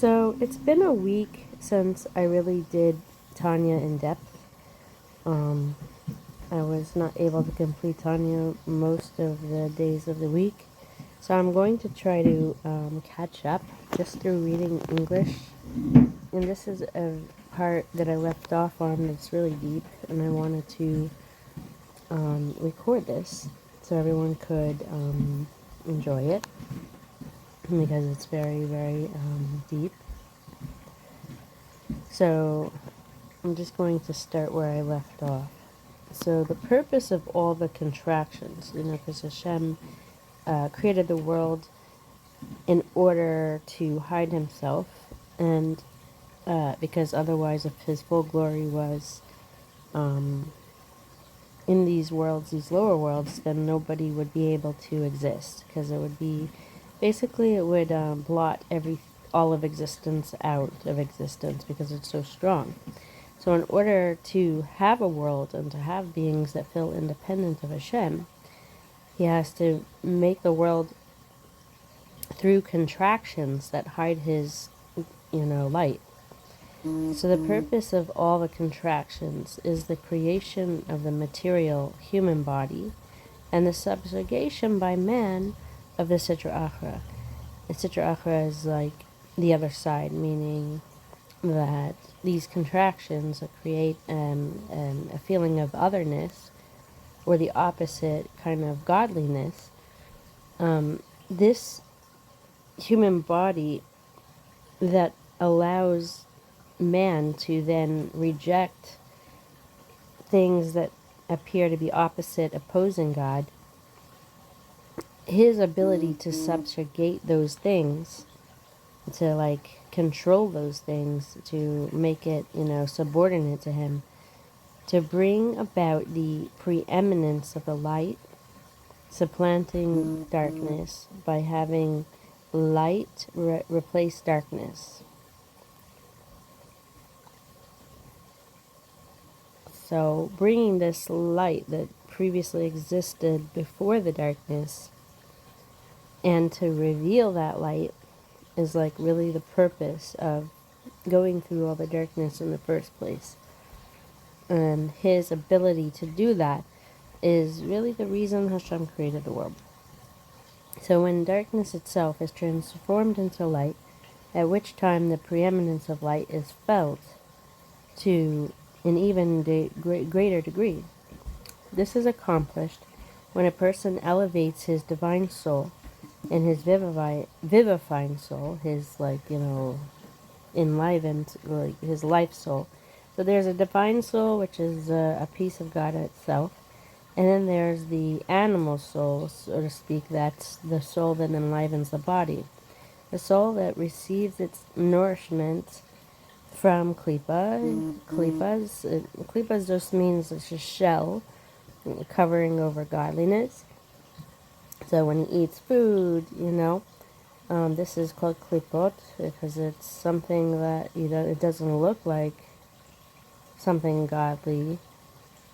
So it's been a week since I really did Tanya in depth. Um, I was not able to complete Tanya most of the days of the week. So I'm going to try to catch up just through reading English. And this is a part that I left off on that's really deep, and I wanted to record this so everyone could enjoy it because it's very, very deep. So I'm just going to start where I left off. So the purpose of all the contractions, because Hashem created the world in order to hide himself, and because otherwise if his full glory was in these worlds, these lower worlds, then nobody would be able to exist, because it would be, basically it would blot all of existence out of existence because it's so strong. So in order to have a world and to have beings that feel independent of Hashem, he has to make the world through contractions that hide his, light. So the purpose of all the contractions is the creation of the material human body and the subjugation by man of the Sitra Achra. The Sitra Achra is like the other side, meaning that these contractions create a feeling of otherness, or the opposite kind of godliness. This human body that allows man to then reject things that appear to be opposite, opposing God, his ability to subjugate those things, to control those things, to make it, subordinate to him, to bring about the preeminence of the light, supplanting darkness by having light replace darkness. So bringing this light that previously existed before the darkness, and to reveal that light, is really the purpose of going through all the darkness in the first place. And his ability to do that is really the reason Hashem created the world. So when darkness itself is transformed into light, at which time the preeminence of light is felt to an even greater degree. This is accomplished when a person elevates his divine soul and his vivifying soul, his enlivened, his life soul. So there's a divine soul, which is a piece of God itself, and then there's the animal soul, so to speak. That's the soul that enlivens the body, the soul that receives its nourishment from klipa. Klipas just means it's a shell covering over godliness. So when he eats food, this is called klipot because it's something that it doesn't look like something godly,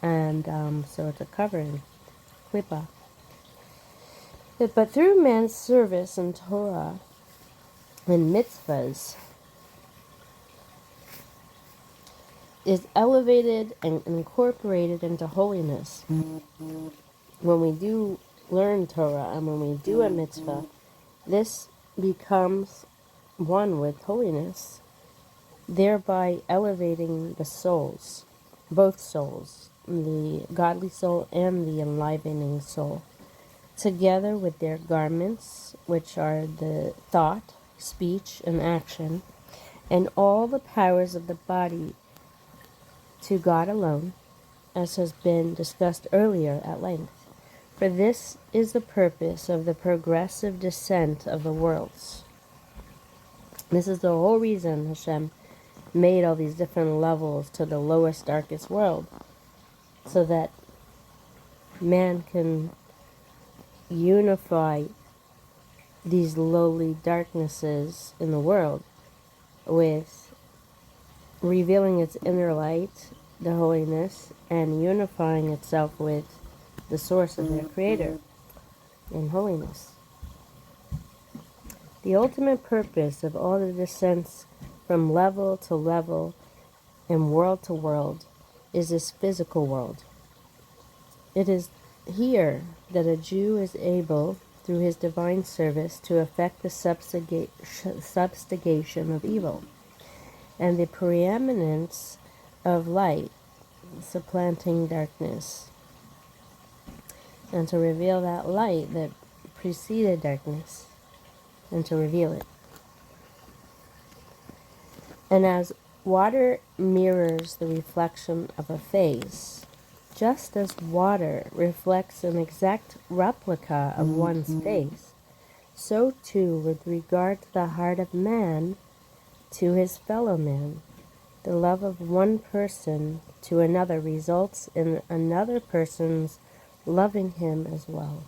and so it's a covering, klipa. But through man's service in Torah and mitzvahs, is elevated and incorporated into holiness. When we do learn Torah and when we do a mitzvah, this becomes one with holiness, thereby elevating the souls, both souls, the godly soul and the enlivening soul, together with their garments, which are the thought, speech, and action, and all the powers of the body to God alone, as has been discussed earlier at length. For this is the purpose of the progressive descent of the worlds. This is the whole reason Hashem made all these different levels to the lowest, darkest world, so that man can unify these lowly darknesses in the world with revealing its inner light, the holiness, and unifying itself with the source of their creator in holiness. The ultimate purpose of all the descents from level to level and world to world is this physical world. It is here that a Jew is able, through his divine service, to effect the subjugation of evil and the preeminence of light, supplanting darkness, and to reveal that light that preceded darkness, and to reveal it. And as water mirrors the reflection of a face, just as water reflects an exact replica of one's face, so too with regard to the heart of man to his fellow man, the love of one person to another results in another person's loving him as well.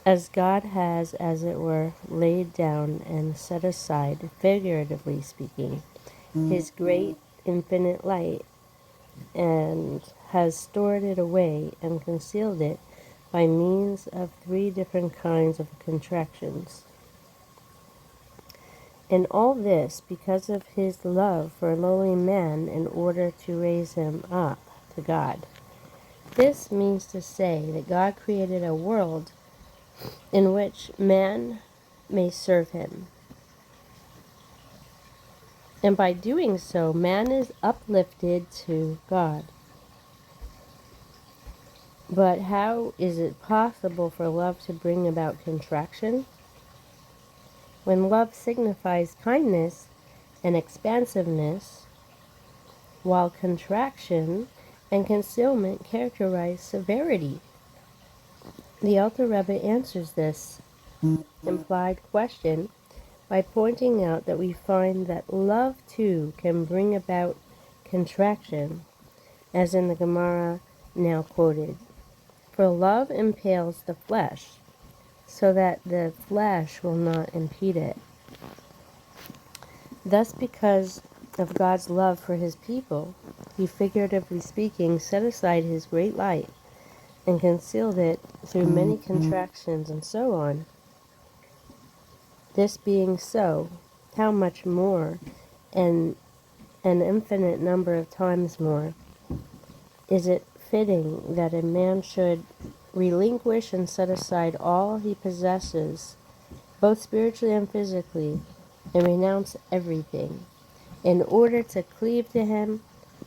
As God has, as it were, laid down and set aside, figuratively speaking, his great infinite light, and has stored it away and concealed it by means of 3 different kinds of contractions. And all this because of his love for lowly man in order to raise him up to God. This means to say that God created a world in which man may serve him. And by doing so, man is uplifted to God. But how is it possible for love to bring about contraction? When love signifies kindness and expansiveness, while contraction and concealment characterize severity. The Alter Rebbe answers this implied question by pointing out that we find that love too can bring about contraction, as in the Gemara now quoted. For love impales the flesh, so that the flesh will not impede it. Thus, because of God's love for his people, he, figuratively speaking, set aside his great light and concealed it through many contractions and so on. This being so, how much more, and an infinite number of times more, is it fitting that a man should relinquish and set aside all he possesses, both spiritually and physically, and renounce everything, in order to cleave to him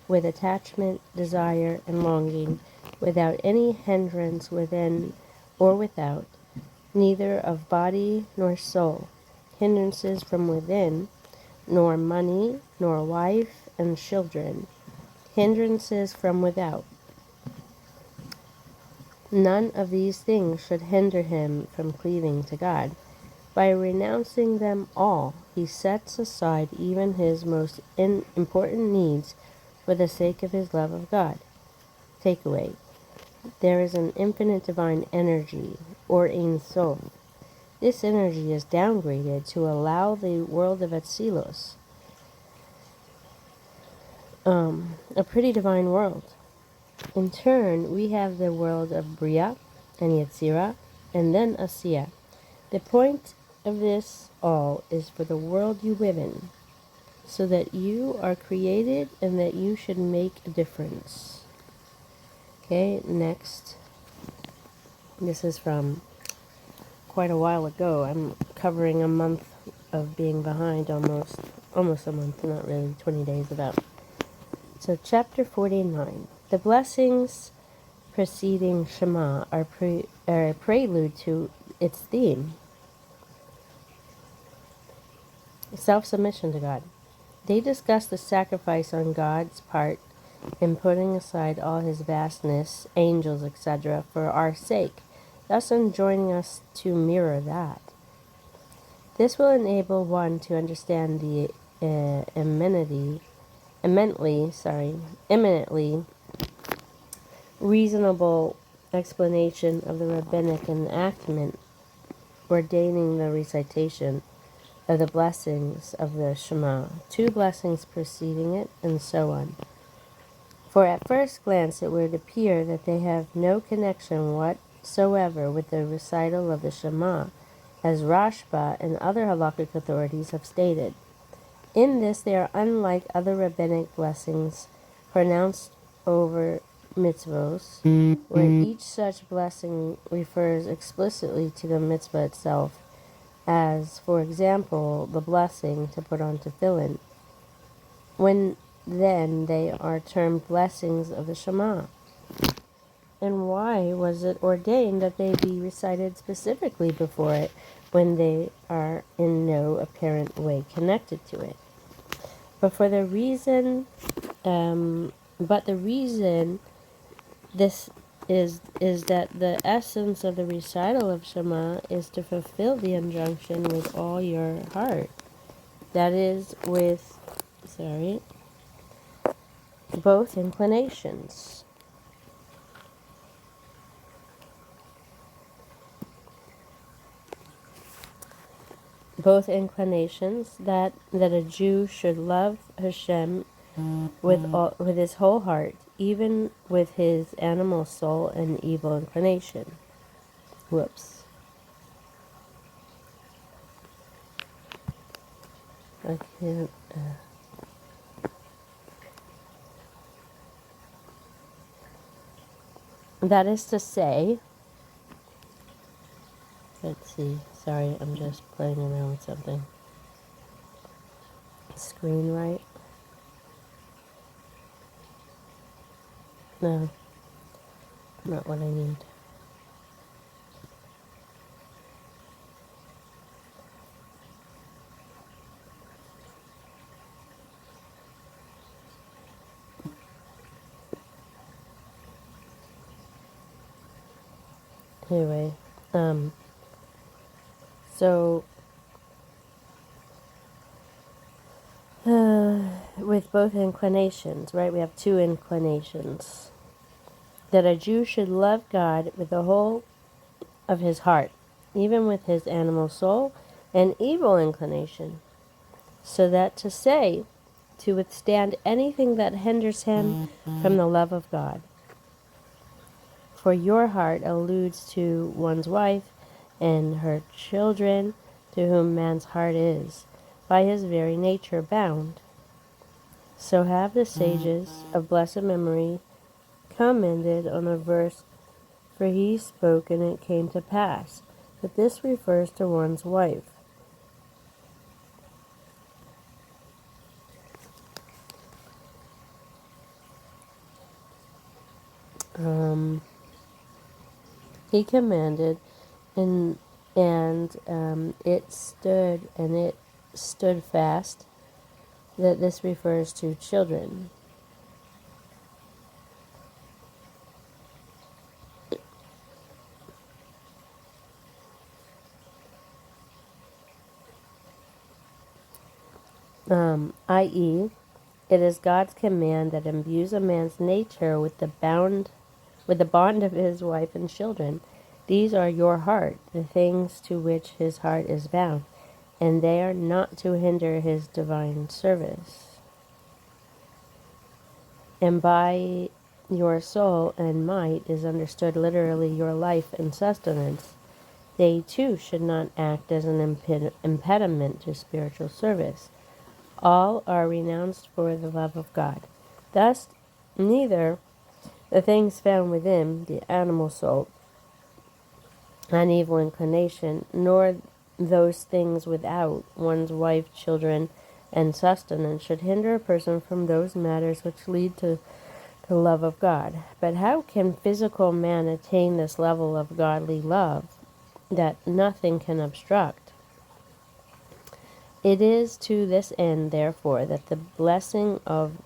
with attachment, desire, and longing, without any hindrance within or without, neither of body nor soul, hindrances from within, nor money, nor wife and children, hindrances from without. None of these things should hinder him from cleaving to God. By renouncing them all, he sets aside even his most important needs for the sake of his love of God. Takeaway. There is an infinite divine energy, or Ein Sof. This energy is downgraded to allow the world of Atzilos, a pretty divine world. In turn, we have the world of Bria and Yetzirah, and then Asiya. The point of this all is for the world you live in, so that you are created and that you should make a difference. Okay, next. This is from quite a while ago. I'm covering a month of being behind, almost a month, not really, 20 days about. So chapter 49. The blessings preceding Shema are a prelude to its theme, self-submission to God. They discuss the sacrifice on God's part in putting aside all his vastness, angels, etc., for our sake, thus enjoining us to mirror that. This will enable one to understand the eminently reasonable explanation of the rabbinic enactment ordaining the recitation of the blessings of the Shema, 2 blessings preceding it, and so on. For at first glance it would appear that they have no connection whatsoever with the recital of the Shema, as Rashba and other halakhic authorities have stated. In this, they are unlike other rabbinic blessings pronounced over mitzvos, where each such blessing refers explicitly to the mitzvah itself, as, for example, the blessing to put on tefillin, when then they are termed blessings of the Shema. And why was it ordained that they be recited specifically before it when they are in no apparent way connected to it? But for the reason, the reason this is that the essence of the recital of Shema is to fulfill the injunction with all your heart. That is, with, both inclinations. Both inclinations, that a Jew should love Hashem with his whole heart, even with his animal soul and evil inclination. Whoops. I can't. That is to say, let's see. Sorry, I'm just playing around with something. Screen right? No, not what I need. Anyway, so with both inclinations, right? We have two inclinations. That a Jew should love God with the whole of his heart, even with his animal soul and evil inclination, so that to say, to withstand anything that hinders him from the love of God. For your heart alludes to one's wife and her children, to whom man's heart is, by his very nature, bound. So have the sages of blessed memory commented on a verse, for he spoke and it came to pass, that this refers to one's wife. He commanded, and it stood fast, that this refers to children. I.e., it is God's command that imbues a man's nature with the bond of his wife and children. These are your heart, the things to which his heart is bound, and they are not to hinder his divine service. And by your soul and might is understood literally your life and sustenance. They too should not act as an impediment to spiritual service. All are renounced for the love of God. Thus, neither the things found within the animal soul and evil inclination, nor those things without, one's wife, children, and sustenance, should hinder a person from those matters which lead to the love of God. But how can physical man attain this level of godly love that nothing can obstruct? It is to this end, therefore, that the blessing of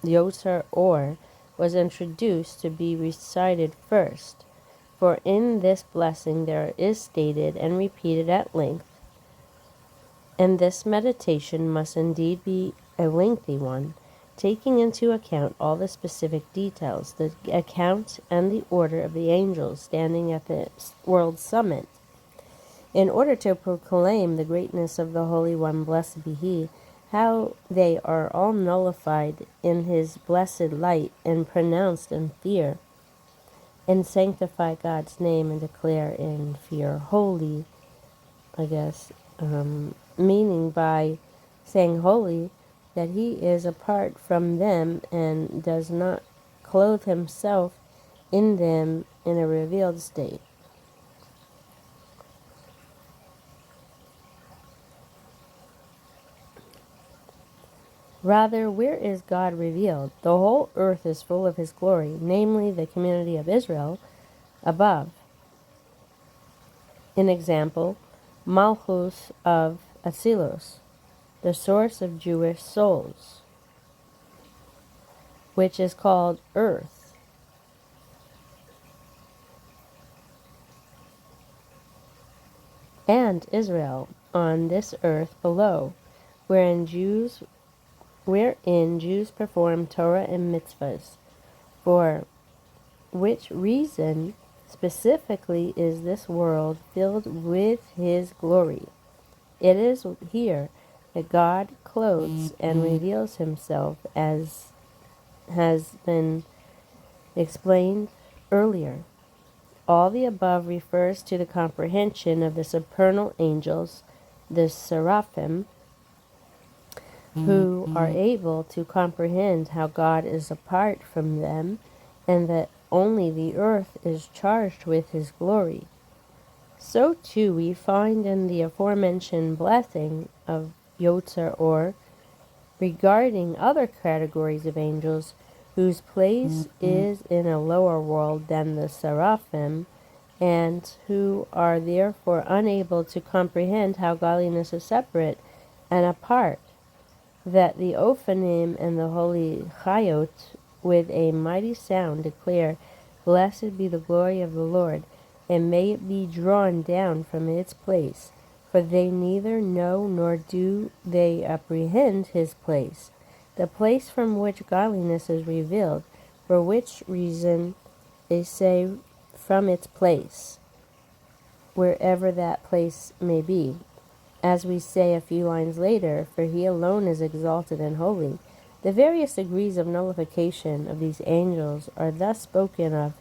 Yotzer Or was introduced to be recited first. For in this blessing there is stated and repeated at length, and this meditation must indeed be a lengthy one, taking into account all the specific details, the account and the order of the angels standing at the world summit, in order to proclaim the greatness of the Holy One, blessed be He, how they are all nullified in His blessed light and pronounced in fear, and sanctify God's name and declare in fear, Holy, I guess, meaning by saying holy that he is apart from them and does not clothe himself in them in a revealed state. Rather, where is God revealed? The whole earth is full of his glory, namely the community of Israel above. An example, Malchus of Asilos, the source of Jewish souls, which is called earth, and Israel on this earth below, wherein Jews perform Torah and mitzvahs, for which reason specifically is this world filled with his glory. It is here that God clothes and reveals himself, as has been explained earlier. All the above refers to the comprehension of the supernal angels, the seraphim, who are able to comprehend how God is apart from them, and that only the earth is charged with his glory. So too we find in the aforementioned blessing of Yotzer Or regarding other categories of angels whose place is in a lower world than the seraphim, and who are therefore unable to comprehend how godliness is separate and apart, that the Ophanim and the holy Chayot with a mighty sound declare, Blessed be the glory of the Lord, and may it be drawn down from its place, for they neither know nor do they apprehend his place, the place from which godliness is revealed, for which reason they say from its place, wherever that place may be. As we say a few lines later, for he alone is exalted and holy. The various degrees of nullification of these angels are thus spoken of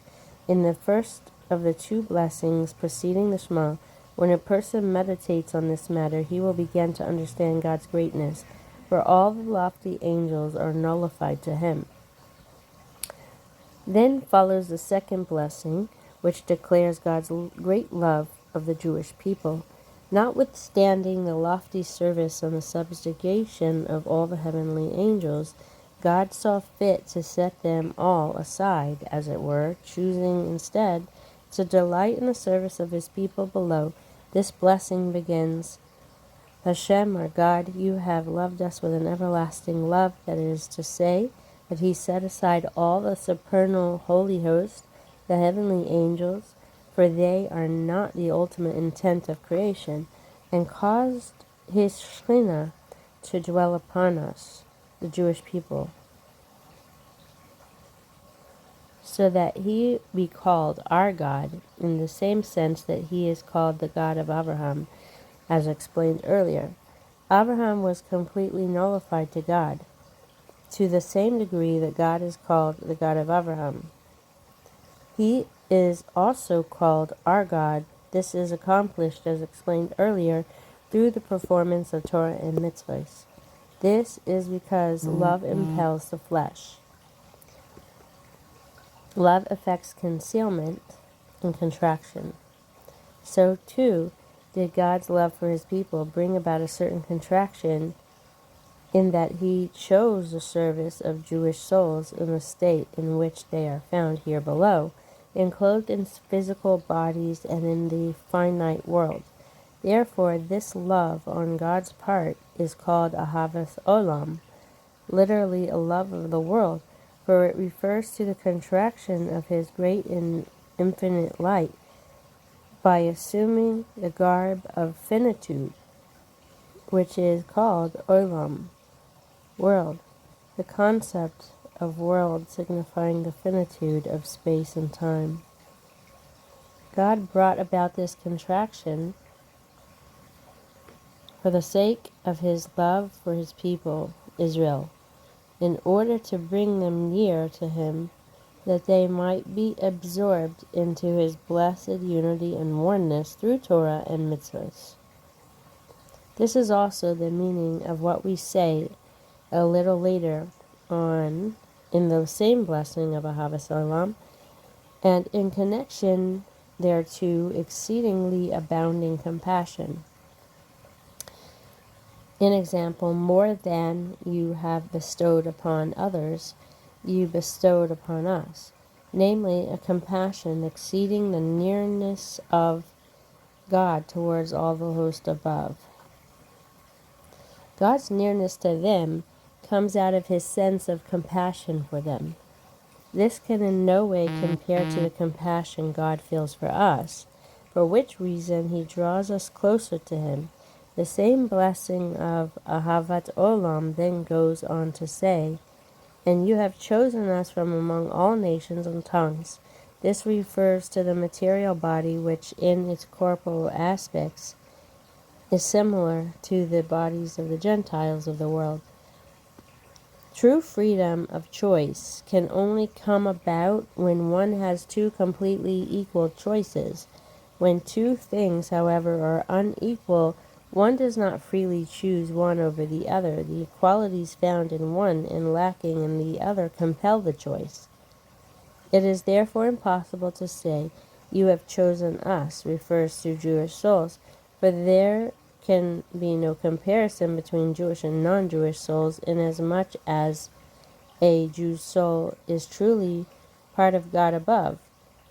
in the first of the two blessings preceding the Shema. When a person meditates on this matter, he will begin to understand God's greatness, for all the lofty angels are nullified to him. Then follows the second blessing, which declares God's great love of the Jewish people. Notwithstanding the lofty service and the subjugation of all the heavenly angels, God saw fit to set them all aside, as it were, choosing instead to delight in the service of his people below. This blessing begins, Hashem, our God, you have loved us with an everlasting love, that is to say, that he set aside all the supernal holy host, the heavenly angels, for they are not the ultimate intent of creation, and caused his Shekhinah to dwell upon us, the Jewish people, so that he be called our God, in the same sense that he is called the God of Abraham, as explained earlier. Abraham was completely nullified to God, to the same degree that God is called the God of Abraham. He is also called our God. This is accomplished, as explained earlier, through the performance of Torah and mitzvahs. This is because love impels the flesh. Love affects concealment and contraction. So, too, did God's love for his people bring about a certain contraction, in that he chose the service of Jewish souls in the state in which they are found here below, enclosed in physical bodies and in the finite world. Therefore, this love on God's part is called Ahavas Olam, literally a love of the world, for it refers to the contraction of his great and infinite light by assuming the garb of finitude, which is called Olam, world, the concept of world signifying the finitude of space and time. God brought about this contraction for the sake of his love for his people, Israel, in order to bring them near to him, that they might be absorbed into his blessed unity and oneness through Torah and mitzvahs. This is also the meaning of what we say a little later on in the same blessing of Ahavas Olam, and in connection thereto exceedingly abounding compassion. In example, more than you have bestowed upon others, you bestowed upon us, namely a compassion exceeding the nearness of God towards all the host above. God's nearness to them comes out of his sense of compassion for them. This can in no way compare to the compassion God feels for us, for which reason he draws us closer to him. The same blessing of Ahavat Olam then goes on to say, "And you have chosen us from among all nations and tongues." This refers to the material body which in its corporal aspects is similar to the bodies of the Gentiles of the world. True freedom of choice can only come about when one has two completely equal choices. When two things, however, are unequal, one does not freely choose one over the other. The qualities found in one and lacking in the other compel the choice. It is therefore impossible to say, "You have chosen us," refers to Jewish souls, for there can be no comparison between Jewish and non-Jewish souls, inasmuch as a Jew's soul is truly part of God above.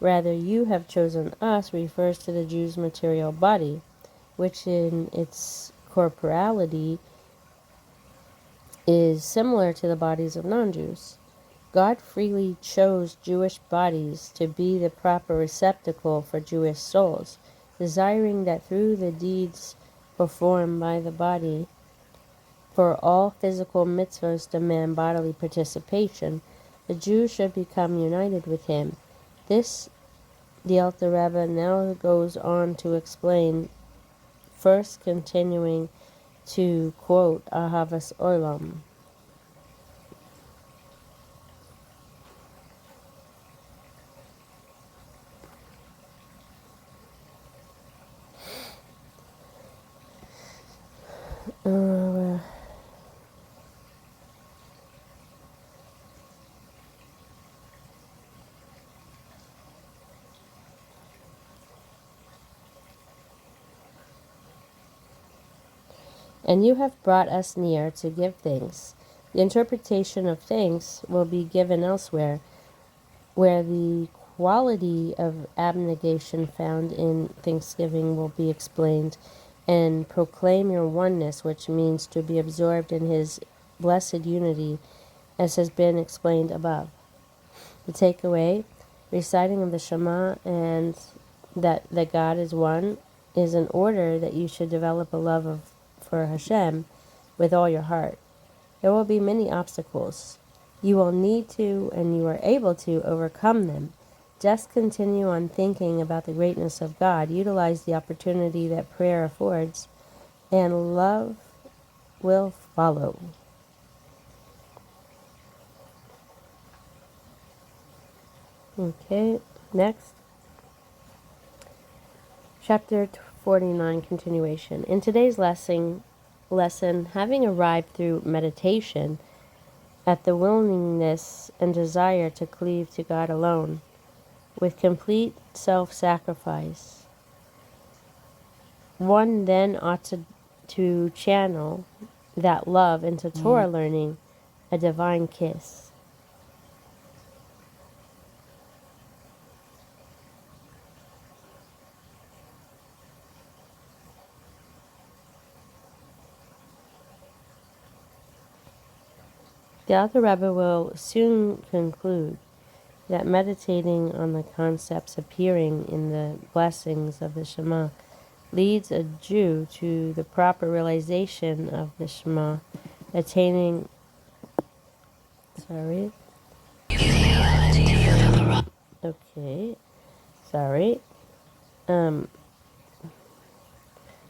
Rather, "You have chosen us" refers to the Jew's material body, which in its corporality is similar to the bodies of non-Jews. God freely chose Jewish bodies to be the proper receptacle for Jewish souls, desiring that through the deeds performed by the body, for all physical mitzvahs demand bodily participation, the Jew should become united with him. This the Alter Rebbe now goes on to explain, first continuing to quote Ahavas Olam. And you have brought us near to give thanks. The interpretation of thanks will be given elsewhere, where the quality of abnegation found in thanksgiving will be explained, and proclaim your oneness, which means to be absorbed in his blessed unity, as has been explained above. The takeaway, reciting of the Shema and that God is one, is in order that you should develop a love for Hashem with all your heart. There will be many obstacles. You will need to, and you are able to, overcome them. Just continue on thinking about the greatness of God. Utilize the opportunity that prayer affords, and love will follow. Okay, next. Chapter 49, continuation. In today's lesson, having arrived through meditation at the willingness and desire to cleave to God alone, with complete self-sacrifice, one then ought to channel that love into Torah learning, a divine kiss. The Alter Rebbe will soon conclude that meditating on the concepts appearing in the blessings of the Shema leads a Jew to the proper realization of the Shema, attaining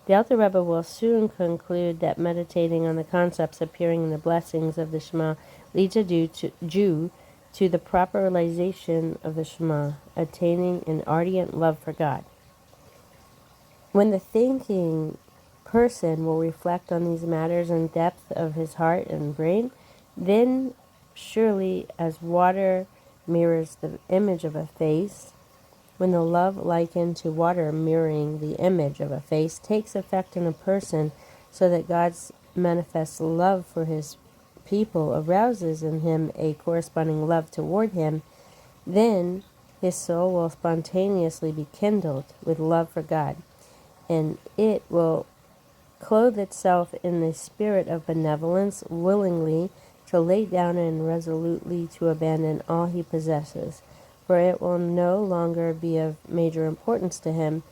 the Alter Rebbe will soon conclude that meditating on the concepts appearing in the blessings of the Shema leads a Jew to the proper realization of the Shema, attaining an ardent love for God. When the thinking person will reflect on these matters in depth of his heart and brain, then surely as water mirrors the image of a face, when the love likened to water mirroring the image of a face takes effect in a person, so that God's manifest love for his people arouses in him a corresponding love toward him, then his soul will spontaneously be kindled with love for God, and it will clothe itself in the spirit of benevolence, willingly to lay down and resolutely to abandon all he possesses, for it will no longer be of major importance to him,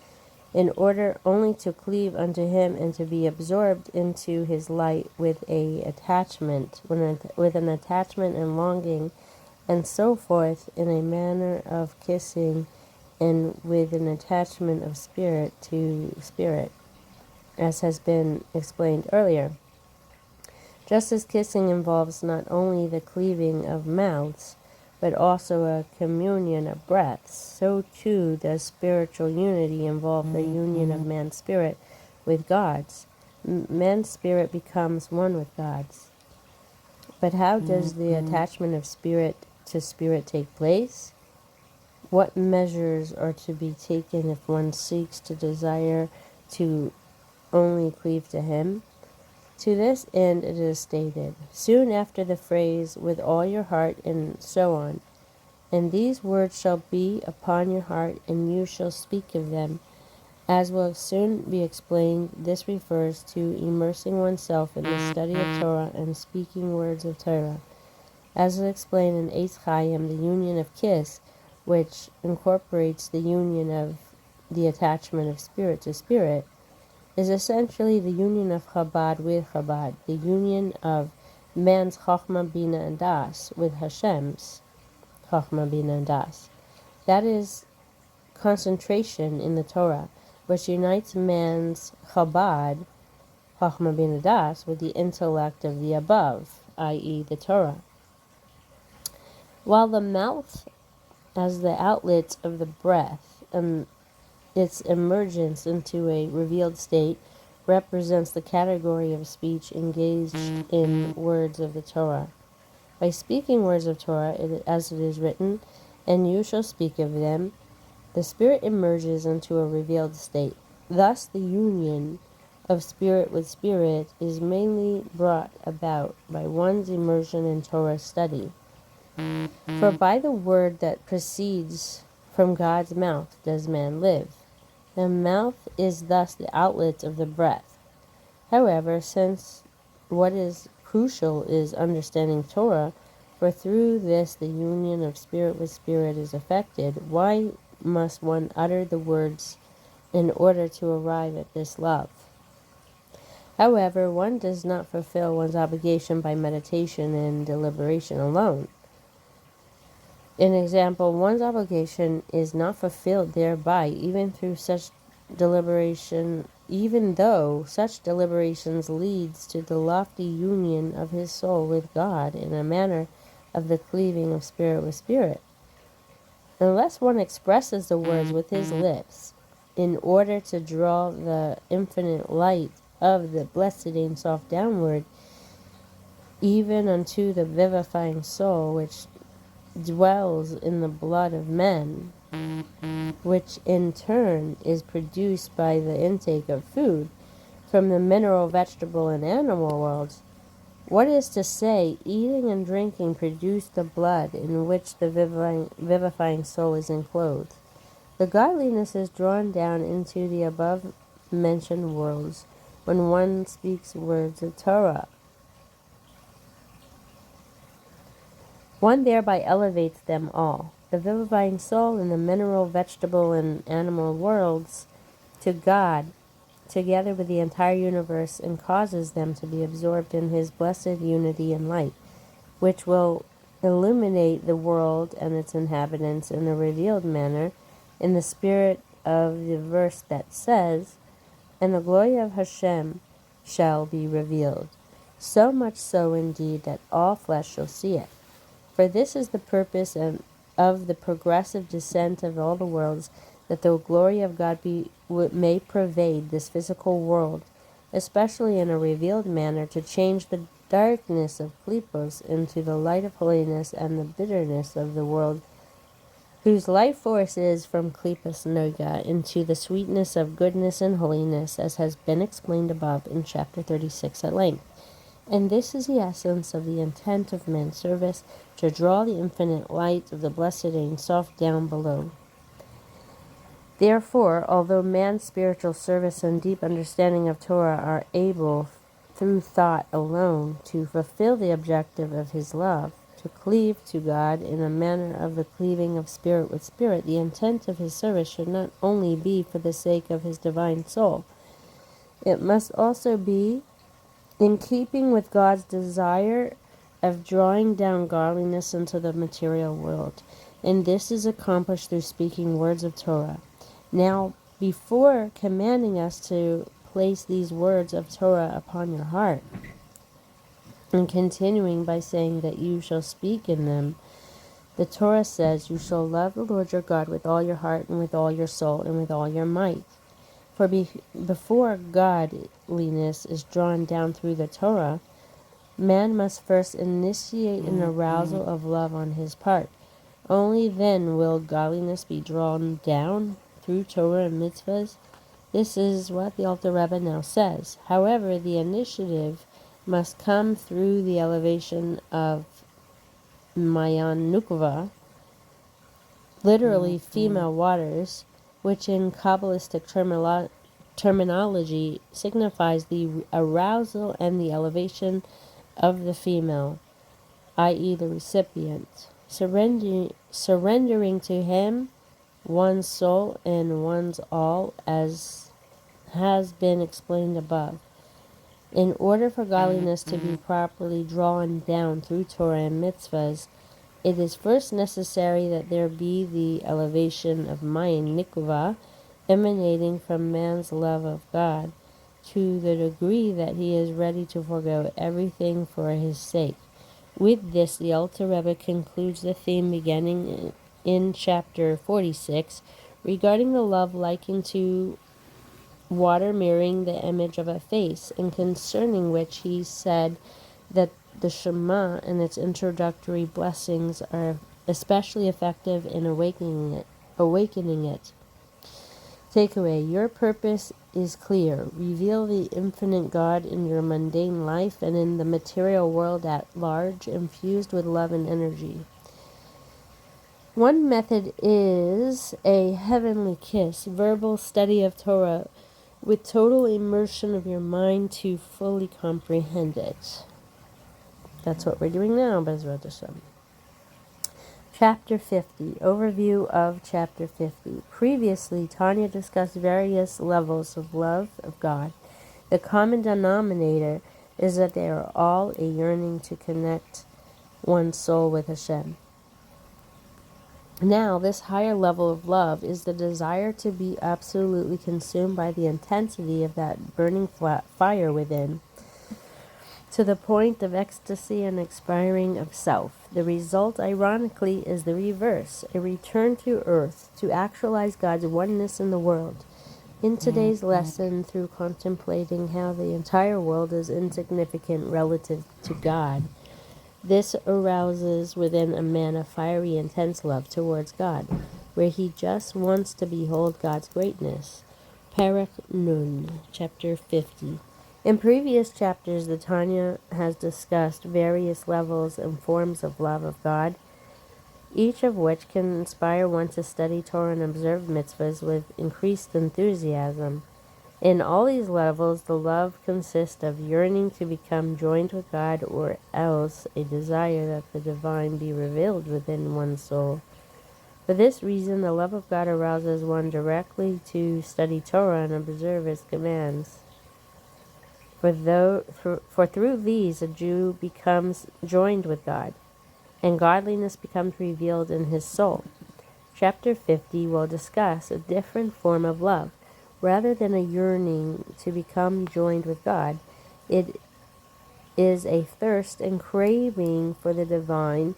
in order only to cleave unto him and to be absorbed into his light with an attachment and longing, and so forth, in a manner of kissing, and with an attachment of spirit to spirit, as has been explained earlier. Just as kissing involves not only the cleaving of mouths, but also a communion of breaths, so too does spiritual unity involve the union of man's spirit with God's. Man's spirit becomes one with God's. But how does the attachment of spirit to spirit take place? What measures are to be taken if one seeks to desire to only cleave to him? To this end it is stated, soon after the phrase, with all your heart, and so on, and these words shall be upon your heart, and you shall speak of them. As will soon be explained, this refers to immersing oneself in the study of Torah and speaking words of Torah. As is explained in Eitz Chaim, the union of kiss, which incorporates the union of the attachment of spirit to spirit, is essentially the union of Chabad with Chabad, the union of man's Chochmah, Bina, and Das with Hashem's Chochmah, Bina, and Das. That is concentration in the Torah, which unites man's Chabad, Chochmah, Bina, Das, with the intellect of the above, i.e. the Torah. While the mouth, as the outlet of the breath, and its emergence into a revealed state, represents the category of speech engaged in words of the Torah. By speaking words of Torah, as it is written, and you shall speak of them, the spirit emerges into a revealed state. Thus the union of spirit with spirit is mainly brought about by one's immersion in Torah study. For by the word that proceeds from God's mouth does man live. The mouth is thus the outlet of the breath. However, since what is crucial is understanding Torah, for through this the union of spirit with spirit is effected, why must one utter the words in order to arrive at this love? However, one does not fulfill one's obligation by meditation and deliberation alone. An example, one's obligation is not fulfilled thereby, even though such deliberations leads to the lofty union of his soul with God in a manner of the cleaving of spirit with spirit. Unless one expresses the words with his lips, in order to draw the infinite light of the blessed Ein Sof downward, even unto the vivifying soul which dwells in the blood of men, which in turn is produced by the intake of food from the mineral, vegetable, and animal worlds. What is to say, eating and drinking produce the blood in which the vivifying soul is enclosed. The godliness is drawn down into the above-mentioned worlds when one speaks words of Torah. One thereby elevates them all, the vivifying soul in the mineral, vegetable, and animal worlds, to God, together with the entire universe, and causes them to be absorbed in his blessed unity and light, which will illuminate the world and its inhabitants in a revealed manner, in the spirit of the verse that says, and the glory of Hashem shall be revealed, so much so indeed that all flesh shall see it. For this is the purpose of the progressive descent of all the worlds, that the glory of God may pervade this physical world, especially in a revealed manner, to change the darkness of klipos into the light of holiness and the bitterness of the world, whose life force is from klipos noga into the sweetness of goodness and holiness, as has been explained above in chapter 36 at length. And this is the essence of the intent of man's service, to draw the infinite light of the blessed Ein Sof down below. Therefore, although man's spiritual service and deep understanding of Torah are able, through thought alone, to fulfill the objective of his love, to cleave to God in a manner of the cleaving of spirit with spirit, the intent of his service should not only be for the sake of his divine soul. It must also be in keeping with God's desire of drawing down godliness into the material world. And this is accomplished through speaking words of Torah. Now, before commanding us to place these words of Torah upon your heart, and continuing by saying that you shall speak in them, the Torah says, you shall love the Lord your God with all your heart and with all your soul and with all your might. For before godliness is drawn down through the Torah, man must first initiate an arousal of love on his part. Only then will godliness be drawn down through Torah and mitzvahs. This is what the Alter Rebbe now says. However, the initiative must come through the elevation of Mayan Nukva, literally female waters, which in Kabbalistic terminology signifies the arousal and the elevation of the female, i.e. the recipient, surrendering to him one's soul and one's all, as has been explained above. In order for godliness to be properly drawn down through Torah and mitzvahs, it is first necessary that there be the elevation of Mayan Nikva, emanating from man's love of God, to the degree that he is ready to forego everything for his sake. With this, the Alter Rebbe concludes the theme beginning in chapter 46, regarding the love likened to water mirroring the image of a face, and concerning which he said that the Shema and its introductory blessings are especially effective in awakening it. Takeaway: your purpose is clear. Reveal the infinite God in your mundane life and in the material world at large, infused with love and energy. One method is a heavenly kiss, verbal study of Torah, with total immersion of your mind to fully comprehend it. That's what we're doing now, Bezrat Hashem. Chapter 50. Overview of Chapter 50. Previously, Tanya discussed various levels of love of God. The common denominator is that they are all a yearning to connect one's soul with Hashem. Now, this higher level of love is the desire to be absolutely consumed by the intensity of that burning fire within, to the point of ecstasy and expiring of self. The result, ironically, is the reverse, a return to earth, to actualize God's oneness in the world. In today's lesson, through contemplating how the entire world is insignificant relative to God, this arouses within a man a fiery, intense love towards God, where he just wants to behold God's greatness. Perek Nun, chapter 50. In previous chapters, the Tanya has discussed various levels and forms of love of God, each of which can inspire one to study Torah and observe mitzvahs with increased enthusiasm. In all these levels, the love consists of yearning to become joined with God, or else a desire that the divine be revealed within one's soul. For this reason, the love of God arouses one directly to study Torah and observe his commands. For through these, a Jew becomes joined with God, and godliness becomes revealed in his soul. Chapter 50 will discuss a different form of love. Rather than a yearning to become joined with God, it is a thirst and craving for the divine,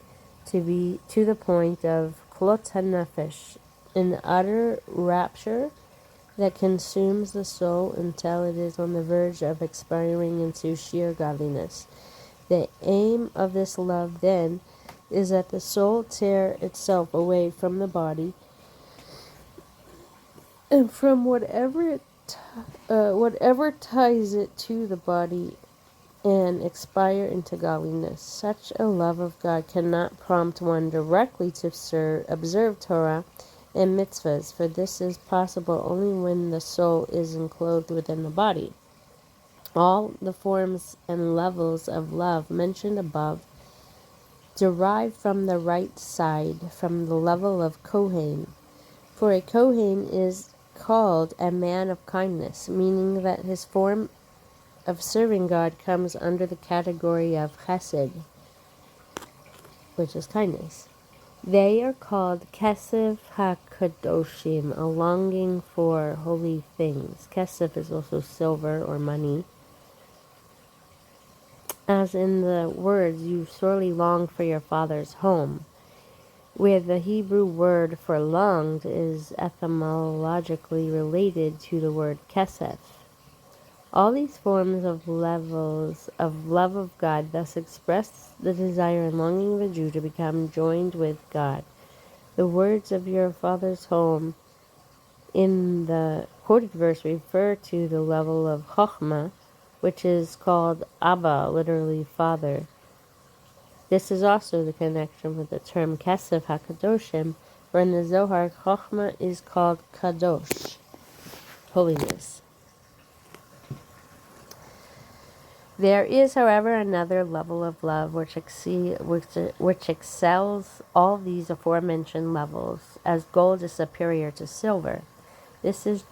to be to the point of klot hanefesh, an utter rapture that consumes the soul until it is on the verge of expiring into sheer godliness. The aim of this love, then, is that the soul tear itself away from the body and from whatever ties it to the body and expire into godliness. Such a love of God cannot prompt one directly to observe Torah and mitzvahs, for this is possible only when the soul is enclosed within the body. All the forms and levels of love mentioned above derive from the right side, from the level of Kohen. For a Kohen is called a man of kindness, meaning that his form of serving God comes under the category of chesed, which is kindness. They are called kesef hakadoshim, a longing for holy things. Kesef is also silver or money. As in the words, you sorely long for your father's home, where the Hebrew word for longed is etymologically related to the word kesef. All these forms of levels of love of God thus express the desire and longing of a Jew to become joined with God. The words of your father's home in the quoted verse refer to the level of Chokhmah, which is called Abba, literally father. This is also the connection with the term Kesef HaKadoshim, where in the Zohar, Chokhmah is called Kadosh, holiness. There is, however, another level of love which excels all these aforementioned levels, as gold is superior to silver. This is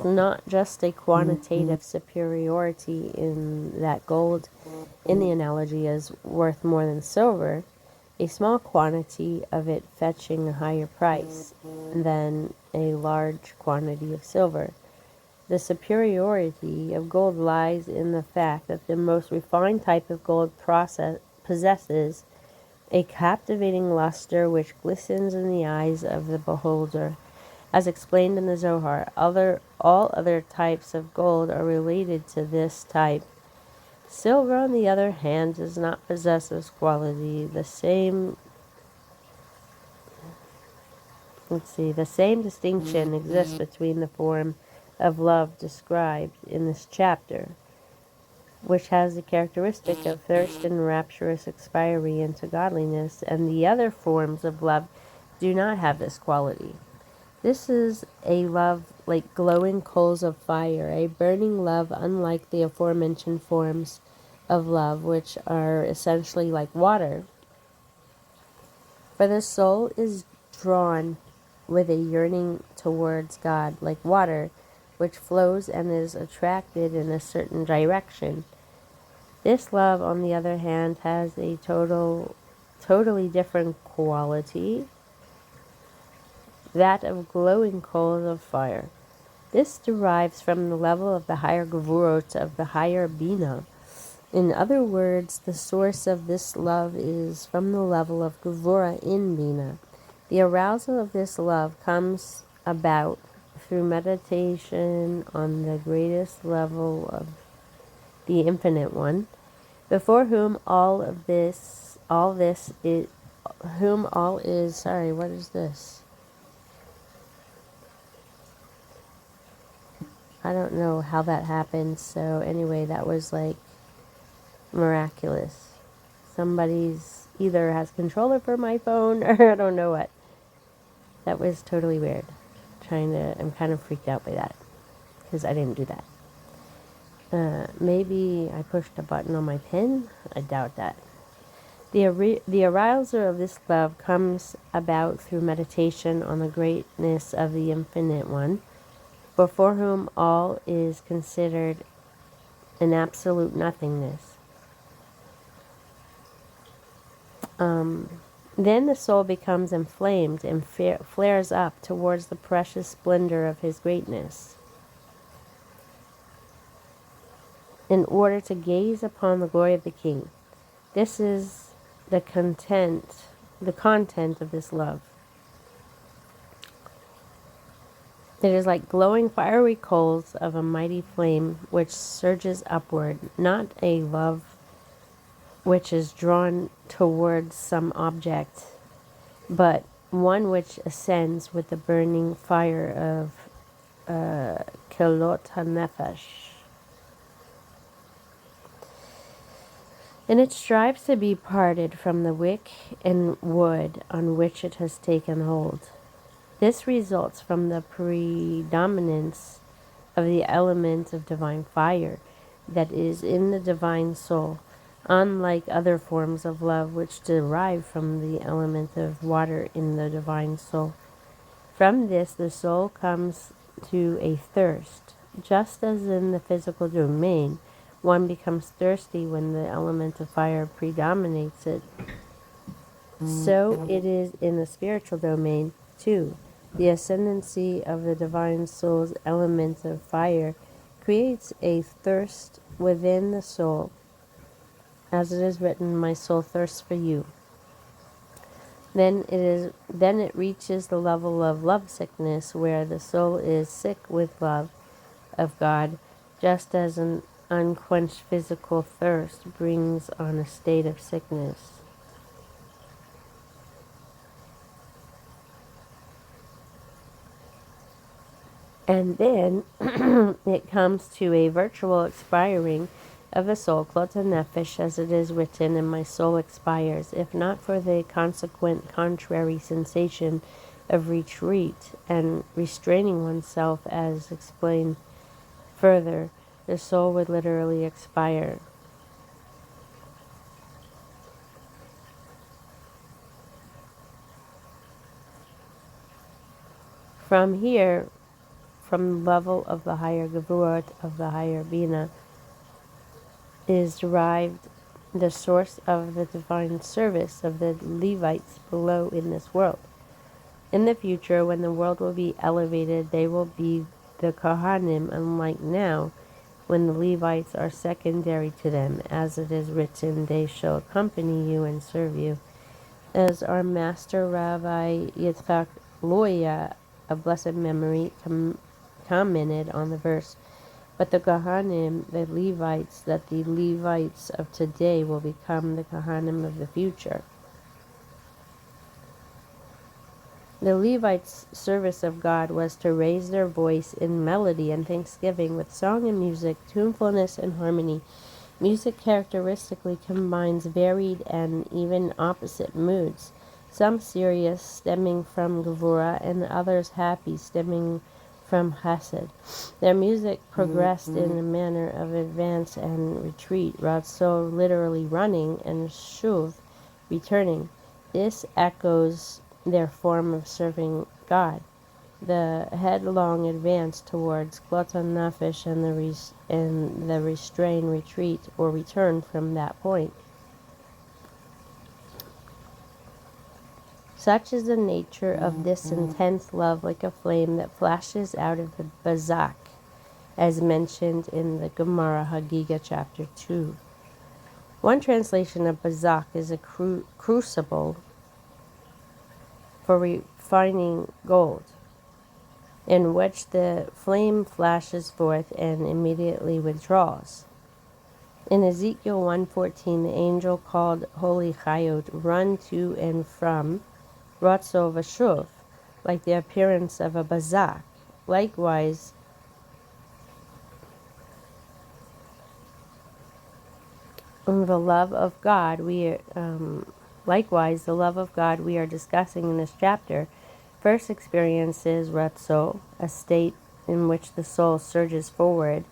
not just a quantitative superiority in that gold, in the analogy, is worth more than silver, a small quantity of it fetching a higher price than a large quantity of silver. The superiority of gold lies in the fact that the most refined type of gold possesses a captivating luster which glistens in the eyes of the beholder. As explained in the Zohar, all other types of gold are related to this type. Silver, on the other hand, does not possess this quality. The same distinction exists between the form of love described in this chapter, which has the characteristic of thirst and rapturous expiry into godliness, and the other forms of love do not have this quality. This is a love like glowing coals of fire, a burning love unlike the aforementioned forms of love, which are essentially like water. For the soul is drawn with a yearning towards God, like water, which flows and is attracted in a certain direction. This love, on the other hand, has a totally different quality, that of glowing coals of fire. This derives from the level of the higher gevurot, of the higher bina. In other words, the source of this love is from the level of gevura in bina. The arousal of this love comes about through meditation on the greatest level of the Infinite One, before whom all is, sorry, what is this? I don't know how that happened, so anyway, that was like miraculous. Somebody's either has control over my phone or I don't know what. That was totally weird. I'm kind of freaked out by that because I didn't do that. Maybe I pushed a button on my pen. I doubt that. The arousal of this love comes about through meditation on the greatness of the Infinite One, before whom all is considered an absolute nothingness. Then the soul becomes inflamed and flares up towards the precious splendor of his greatness, in order to gaze upon the glory of the King. This is the content of this love. It is like glowing fiery coals of a mighty flame which surges upward, not a love which is drawn towards some object, but one which ascends with the burning fire of kilot hanefesh. And it strives to be parted from the wick and wood on which it has taken hold. This results from the predominance of the element of divine fire that is in the divine soul, unlike other forms of love which derive from the element of water in the divine soul. From this, the soul comes to a thirst, just as in the physical domain, one becomes thirsty when the element of fire predominates it. So it is in the spiritual domain, too. The ascendancy of the divine soul's element of fire creates a thirst within the soul, as it is written, "My soul thirsts for you." Then it reaches the level of lovesickness, where the soul is sick with love of God, just as an unquenched physical thirst brings on a state of sickness. And then it comes to a virtual expiring of the soul, klota nefesh, as it is written, "And my soul expires, if not for the consequent contrary sensation of retreat and restraining oneself, as explained further, the soul would literally expire." From here, from the level of the higher Gevurot, of the higher Bina, is derived the source of the divine service of the Levites below in this world. In the future, when the world will be elevated, they will be the Kohanim, unlike now, when the Levites are secondary to them. As it is written, "They shall accompany you and serve you." As our master Rabbi Yitzchak Loya, of blessed memory, commented on the verse, "But the Kohanim, the Levites, that the Levites of today will become the Kohanim of the future." The Levites' service of God was to raise their voice in melody and thanksgiving with song and music, tunefulness and harmony. Music characteristically combines varied and even opposite moods, some serious, stemming from Gevurah, and others happy, stemming from Chesed. Their music progressed in a manner of advance and retreat, Ratso literally running, and Shuv returning. This echoes their form of serving God, the headlong advance towards Kloton Nefesh and the restrained retreat or return from that point. Such is the nature of this intense love, like a flame that flashes out of the Bazak, as mentioned in the Gemara Hagiga chapter 2. One translation of Bazak is a crucible for refining gold, in which the flame flashes forth and immediately withdraws. In Ezekiel 1:14, the angel called Holy Chayot run to and from Ratzo Vashuv, like the appearance of a bazak. Likewise, the love of God we are discussing in this chapter first experiences Ratzo, a state in which the soul surges forward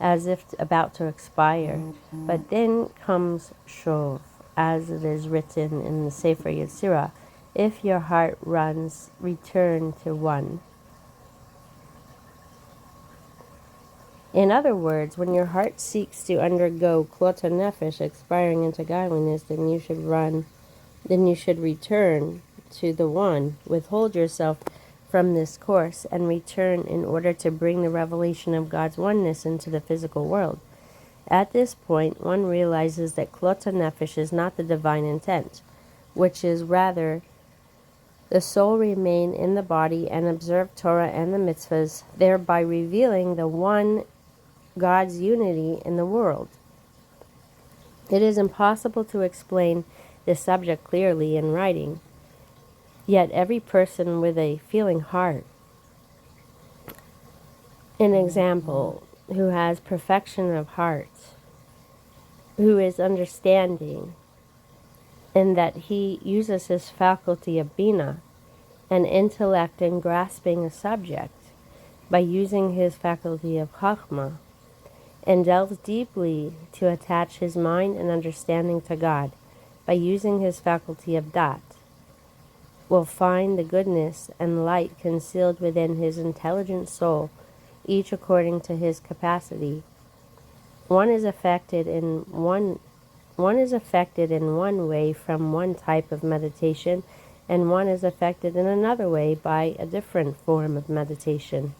as if about to expire. But then comes Shov, as it is written in the Sefer Yetzirah, "If your heart runs, return to one." In other words, when your heart seeks to undergo klota nefesh, expiring into godliness, then you should return to the one. Withhold yourself from this course and return in order to bring the revelation of God's oneness into the physical world. At this point, one realizes that klota nefesh is not the divine intent, which is rather the soul remain in the body and observe Torah and the mitzvahs, thereby revealing the one God's unity in the world. It is impossible to explain this subject clearly in writing, yet every person with a feeling heart, an example, who has perfection of heart, who is understanding, and that he uses his faculty of bina, an intellect in grasping a subject, by using his faculty of chachma, and delves deeply to attach his mind and understanding to God, by using his faculty of dat, will find the goodness and light concealed within his intelligent soul, each according to his capacity. One is affected in one way from one type of meditation, and one is affected in another way by a different form of meditation.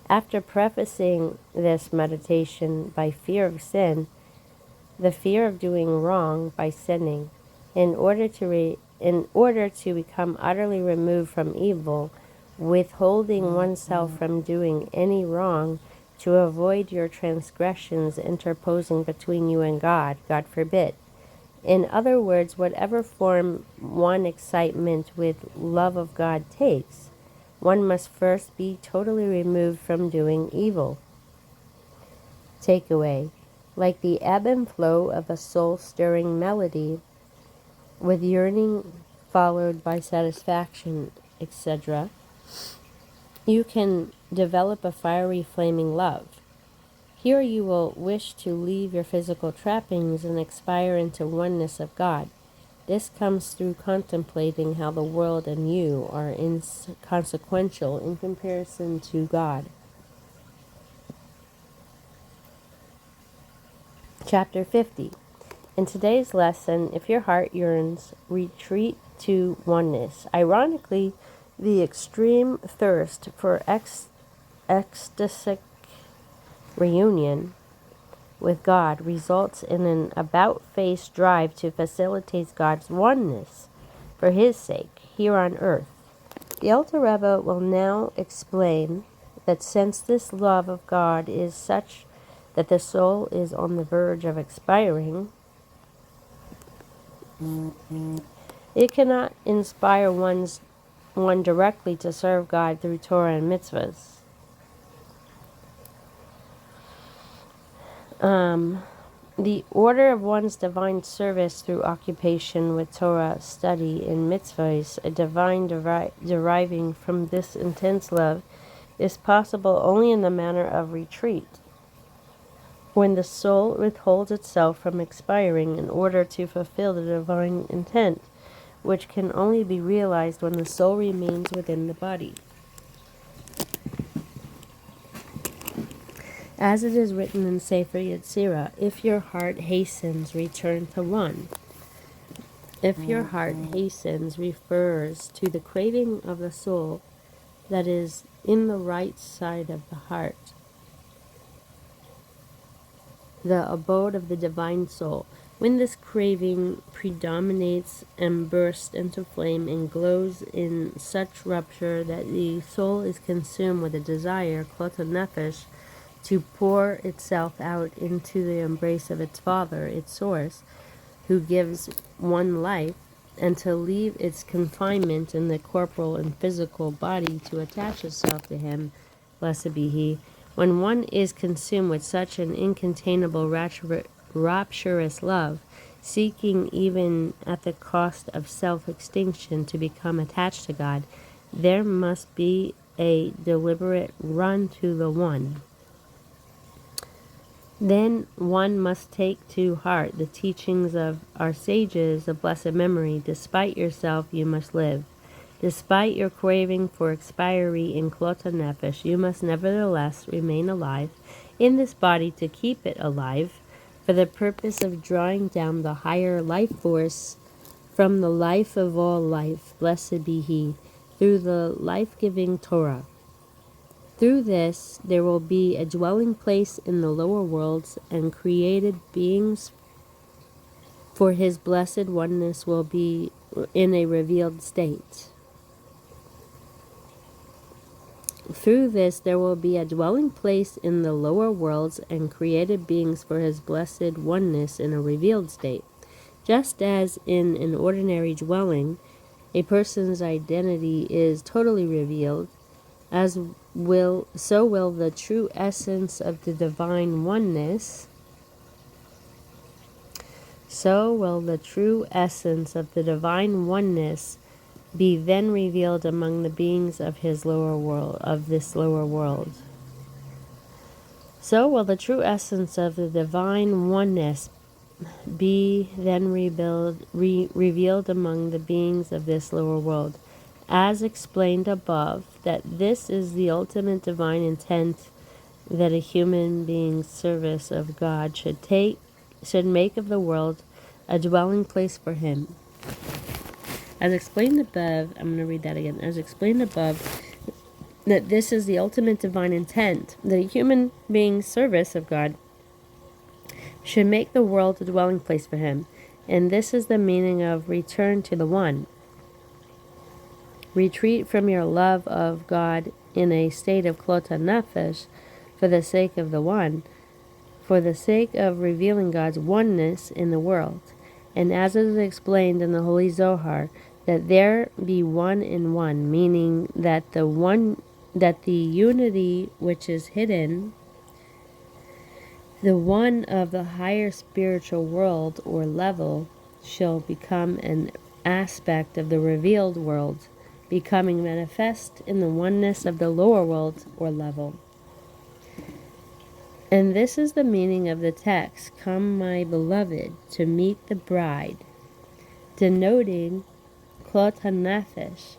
After prefacing this meditation by fear of sin, the fear of doing wrong by sinning, in order to become utterly removed from evil, withholding oneself from doing any wrong, to avoid your transgressions interposing between you and God, God forbid. In other words, whatever form one excitement with love of God takes, one must first be totally removed from doing evil. Takeaway. Like the ebb and flow of a soul-stirring melody, with yearning followed by satisfaction, etc., you can develop a fiery, flaming love. Here you will wish to leave your physical trappings and expire into oneness of God. This comes through contemplating how the world and you are inconsequential in comparison to God. Chapter 50. In today's lesson, if your heart yearns, retreat to oneness. Ironically, the extreme thirst for ecstatic reunion with God results in an about-face drive to facilitate God's oneness for His sake here on earth. The Alter Rebbe will now explain that since this love of God is such that the soul is on the verge of expiring, it cannot inspire one directly to serve God through Torah and mitzvahs. The order of one's divine service through occupation with Torah study in mitzvahs, a divine deriving from this intense love, is possible only in the manner of retreat, when the soul withholds itself from expiring in order to fulfill the divine intent, which can only be realized when the soul remains within the body. As it is written in Sefer Yetzirah, if your heart hastens, return to one. If your heart hastens refers to the craving of the soul that is in the right side of the heart, the abode of the divine soul. When this craving predominates and bursts into flame and glows in such rupture that the soul is consumed with a desire, klota nefesh, to pour itself out into the embrace of its Father, its source, who gives one life, and to leave its confinement in the corporal and physical body to attach itself to Him, blessed be He. When one is consumed with such an incontainable rapturous love, seeking even at the cost of self-extinction to become attached to God, there must be a deliberate run to the One. Then one must take to heart the teachings of our sages of blessed memory. Despite yourself, you must live. Despite your craving for expiry in klota nefesh, you must nevertheless remain alive in this body to keep it alive, for the purpose of drawing down the higher life force from the life of all life, blessed be He, through the life-giving Torah. Through this, there will be a dwelling place in the lower worlds, and created beings for His blessed oneness will be in a revealed state. Through this there will be a dwelling place in the lower worlds and created beings for his blessed oneness in a revealed state. Just as in an ordinary dwelling, a person's identity is totally revealed, so will the true essence of the divine oneness. So will the true essence of the divine oneness be then revealed among the beings of his lower world, of this lower world. So will the true essence of the divine oneness be then revealed among the beings of this lower world. As explained above, that this is the ultimate divine intent, that a human being's service of God should make of the world a dwelling place for him. As explained above, I'm going to read that again. As explained above, that this is the ultimate divine intent, that a human being's service of God should make the world a dwelling place for him. And this is the meaning of return to the one. Retreat from your love of God in a state of klota nefesh for the sake of the one, for the sake of revealing God's oneness in the world. And as it is explained in the Holy Zohar, that there be one in one, meaning that the unity which is hidden, the one of the higher spiritual world or level, shall become an aspect of the revealed world, becoming manifest in the oneness of the lower world or level. And this is the meaning of the text, "Come, my beloved, to meet the bride," denoting klot hanefesh,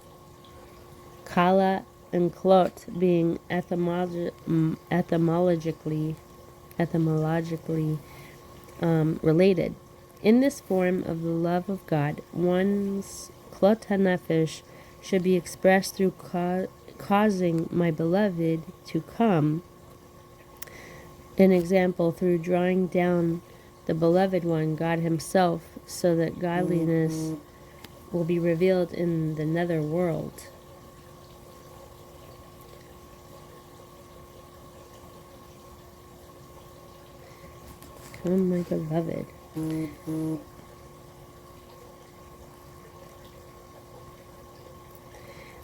kala and klot being etymologically related. In this form of the love of God, one's klot hanefesh should be expressed through causing my beloved to come. An example, through drawing down the beloved one, God himself, so that godliness will be revealed in the nether world. Come, my beloved.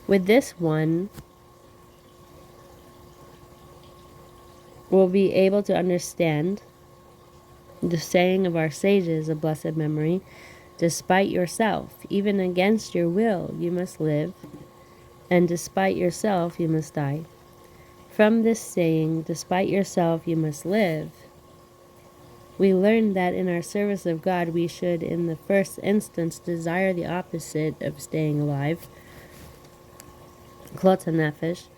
With this one, we'll be able to understand the saying of our sages of blessed memory, "Despite yourself, even against your will, you must live, and despite yourself, you must die." From this saying, "Despite yourself, you must live," we learn that in our service of God, we should, in the first instance, desire the opposite of staying alive, klot hanefesh,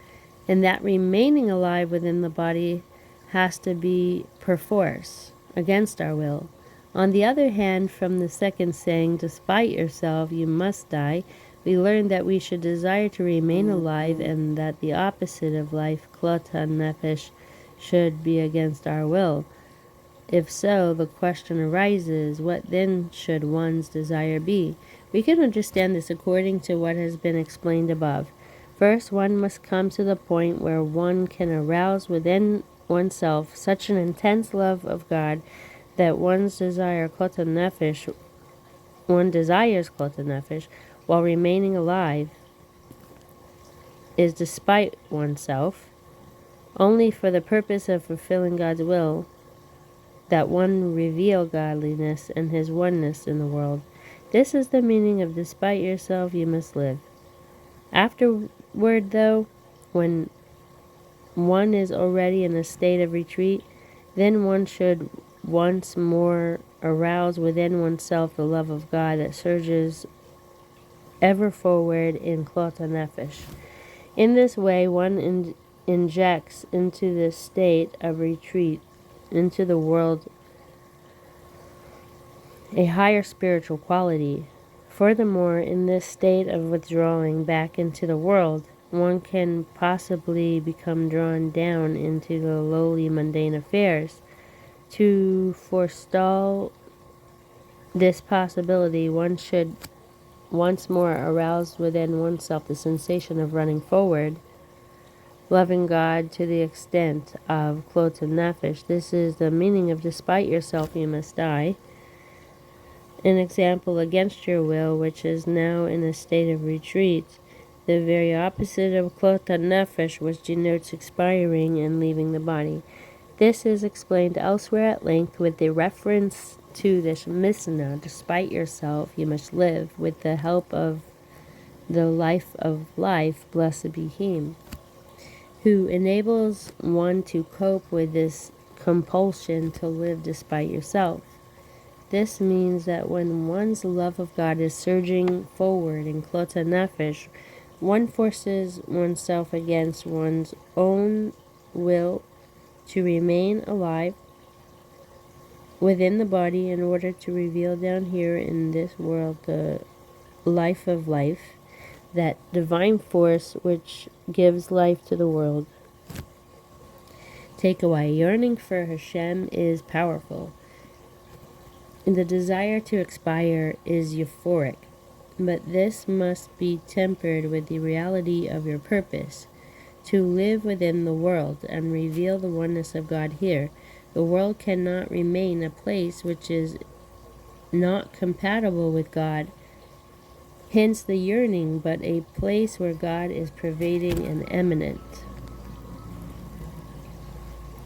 and that remaining alive within the body has to be perforce, against our will. On the other hand, from the second saying, "Despite yourself, you must die," we learn that we should desire to remain alive, and that the opposite of life, klot hanefesh, should be against our will. If so, the question arises, what then should one's desire be? We can understand this according to what has been explained above. First, one must come to the point where one can arouse within oneself such an intense love of God that one desires klot hanefesh while remaining alive is despite oneself, only for the purpose of fulfilling God's will, that one reveal godliness and his oneness in the world. This is the meaning of "despite yourself you must live." Afterward, though, when one is already in a state of retreat, then one should once more arouse within oneself the love of God that surges ever forward in klot hanefesh. In this way, one injects into this state of retreat into the world a higher spiritual quality. Furthermore, in this state of withdrawing back into the world, one can possibly become drawn down into the lowly mundane affairs. To forestall this possibility, one should once more arouse within oneself the sensation of running forward, loving God to the extent of klot nefesh. This is the meaning of despite yourself you must die. An example, against your will, which is now in a state of retreat. The very opposite of klot nefesh, which denotes expiring and leaving the body. This is explained elsewhere at length with the reference to this Mishnah, despite yourself you must live, with the help of the life of life, blessed be Him, who enables one to cope with this compulsion to live despite yourself. This means that when one's love of God is surging forward in klot nefesh, one forces oneself against one's own will to remain alive within the body in order to reveal down here in this world the life of life, that divine force which gives life to the world. Takeaway: yearning for Hashem is powerful. The desire to expire is euphoric, but this must be tempered with the reality of your purpose, to live within the world and reveal the oneness of God here. The world cannot remain a place which is not compatible with God, hence the yearning, but a place where God is pervading and eminent.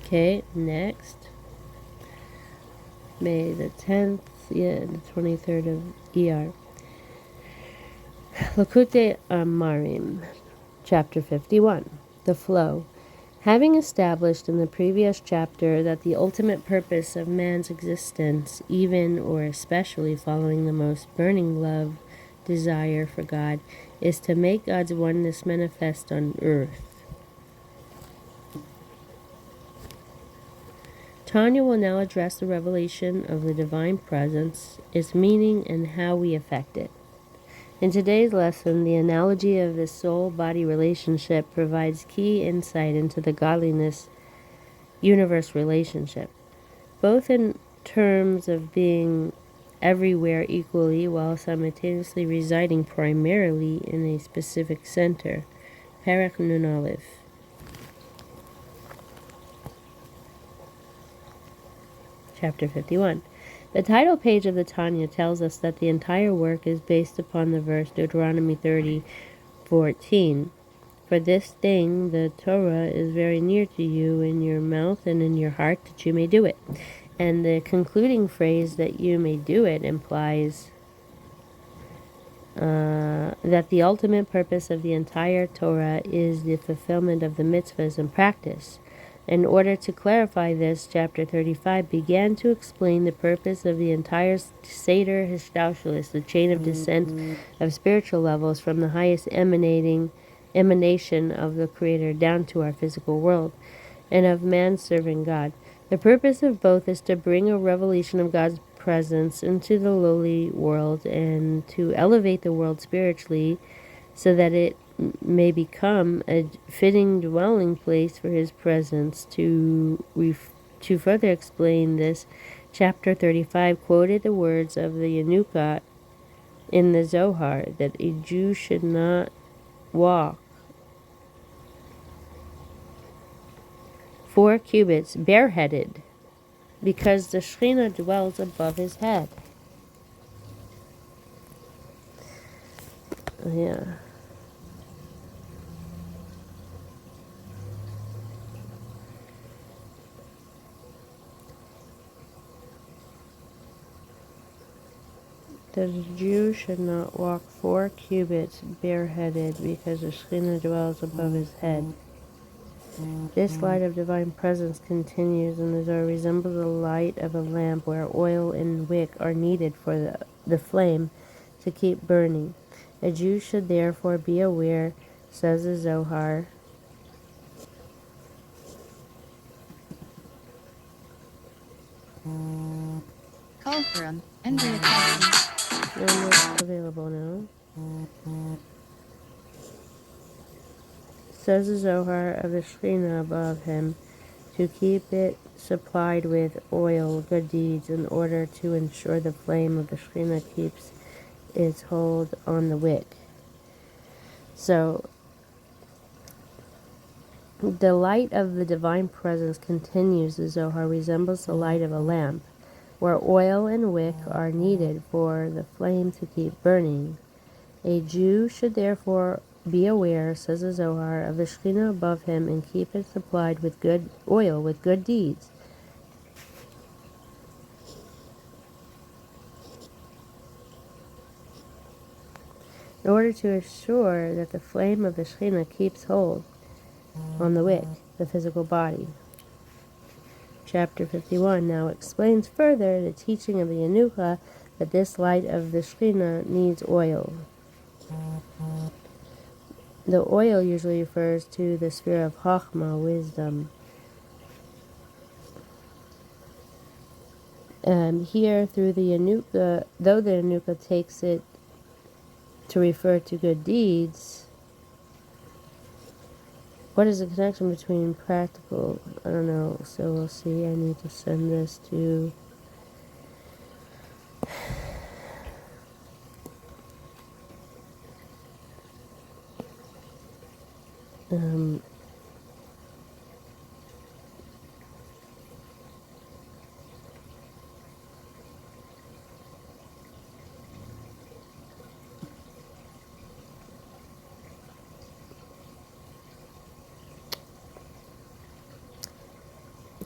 Okay, next. May the 10th, the 23rd of iyar. Likkutei Amarim, chapter 51. The flow. Having established in the previous chapter that the ultimate purpose of man's existence, even or especially following the most burning love, desire for God, is to make God's oneness manifest on earth. Tanya will now address the revelation of the divine presence, its meaning, and how we affect it. In today's lesson, the analogy of the soul-body relationship provides key insight into the godliness-universe relationship, both in terms of being everywhere equally while simultaneously residing primarily in a specific center. Perek Nun Aleph. Chapter 51. The title page of the Tanya tells us that the entire work is based upon the verse Deuteronomy 30:14. For this thing, the Torah, is very near to you, in your mouth and in your heart, that you may do it. And the concluding phrase, that you may do it, implies that the ultimate purpose of the entire Torah is the fulfillment of the mitzvahs in practice. In order to clarify this, chapter 35 began to explain the purpose of the entire Seder Hishtaushlis, the chain of descent of spiritual levels from the highest emanation of the Creator down to our physical world, and of man serving God. The purpose of both is to bring a revelation of God's presence into the lowly world and to elevate the world spiritually so that it may become a fitting dwelling place for His presence. To further explain this, chapter 35 quoted the words of the Yanukat in the Zohar, that a Jew should not walk 4 cubits bareheaded, because the Shekhinah dwells above his head. Yeah. The Jew should not walk 4 cubits bareheaded, because the Shekhinah dwells above his head. This light of divine presence continues in the Zohar, resembles the light of a lamp where oil and wick are needed for the flame to keep burning. A Jew should therefore be aware, says the Zohar, Call from Andrea Thompson. not available now. Says the Zohar of the Shekhinah above him, to keep it supplied with oil, good deeds, in order to ensure the flame of the Shekhinah keeps its hold on the wick. So, The light of the divine presence, continues the Zohar, resembles the light of a lamp, where oil and wick are needed for the flame to keep burning. A Jew should therefore be aware, says the Zohar, of the Shekhinah above him and keep it supplied with good oil, with good deeds. In order to assure that the flame of the Shekhinah keeps hold on the wick, the physical body. Chapter 51 now explains further the teaching of the Yanuka that this light of the Shekhinah needs oil. The oil usually refers to the sphere of Chachma, wisdom. Here, through the Yanuka, though the Yanuka takes it to refer to good deeds, what is the connection between practical? I don't know, so we'll see. I need to send this to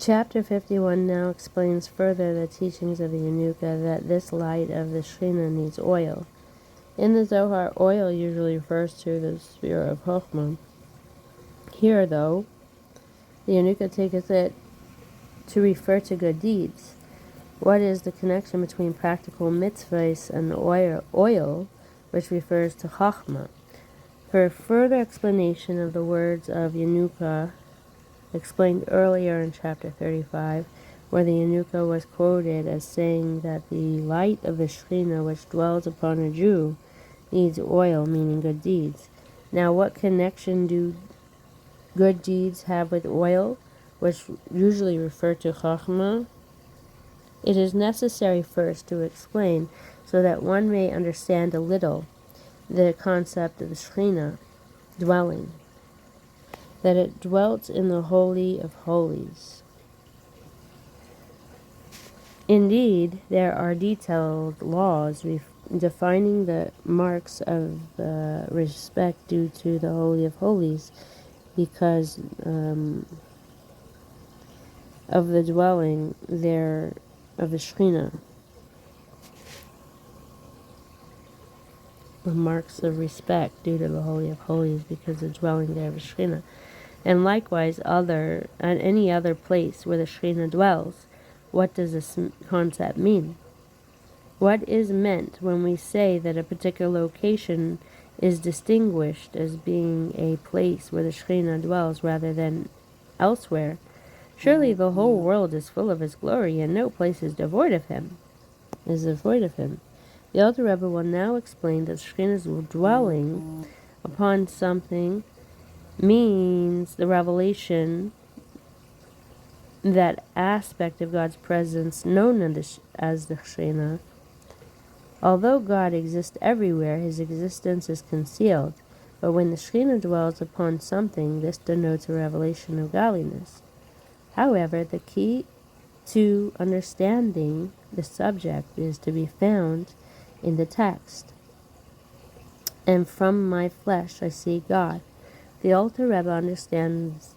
Chapter 51 now explains further the teachings of the Yanuka that this light of the Shekhinah needs oil. In the Zohar, oil usually refers to the sphere of Chochmah. Here, though, the Yanuka taketh it to refer to good deeds. What is the connection between practical mitzvahs and oil, which refers to Chachma? For further explanation of the words of Yanuka, explained earlier in chapter 35, where the Yanuka was quoted as saying that the light of the Shekhinah which dwells upon a Jew needs oil, meaning good deeds. Now, what connection do good deeds have with oil, which usually refer to Chachma? It is necessary first to explain, so that one may understand a little, the concept of the Shekhinah dwelling, that it dwelt in the Holy of Holies. Indeed, there are detailed laws defining the marks of respect due to the Holy of Holies because of the dwelling there of the Shekhinah. The marks of respect due to the Holy of Holies because of the dwelling there of the Shekhinah. And likewise, at any other place where the Shekhinah dwells. What does this concept mean? What is meant when we say that a particular location is distinguished as being a place where the Shekhinah dwells rather than elsewhere? Surely the whole world is full of His glory, and no place is devoid of Him. The Alter Rebbe will now explain that Shekhinah's dwelling upon something means the revelation, that aspect of God's presence known as the Shekhinah. Although God exists everywhere, His existence is concealed, but when the Shekhinah dwells upon something, this denotes a revelation of godliness. However, the key to understanding the subject is to be found in the text. And from my flesh I see God. The Alter Rebbe understands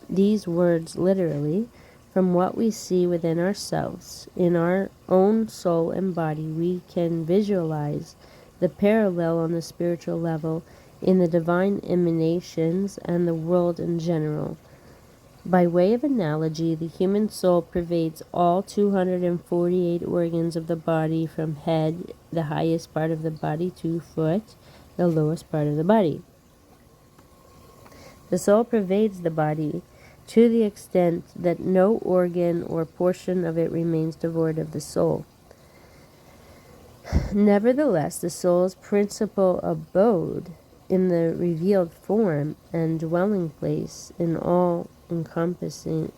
these words literally. From what we see within ourselves, in our own soul and body, we can visualize the parallel on the spiritual level in the divine emanations and the world in general. By way of analogy, the human soul pervades all 248 organs of the body, from head, the highest part of the body, to foot, the lowest part of the body. The soul pervades the body to the extent that no organ or portion of it remains devoid of the soul. Nevertheless, the soul's principal abode in the revealed form and dwelling place in all-encompassing,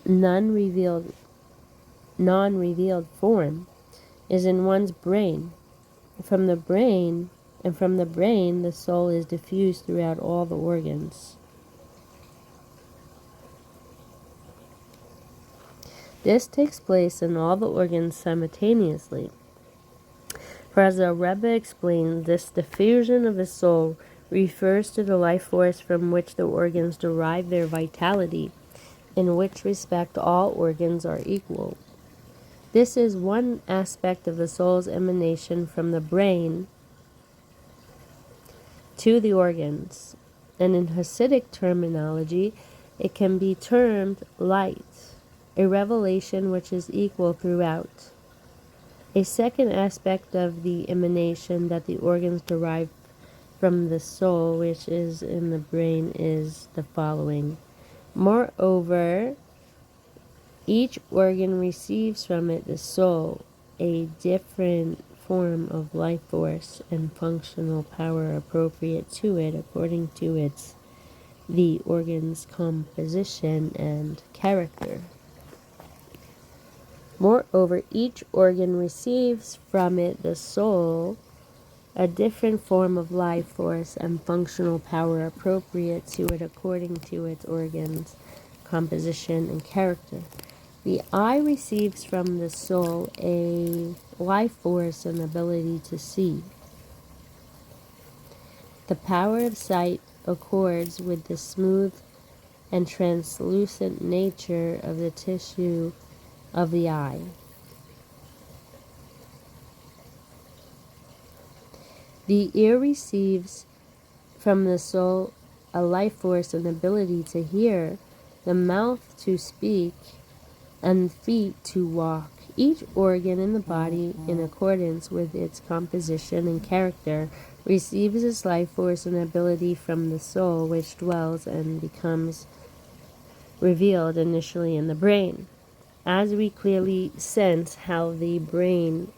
non-revealed form is in one's brain. From the brain, and from the brain the soul is diffused throughout all the organs. This takes place in all the organs simultaneously. For as the Rebbe explained, this diffusion of the soul refers to the life force from which the organs derive their vitality, in which respect all organs are equal. This is one aspect of the soul's emanation from the brain to the organs, and in Hasidic terminology, it can be termed light, a revelation which is equal throughout. A second aspect of the emanation that the organs derive from the soul, which is in the brain, is the following. Moreover, each organ receives from it, the soul, a different form of life force and functional power appropriate to it according to the organ's composition and character. Moreover, each organ receives from it, the soul, a different form of life force and functional power appropriate to it according to its organ's composition and character. The eye receives from the soul a life force and ability to see. The power of sight accords with the smooth and translucent nature of the tissue of the eye. The ear receives from the soul a life force and ability to hear, the mouth to speak, and feet to walk. Each organ in the body, in accordance with its composition and character, receives its life force and ability from the soul, which dwells and becomes revealed initially in the brain. As we clearly sense how in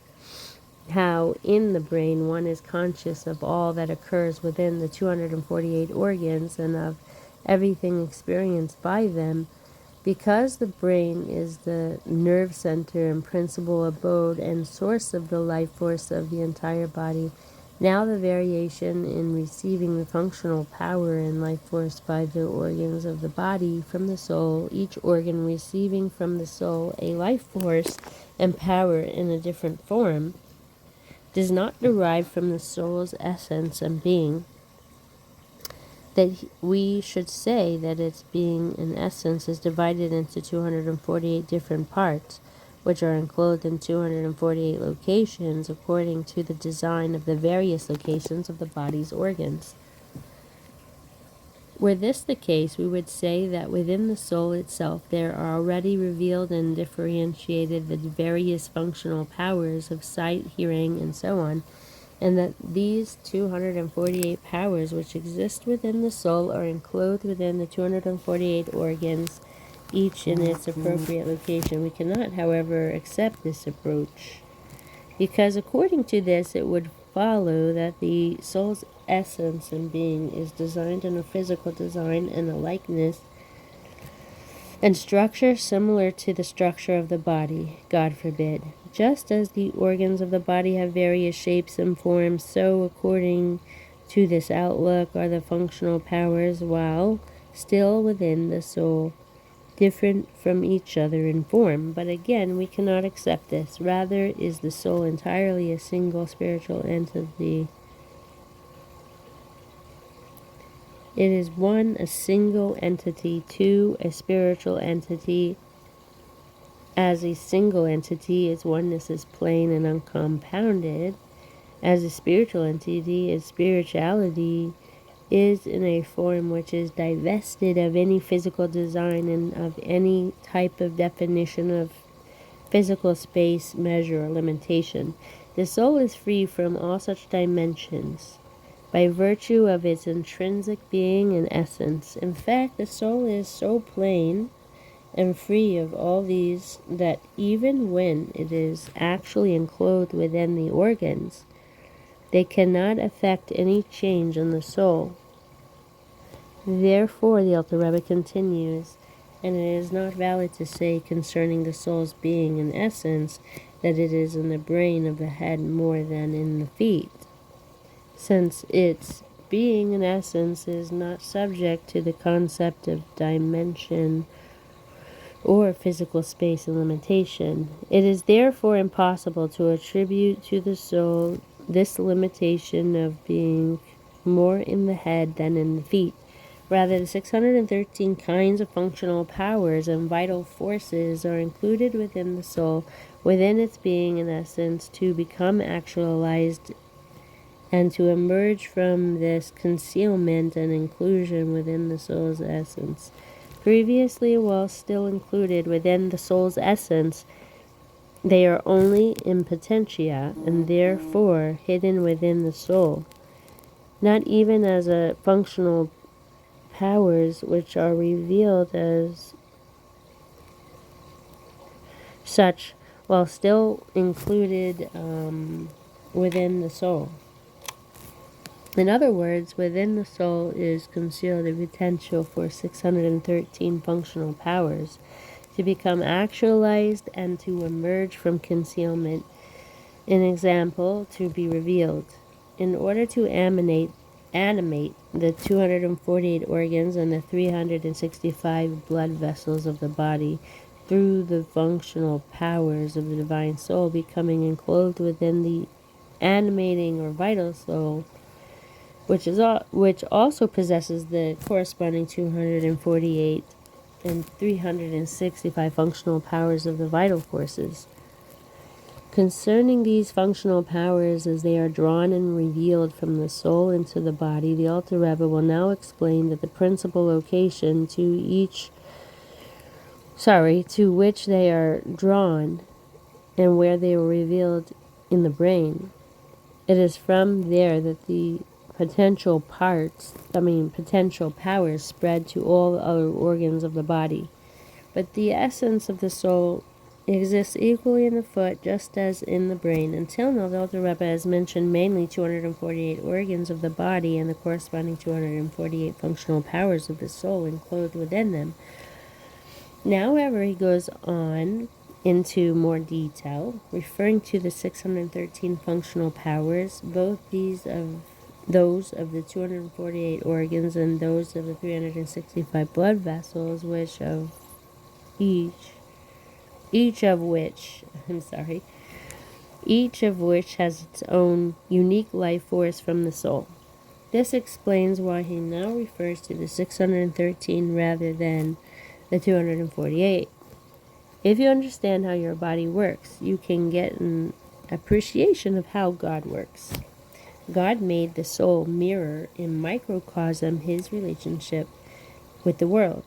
the brain one is conscious of all that occurs within the 248 organs and of everything experienced by them, because the brain is the nerve center and principal abode and source of the life force of the entire body. Now the variation in receiving the functional power and life force by the organs of the body from the soul, each organ receiving from the soul a life force and power in a different form, does not derive from the soul's essence and being, that we should say that its being and essence is divided into 248 different parts, which are enclosed in 248 locations according to the design of the various locations of the body's organs. Were this the case, we would say that within the soul itself there are already revealed and differentiated the various functional powers of sight, hearing, and so on, and that these 248 powers which exist within the soul are enclosed within the 248 organs, each in its appropriate location. We cannot, however, accept this approach, because according to this it would follow that the soul's essence and being is designed in a physical design and a likeness and structure similar to the structure of the body. God forbid. Just as the organs of the body have various shapes and forms, so according to this outlook are the functional powers, while still within the soul, different from each other in form. But again, we cannot accept this. Rather, is the soul entirely a single spiritual entity. It is one, a single entity; two, a spiritual entity. As a single entity, its oneness is plain and uncompounded. As a spiritual entity, its spirituality is in a form which is divested of any physical design and of any type of definition of physical space, measure, or limitation. The soul is free from all such dimensions by virtue of its intrinsic being and essence. In fact, the soul is so plain and free of all these that even when it is actually enclosed within the organs, they cannot affect any change in the soul. Therefore, the Alter Rebbe continues, and it is not valid to say concerning the soul's being and essence that it is in the brain of the head more than in the feet. since its being in essence is not subject to the concept of dimension or physical space and limitation. It is therefore impossible to attribute to the soul this limitation of being more in the head than in the feet. Rather, the 613 kinds of functional powers and vital forces are included within the soul, within its being in essence, to become actualized and to emerge from this concealment and inclusion within the soul's essence. Previously, while still included within the soul's essence, they are only in potentia and therefore hidden within the soul, not even as a functional powers which are revealed as such while still included within the soul. In other words, within the soul is concealed the potential for 613 functional powers to become actualized and to emerge from concealment. An example, to be revealed. In order to animate the 248 organs and the 365 blood vessels of the body through the functional powers of the divine soul becoming enclosed within the animating or vital soul, which also possesses the corresponding 248 and 365 functional powers of the vital forces. Concerning these functional powers as they are drawn and revealed from the soul into the body, the Alter Rebbe will now explain that the principal location to which they are drawn and where they are revealed in the brain. It is from there that the potential powers spread to all the other organs of the body. But the essence of the soul exists equally in the foot just as in the brain. Until now, the Alter Rebbe has mentioned mainly 248 organs of the body and the corresponding 248 functional powers of the soul enclosed within them. Now, however, he goes on into more detail, referring to the 613 functional powers, both those of the 248 organs and those of the 365 blood vessels, which of each of which has its own unique life force from the soul. This explains why he now refers to the 613 rather than the 248. If you understand how your body works, you can get an appreciation of how God works. God made the soul mirror in microcosm his relationship with the world.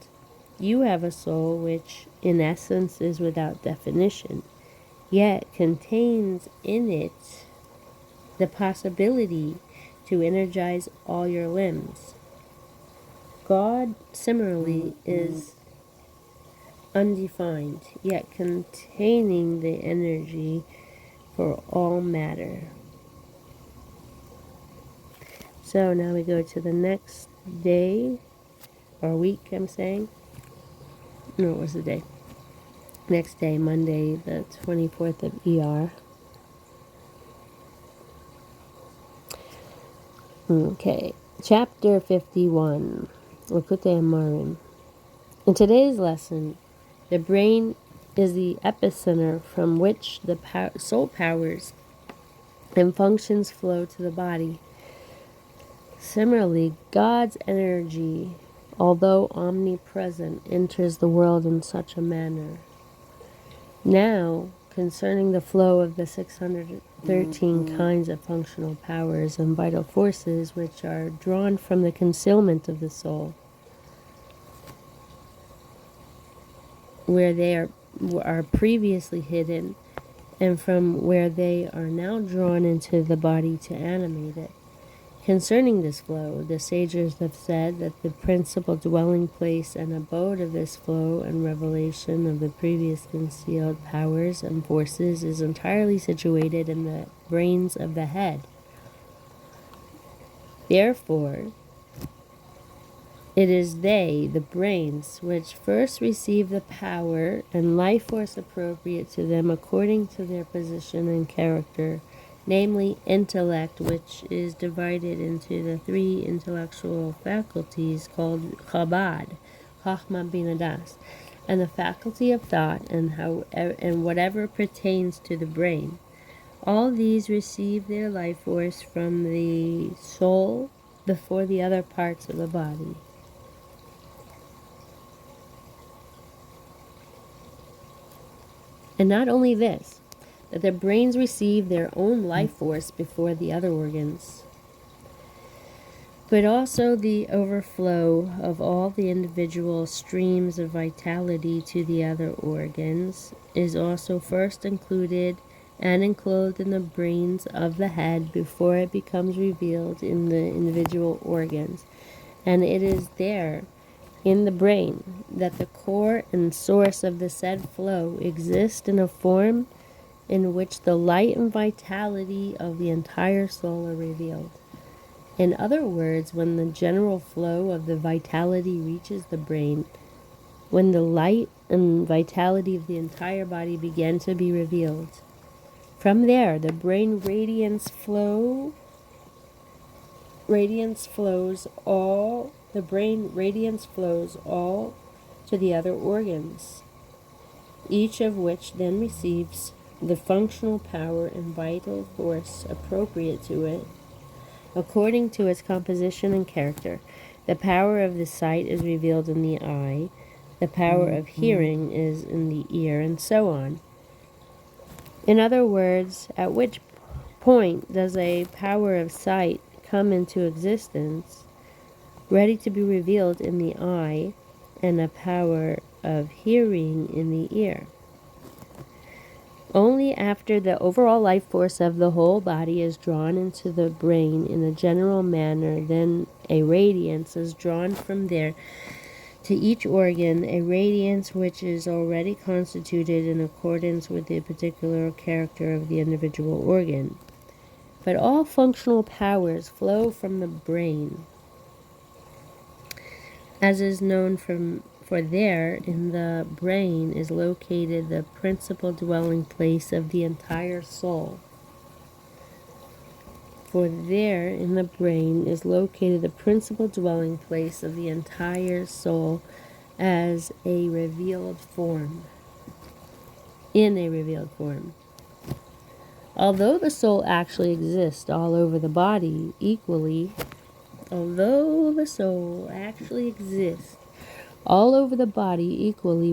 You have a soul which, in essence, is without definition, yet contains in it the possibility to energize all your limbs. God, similarly, is undefined, yet containing the energy for all matter. So now we go to the next day, or week, I'm saying. No, it was the day. Next day, Monday, the 24th of iyar. Okay, chapter 51, LIKKUTEI Amarim. In today's lesson, the brain is the epicenter from which the soul powers and functions flow to the body. Similarly, God's energy, although omnipresent, enters the world in such a manner. Now, concerning the flow of the 613 kinds of functional powers and vital forces which are drawn from the concealment of the soul, where they are previously hidden, and from where they are now drawn into the body to animate it. Concerning this flow, the sages have said that the principal dwelling place and abode of this flow and revelation of the previous concealed powers and forces is entirely situated in the brains of the head. Therefore, it is they, the brains, which first receive the power and life force appropriate to them according to their position and character namely intellect, which is divided into the three intellectual faculties called Chabad, Chachma Bina Das, and the faculty of thought, and whatever pertains to the brain. All these receive their life force from the soul before the other parts of the body. And not only this, that their brains receive their own life force before the other organs, but also the overflow of all the individual streams of vitality to the other organs is also first included and enclosed in the brains of the head before it becomes revealed in the individual organs. And it is there, in the brain, that the core and source of the said flow exist in a form in which the light and vitality of the entire soul are revealed. In other words, when the general flow of the vitality reaches the brain, when the light and vitality of the entire body begin to be revealed, from there the brain radiance flows all to the other organs, each of which then receives the functional power and vital force appropriate to it according to its composition and character. The power of the sight is revealed in the eye, the power of hearing is in the ear, and so on. In other words, at which point does a power of sight come into existence, ready to be revealed in the eye, and a power of hearing in the ear? Only after the overall life force of the whole body is drawn into the brain in a general manner, then a radiance is drawn from there to each organ, a radiance which is already constituted in accordance with the particular character of the individual organ. But all functional powers flow from the brain, as is known for there in the brain is located the principal dwelling place of the entire soul. For there in the brain is located the principal dwelling place of the entire soul as a revealed form, in a revealed form. Although the soul actually exists all over the body equally,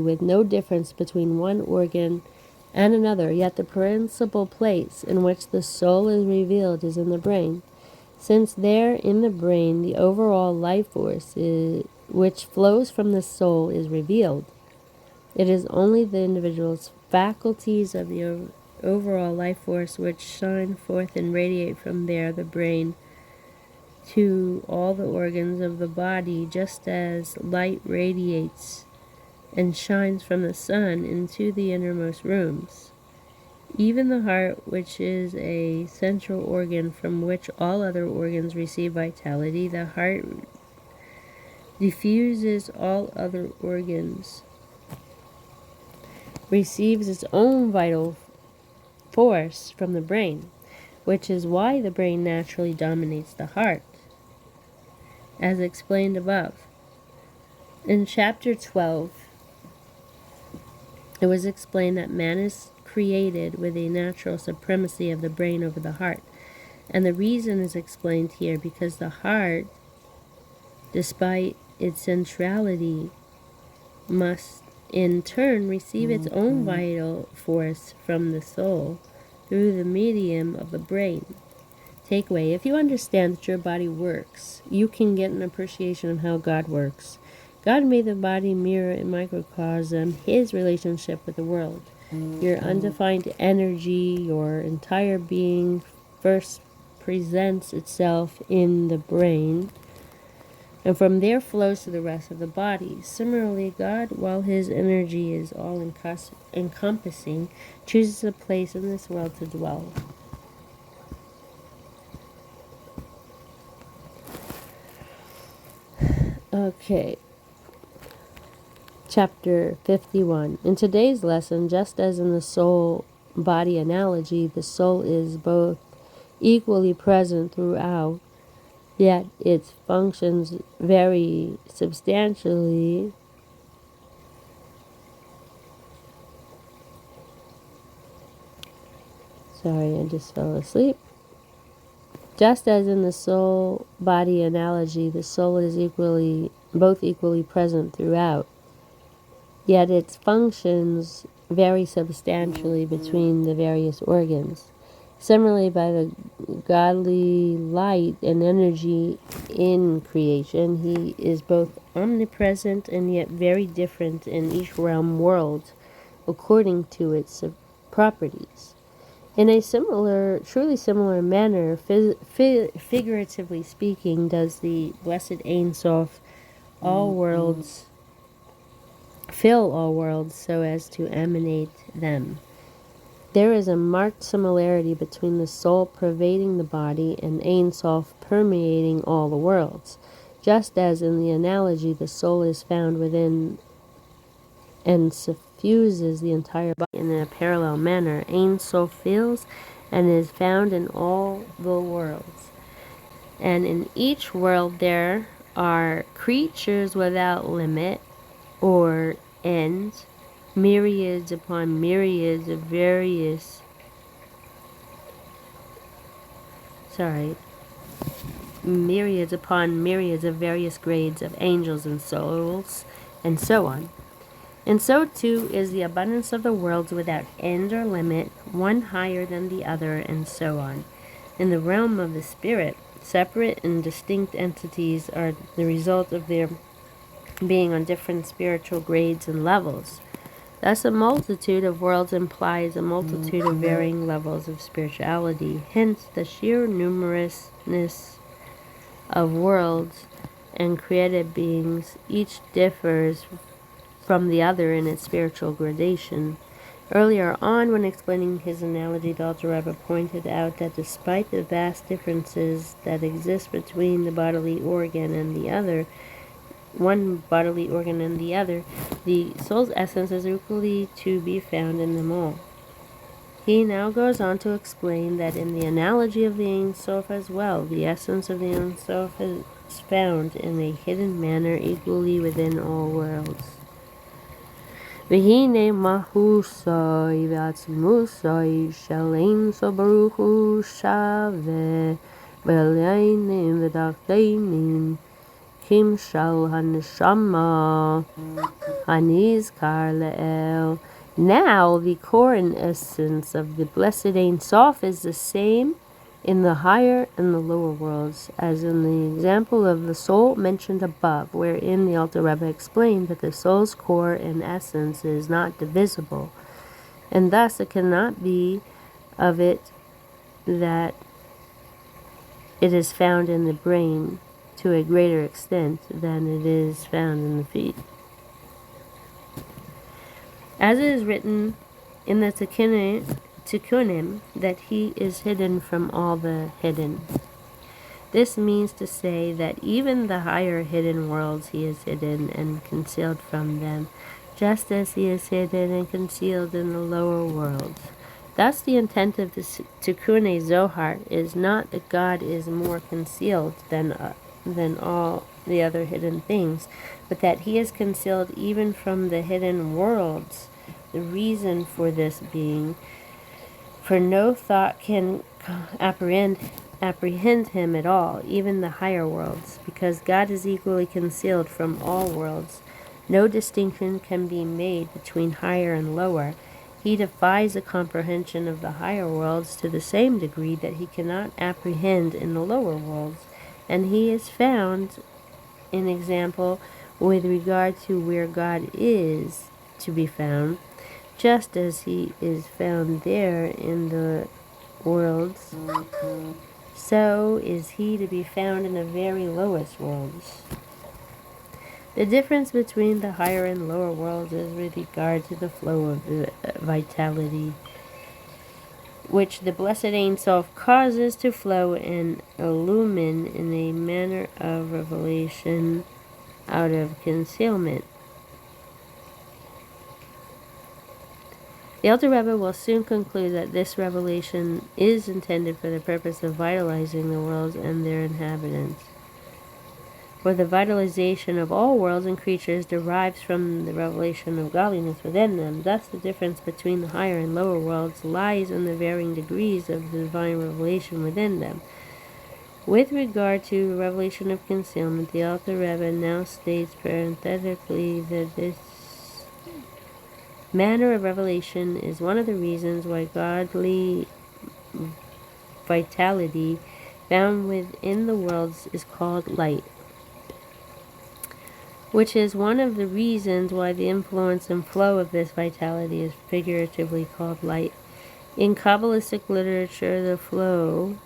with no difference between one organ and another, yet the principal place in which the soul is revealed is in the brain, since there in the brain the overall life force which flows from the soul is revealed. It is only the individual's faculties of the overall life force which shine forth and radiate from there, the brain, to all the organs of the body, just as light radiates and shines from the sun into the innermost rooms. Even the heart, which is a central organ from which all other organs receive vitality, the heart diffuses all other organs, receives its own vital force from the brain, which is why the brain naturally dominates the heart, as explained above. In chapter 12, it was explained that man is created with a natural supremacy of the brain over the heart. And the reason is explained here because the heart, despite its centrality, must in turn receive its own vital force from the soul through the medium of the brain. Takeaway: if you understand that your body works, you can get an appreciation of how God works. God made the body mirror and microcosm His relationship with the world. Your undefined energy, your entire being, first presents itself in the brain, and from there flows to the rest of the body. Similarly, God, while His energy is all encompassing, chooses a place in this world to dwell. Okay. Chapter 51. In today's lesson, just as in the soul-body analogy, the soul is both equally present throughout, yet its functions vary substantially. Sorry, I just fell asleep. Just as in the soul-body analogy, the soul is both equally present throughout, yet its functions vary substantially between the various organs. Similarly, by the godly light and energy in creation, he is both omnipresent and yet very different in each realm world according to its properties. In a truly similar manner, figuratively speaking, does the blessed Ein Sof all worlds fill all worlds so as to emanate them. There is a marked similarity between the soul pervading the body and Ein Sof permeating all the worlds. Just as in the analogy the soul is found within and suffuses the entire body in a parallel manner, Ein Sof fills and is found in all the worlds. And in each world there are creatures without limit or end, myriads upon myriads of myriads upon myriads of various grades of angels and souls, and so on. And so too is the abundance of the worlds without end or limit, one higher than the other, and so on. In the realm of the spirit, separate and distinct entities are the result of their being on different spiritual grades and levels. Thus, a multitude of worlds implies a multitude of varying levels of spirituality. Hence, the sheer numerousness of worlds and created beings, each differs from the other in its spiritual gradation. Earlier on, when explaining his analogy, the Alter Rebbe pointed out that despite the vast differences that exist between the bodily organ and the other, one bodily organ and the other, the soul's essence is equally to be found in them all. He now goes on to explain that in the analogy of the Ein Sof as well, the essence of the Ein Sof is found in a hidden manner equally within all worlds. והנה מהוסוי ועצמוסוי של אין סוף ברוך הוא שווה בעליינים ותחתינים כמשל הנשמה הנזכר לאל. Now the core and essence of the blessed Ein Sof is the same in the higher and the lower worlds, as in the example of the soul mentioned above, wherein the Alter Rebbe explained that the soul's core and essence is not divisible, and thus it cannot be of it that it is found in the brain to a greater extent than it is found in the feet. As it is written in the Tikkunim, that he is hidden from all the hidden. This means to say that even the higher hidden worlds he is hidden and concealed from them, just as he is hidden and concealed in the lower worlds. Thus the intent of the Tikkun Zohar is not that God is more concealed than all the other hidden things, but that he is concealed even from the hidden worlds. The reason for this being, for no thought can apprehend him at all, even the higher worlds, because God is equally concealed from all worlds. No distinction can be made between higher and lower. He defies the comprehension of the higher worlds to the same degree that he cannot apprehend in the lower worlds, and he is found, in example, with regard to where God is to be found, just as he is found there in the worlds, so is he to be found in the very lowest worlds. The difference between the higher and lower worlds is with regard to the flow of the vitality, which the blessed Ein Sof causes to flow and illumine in a manner of revelation out of concealment. The Alter Rebbe will soon conclude that this revelation is intended for the purpose of vitalizing the worlds and their inhabitants. For the vitalization of all worlds and creatures derives from the revelation of godliness within them. Thus, the difference between the higher and lower worlds lies in the varying degrees of the divine revelation within them. With regard to the revelation of concealment, the Alter Rebbe now states parenthetically that this manner of revelation is one of the reasons why godly vitality found within the worlds is called light, which is one of the reasons why the influence and flow of this vitality is figuratively called light. In Kabbalistic literature, the flow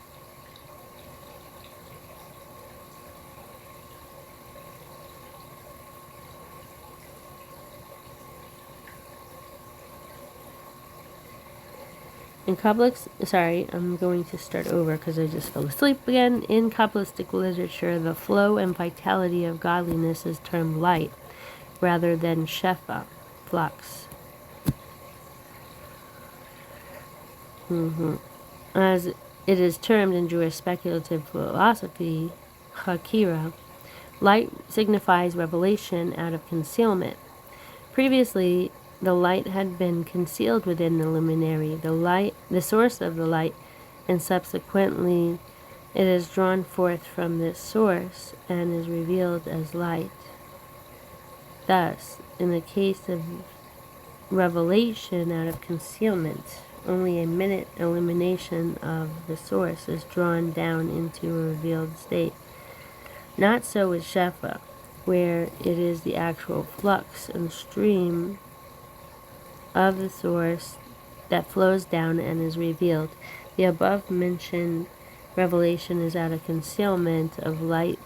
I'm going to start over because I just fell asleep again. In Kabbalistic literature, the flow and vitality of godliness is termed light, rather than shefa, flux. As it is termed in Jewish speculative philosophy, chakira, light signifies revelation out of concealment. Previously, the light had been concealed within the luminary, the source of the light, and subsequently it is drawn forth from this source and is revealed as light. Thus, in the case of revelation out of concealment, only a minute illumination of the source is drawn down into a revealed state. Not so with Shefa, where it is the actual flux and stream of the source that flows down and is revealed. The above mentioned revelation is out of concealment of light,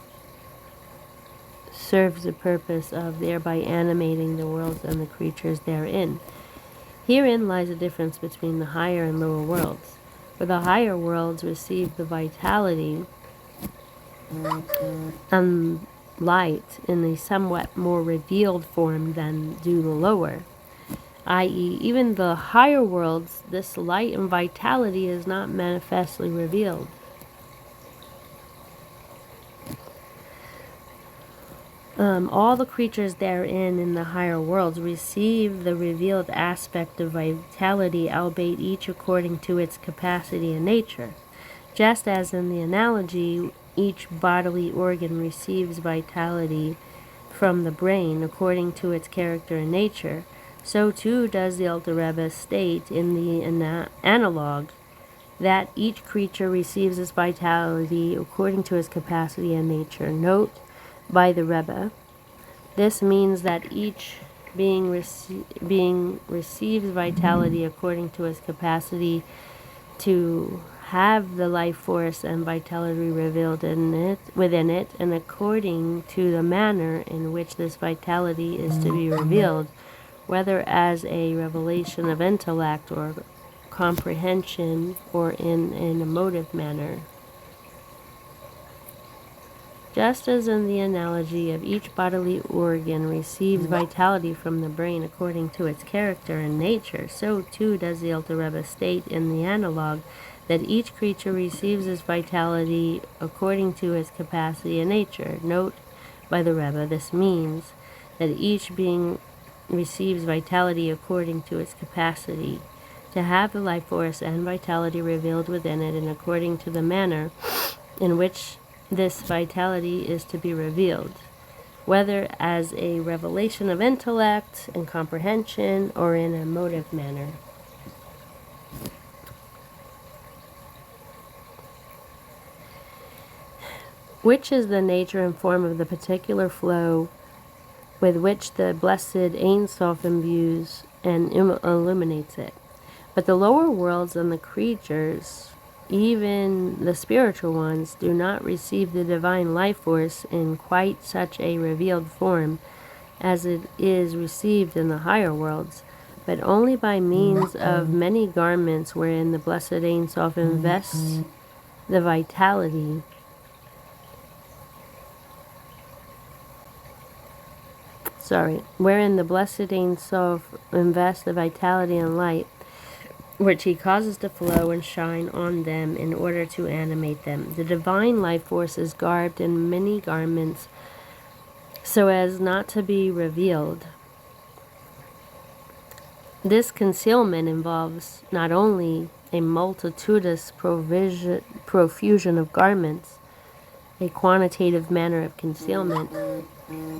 serves the purpose of thereby animating the worlds and the creatures therein. Herein lies a difference between the higher and lower worlds. For the higher worlds receive the vitality and light in a somewhat more revealed form than do the lower, i.e., even the higher worlds, this light and vitality is not manifestly revealed. All the creatures therein in the higher worlds receive the revealed aspect of vitality, albeit each according to its capacity and nature. Just as in the analogy, each bodily organ receives vitality from the brain according to its character and nature, so too does the Alter Rebbe state in the analog that each creature receives its vitality according to its capacity and nature. Note by the Rebbe, this means that each being receives vitality according to its capacity to have the life force and vitality revealed within it, and according to the manner in which this vitality is to be revealed, whether as a revelation of intellect or comprehension or in an emotive manner. Just as in the analogy of each bodily organ receives vitality from the brain according to its character and nature, so too does the Alter Rebbe state in the analog that each creature receives its vitality according to its capacity and nature. Note by the Rebbe, this means that each being receives vitality according to its capacity to have the life force and vitality revealed within it, and according to the manner in which this vitality is to be revealed, whether as a revelation of intellect and comprehension or in a motive manner. Which is the nature and form of the particular flow with which the blessed Ein Sof imbues and illuminates it. But the lower worlds and the creatures, even the spiritual ones, do not receive the divine life force in quite such a revealed form as it is received in the higher worlds, but only by means of many garments wherein the blessed Ein Sof invests the vitality wherein the blessed Ein Sof invests the vitality and light, which he causes to flow and shine on them in order to animate them. The divine life force is garbed in many garments so as not to be revealed. This concealment involves not only a multitudinous profusion of garments, a quantitative manner of concealment,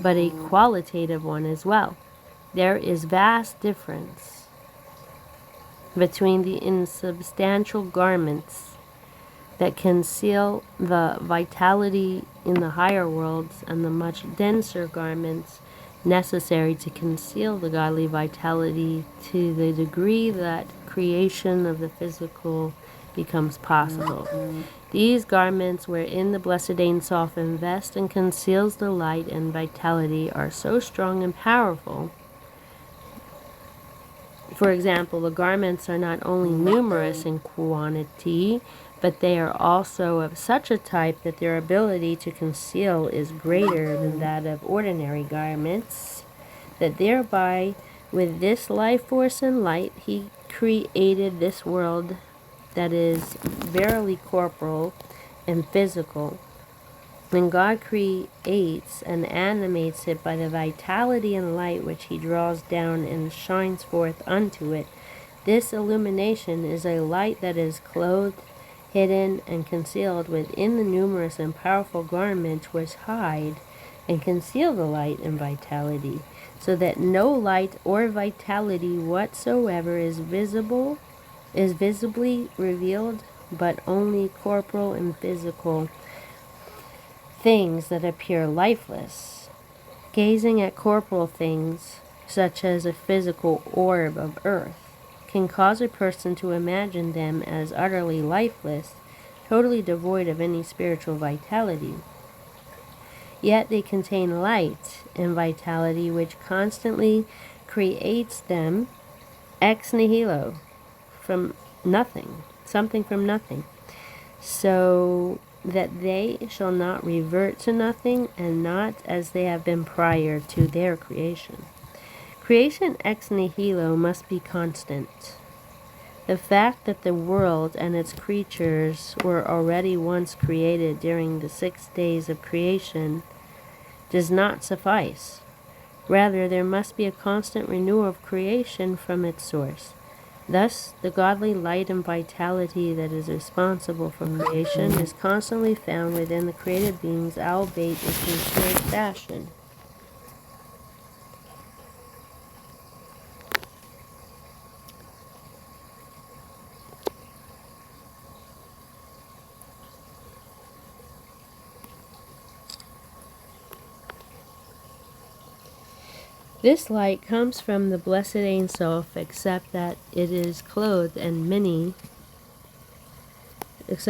but a qualitative one as well. There is vast difference between the insubstantial garments that conceal the vitality in the higher worlds and the much denser garments necessary to conceal the godly vitality to the degree that creation of the physical becomes possible. These garments wherein the blessed Ein Sof invests and conceals the light and vitality are so strong and powerful. For example, the garments are not only numerous in quantity, but they are also of such a type that their ability to conceal is greater than that of ordinary garments, that thereby, with this life force and light, he created this world that is verily corporal and physical. When God creates and animates it by the vitality and light which he draws down and shines forth unto it, this illumination is a light that is clothed, hidden, and concealed within the numerous and powerful garments which hide and conceal the light and vitality, so that no light or vitality whatsoever is visibly revealed, but only corporal and physical things that appear lifeless. Gazing at corporal things, such as a physical orb of earth, can cause a person to imagine them as utterly lifeless, totally devoid of any spiritual vitality. Yet they contain light and vitality which constantly creates them ex nihilo, from nothing, something from nothing, so that they shall not revert to nothing, and not as they have been prior to their creation. Creation ex nihilo must be constant. The fact that the world and its creatures were already once created during the 6 days of creation does not suffice. Rather, there must be a constant renewal of creation from its source. Thus, the godly light and vitality that is responsible for creation is constantly found within the created beings, albeit in concealed fashion. This light comes from the blessed Ein Sof, except that it is clothed in many. This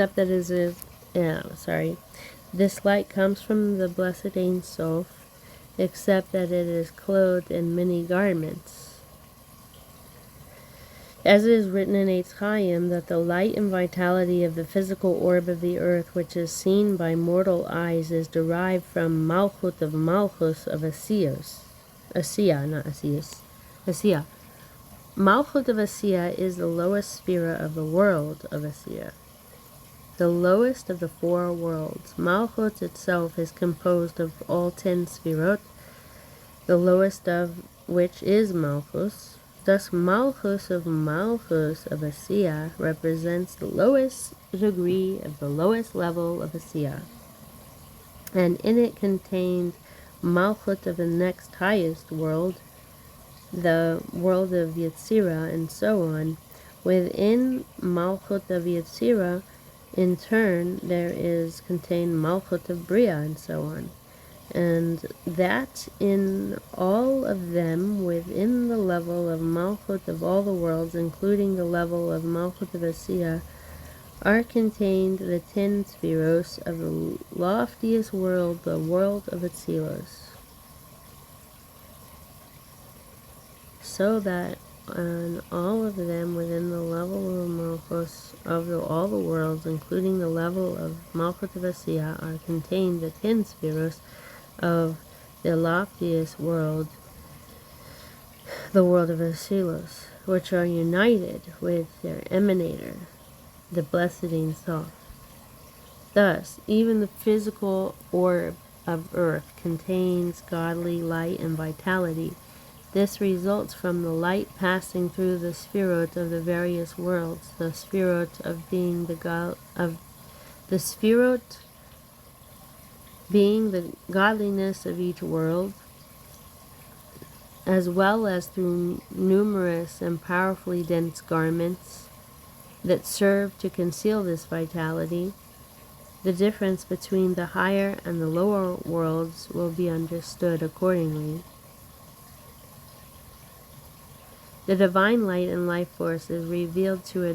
light comes from the blessed Ein Sof, except that it is clothed in many garments. As it is written in Eitz Chaim, that the light and vitality of the physical orb of the earth, which is seen by mortal eyes, is derived from Malchut of Malchus of Asiya. Malchut of Asiya is the lowest sphere of the world of Asiya, the lowest of the 4 worlds. Malchut itself is composed of all 10 sphirot, the lowest of which is Malchus. Thus, Malchus of Asiya represents the lowest degree of the lowest level of Asiya, and in it contains Malchut of the next highest world, the world of Yetzirah, and so on. Within Malchut of Yetzirah, in turn, there is contained Malchut of Bria, and so on. And that in all of them, within the level of Malchut of all the worlds, including the level of Malchut of Asiya, are contained the 10 spheros of the loftiest world, the world of Atzilos. So that on all of them, within the level of Malchus of all the worlds, including the level of Malchut of Asiya, are contained the 10 spheros of the loftiest world, the world of Asilos. which are united with their emanator, the blessed Ein Sof. Thus, even the physical orb of earth contains godly light and vitality. This results from the light passing through the spherot of the various worlds, the spherot of being the spherot being the godliness of each world, as well as through numerous and powerfully dense garments that serve to conceal this vitality. The difference between the higher and the lower worlds will be understood accordingly. The divine light and life force is revealed to a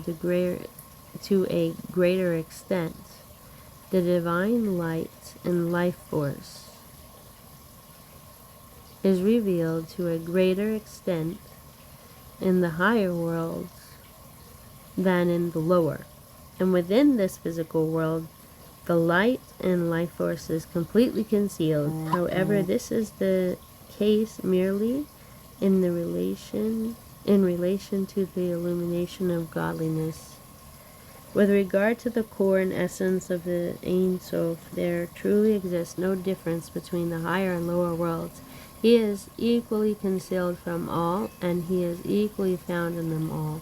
greater extent. The divine light and life force is revealed to a greater extent in the higher worlds than in the lower. And within this physical world, the light and life force is completely concealed. However, this is the case merely in relation to the illumination of godliness. With regard to the core and essence of the Ein Sof, there truly exists no difference between the higher and lower worlds. He is equally concealed from all, and he is equally found in them all.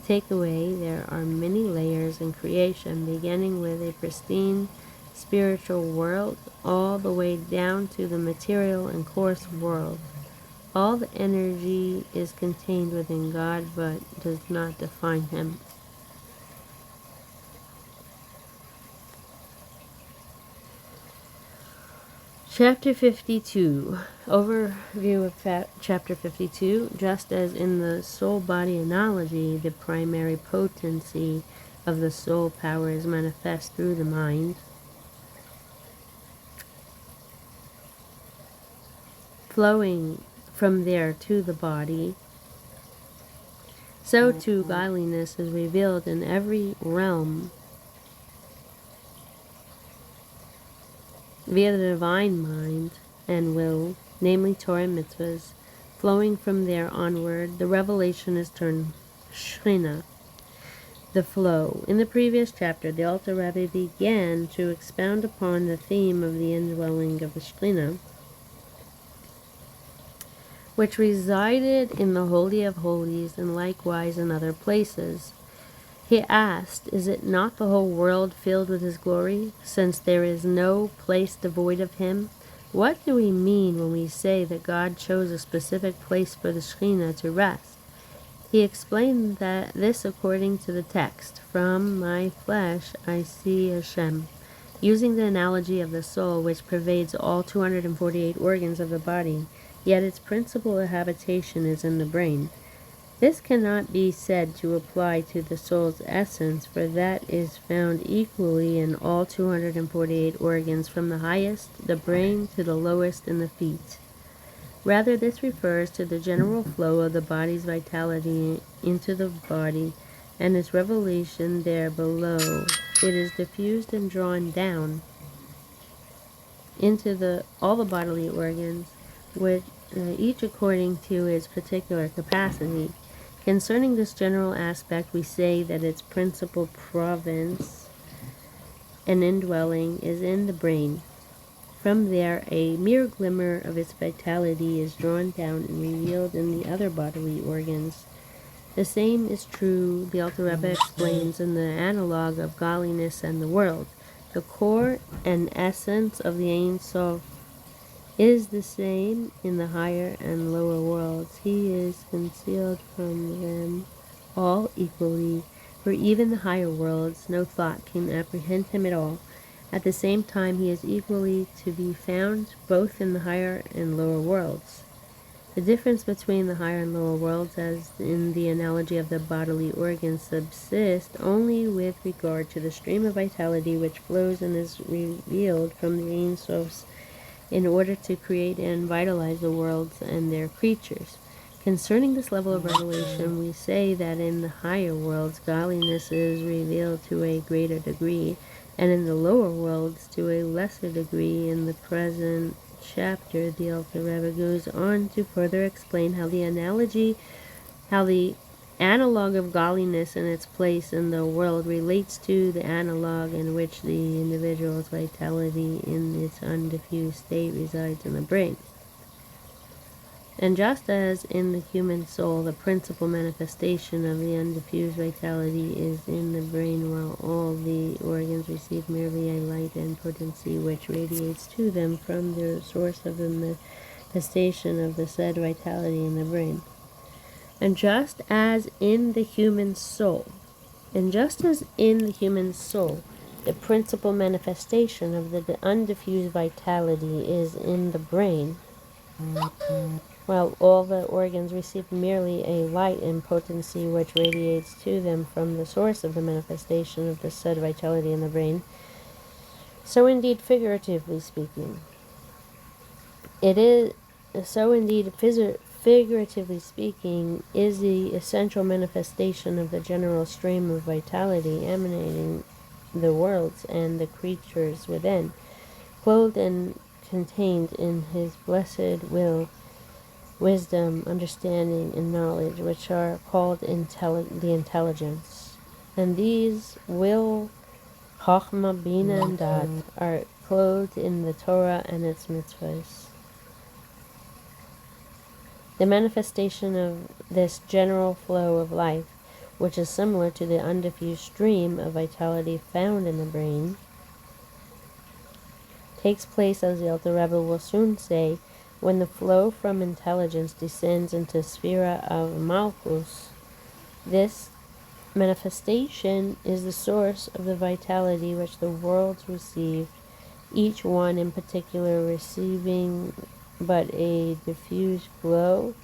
Takeaway: there are many layers in creation, beginning with a pristine spiritual world all the way down to the material and coarse world. All the energy is contained within God, but does not define him. Chapter 52. Overview of Chapter 52. Just as in the soul-body analogy, the primary potency of the soul power is manifest through the mind, flowing from there to the body, so too godliness is revealed in every realm via the divine mind and will, namely Torah and mitzvahs. Flowing from there onward, the revelation is termed Shekhinah, the flow. In the previous chapter, the Alter Rebbe began to expound upon the theme of the indwelling of the Shekhinah, which resided in the Holy of Holies and likewise in other places. He asked, is it not the whole world filled with his glory, since there is no place devoid of him? What do we mean when we say that God chose a specific place for the Shekhinah to rest? He explained that this according to the text, from my flesh I see Hashem, using the analogy of the soul which pervades all 248 organs of the body, yet its principal habitation is in the brain. This cannot be said to apply to the soul's essence, for that is found equally in all 248 organs, from the highest, the brain, to the lowest in the feet. Rather, this refers to the general flow of the body's vitality into the body and its revelation there below. It is diffused and drawn down into all the bodily organs, with each according to its particular capacity. Concerning this general aspect, we say that its principal province and indwelling is in the brain. From there, a mere glimmer of its vitality is drawn down and revealed in the other bodily organs. The same is true, the Alter Rebbe explains, in the analogue of godliness and the world. The core and essence of the Ein Sof is the same in the higher and lower worlds. He is concealed from them all equally, for even the higher worlds, no thought can apprehend him at all. At the same time, he is equally to be found both in the higher and lower worlds. The difference between the higher and lower worlds, as in the analogy of the bodily organs, subsists only with regard to the stream of vitality which flows and is revealed from the Ein Sof's in order to create and vitalize the worlds and their creatures. Concerning this level of revelation, we say that in the higher worlds, godliness is revealed to a greater degree, and in the lower worlds to a lesser degree. In the present chapter, the Alter Rebbe goes on to further explain how the analog of godliness in its place in the world relates to the analog in which the individual's vitality in its undiffused state resides in the brain. And just as in the human soul, the principal manifestation of the undiffused vitality is in the brain, while all the organs receive merely a light and potency which radiates to them from the source of the manifestation of the said vitality in the brain. And just as in the human soul, the principal manifestation of the undiffused vitality is in the brain, while all the organs receive merely a light and potency which radiates to them from the source of the manifestation of the said vitality in the brain. So indeed, figuratively speaking, figuratively speaking, is the essential manifestation of the general stream of vitality emanating the worlds and the creatures within, clothed and contained in his blessed will, wisdom, understanding, and knowledge, which are called the intelligence. And these will, Chochmah, Bina, and Dat, are clothed in the Torah and its mitzvahs. The manifestation of this general flow of life, which is similar to the undiffused stream of vitality found in the brain, takes place, as the Alter Rebbe will soon say, when the flow from intelligence descends into Sphira of Malchus. This manifestation is the source of the vitality which the worlds receive, each one in particular receiving but a diffused glow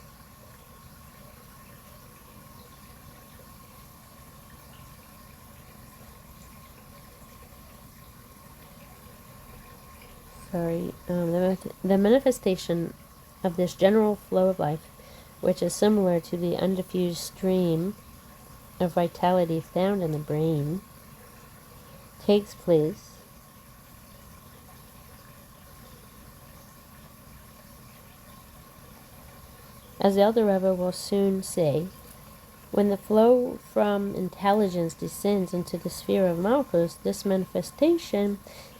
the manifestation of this general flow of life, which is similar to the undiffused stream of vitality found in the brain, takes place as the Elder Rebbe will soon say, when the flow from intelligence descends into the sphere of Malchus. This manifestation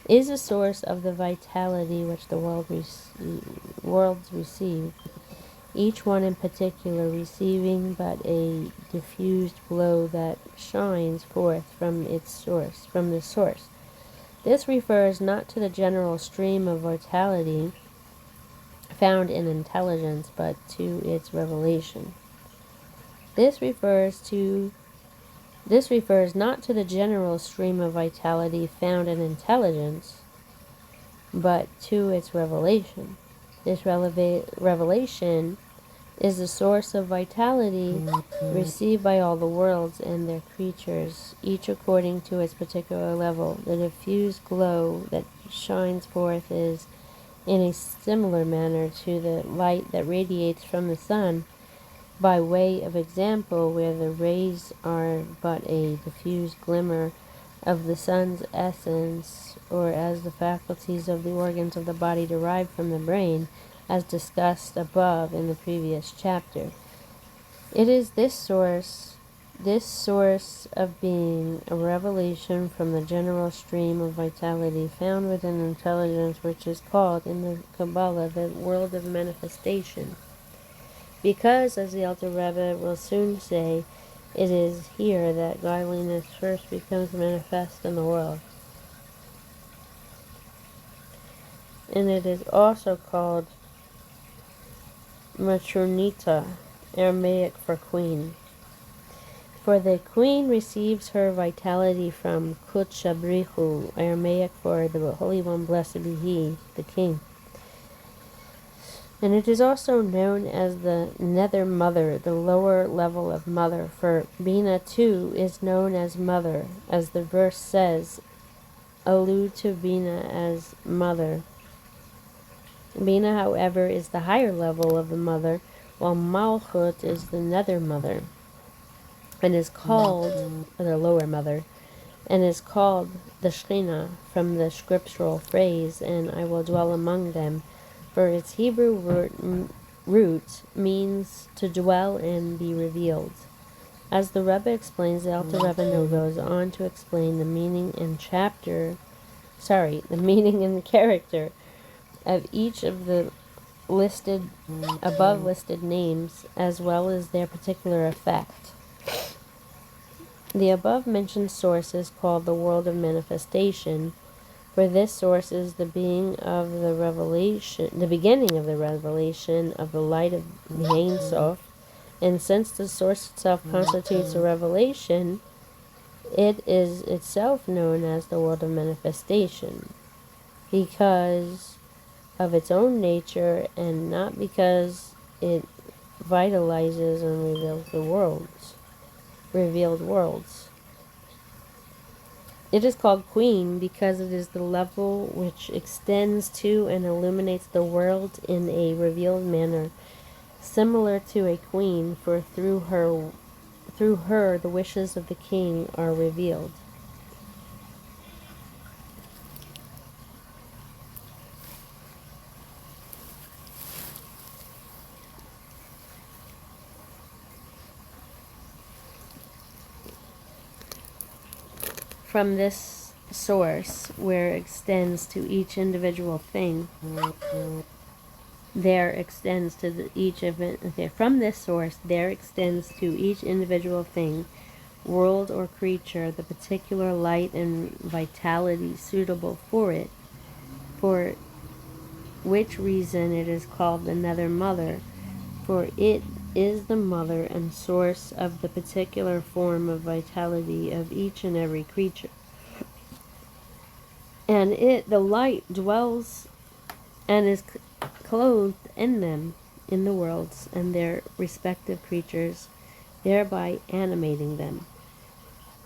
is a source of the vitality which the worlds receive, each one in particular receiving but a diffused glow that shines forth from the source. This refers not to the general stream of vitality found in intelligence, but to its revelation. This refers not to the general stream of vitality found in intelligence, but to its revelation. This revelation is the source of vitality received by all the worlds and their creatures, each according to its particular level. The diffused glow that shines forth is in a similar manner to the light that radiates from the sun, by way of example, where the rays are but a diffused glimmer of the sun's essence, or as the faculties of the organs of the body derived from the brain, as discussed above in the previous chapter. It is this source of being a revelation from the general stream of vitality found within intelligence, which is called in the Kabbalah the world of manifestation. Because, as the Alter Rebbe will soon say, it is here that godliness first becomes manifest in the world. And it is also called Matronita, Aramaic for queen. For the queen receives her vitality from Kutchabrihu, Aramaic for the Holy One, blessed be He, the King. And it is also known as the nether mother, the lower level of mother, for Bina too is known as mother, as the verse says, allude to Bina as mother. Bina, however, is the higher level of the mother, while Malchut is the nether mother, and is called, the lower mother, and is called the Shekhinah from the scriptural phrase, and I will dwell among them, for its Hebrew root means to dwell and be revealed. As the Rebbe explains, the Alter Rebbe goes on to explain the meaning and the meaning and character of each of the listed above listed names, as well as their particular effect. The above mentioned source is called the world of manifestation, for this source is the being of the beginning of the revelation of the light of the Ein Sof, and since the source itself constitutes a revelation, it is itself known as the world of manifestation, because of its own nature and not because it vitalizes and revealed worlds. It is called Queen because it is the level which extends to and illuminates the world in a revealed manner, similar to a queen, for through her the wishes of the king are revealed. From this source, where extends to each individual thing, there extends to from this source there extends to each individual thing, world or creature, the particular light and vitality suitable for it, for which reason it is called the Nether Mother, for it is the mother and source of the particular form of vitality of each and every creature. And it, the light, dwells and is clothed in them, in the worlds and their respective creatures, thereby animating them.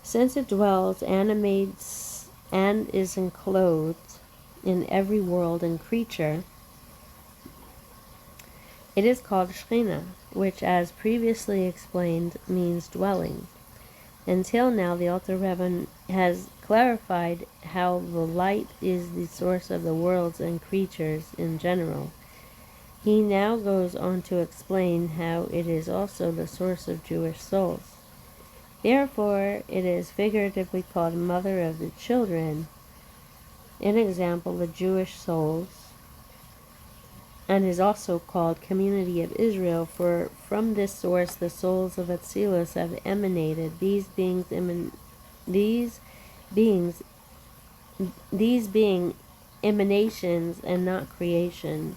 Since it dwells, animates, and is enclosed in every world and creature, it is called Shekhinah, which, as previously explained, means dwelling. Until now, the Alter Rebbe has clarified how the light is the source of the worlds and creatures in general. He now goes on to explain how it is also the source of Jewish souls. Therefore, it is figuratively called Mother of the Children, an example, the Jewish souls, and is also called Community of Israel, for from this source the souls of Atzilus have emanated, these being emanations and not creations.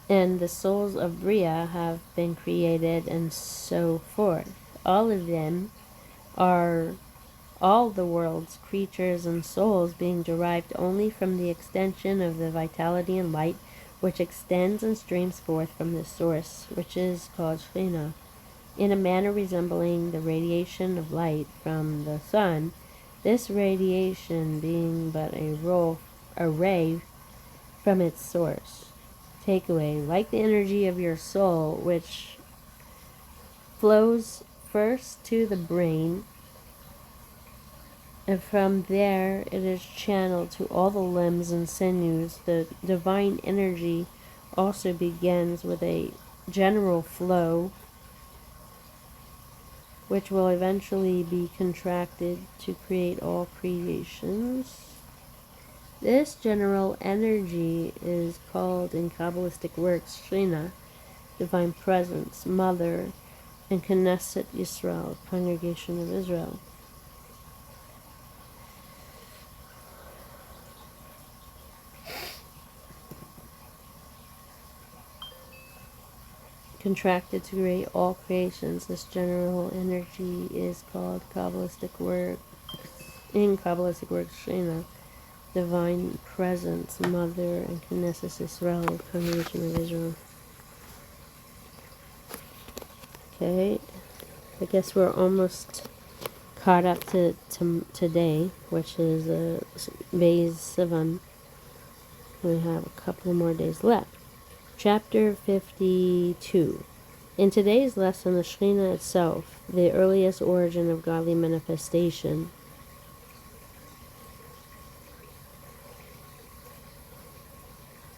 And the souls of Bria have been created, and so forth. All of them are all the world's creatures and souls, being derived only from the extension of the vitality and light which extends and streams forth from this source, which is called Shekhinah, in a manner resembling the radiation of light from the sun, this radiation being but a ray from its source. Takeaway: like the energy of your soul, which flows first to the brain, and from there it is channeled to all the limbs and sinews, the divine energy also begins with a general flow, which will eventually be contracted to create all creations. This general energy is called in Kabbalistic works Shekhinah, divine presence, mother, and Knesset Yisrael, congregation of Israel. Contracted to create all creations, this general energy is called in Kabbalistic works Shekhinah, divine presence, mother, and Knesset Yisrael, congregation of Israel. Okay, I guess we're almost caught up to today, which is Beis Sivan. We have a couple more days left. Chapter 52. In today's lesson, the Shekhinah itself, the earliest origin of godly manifestation.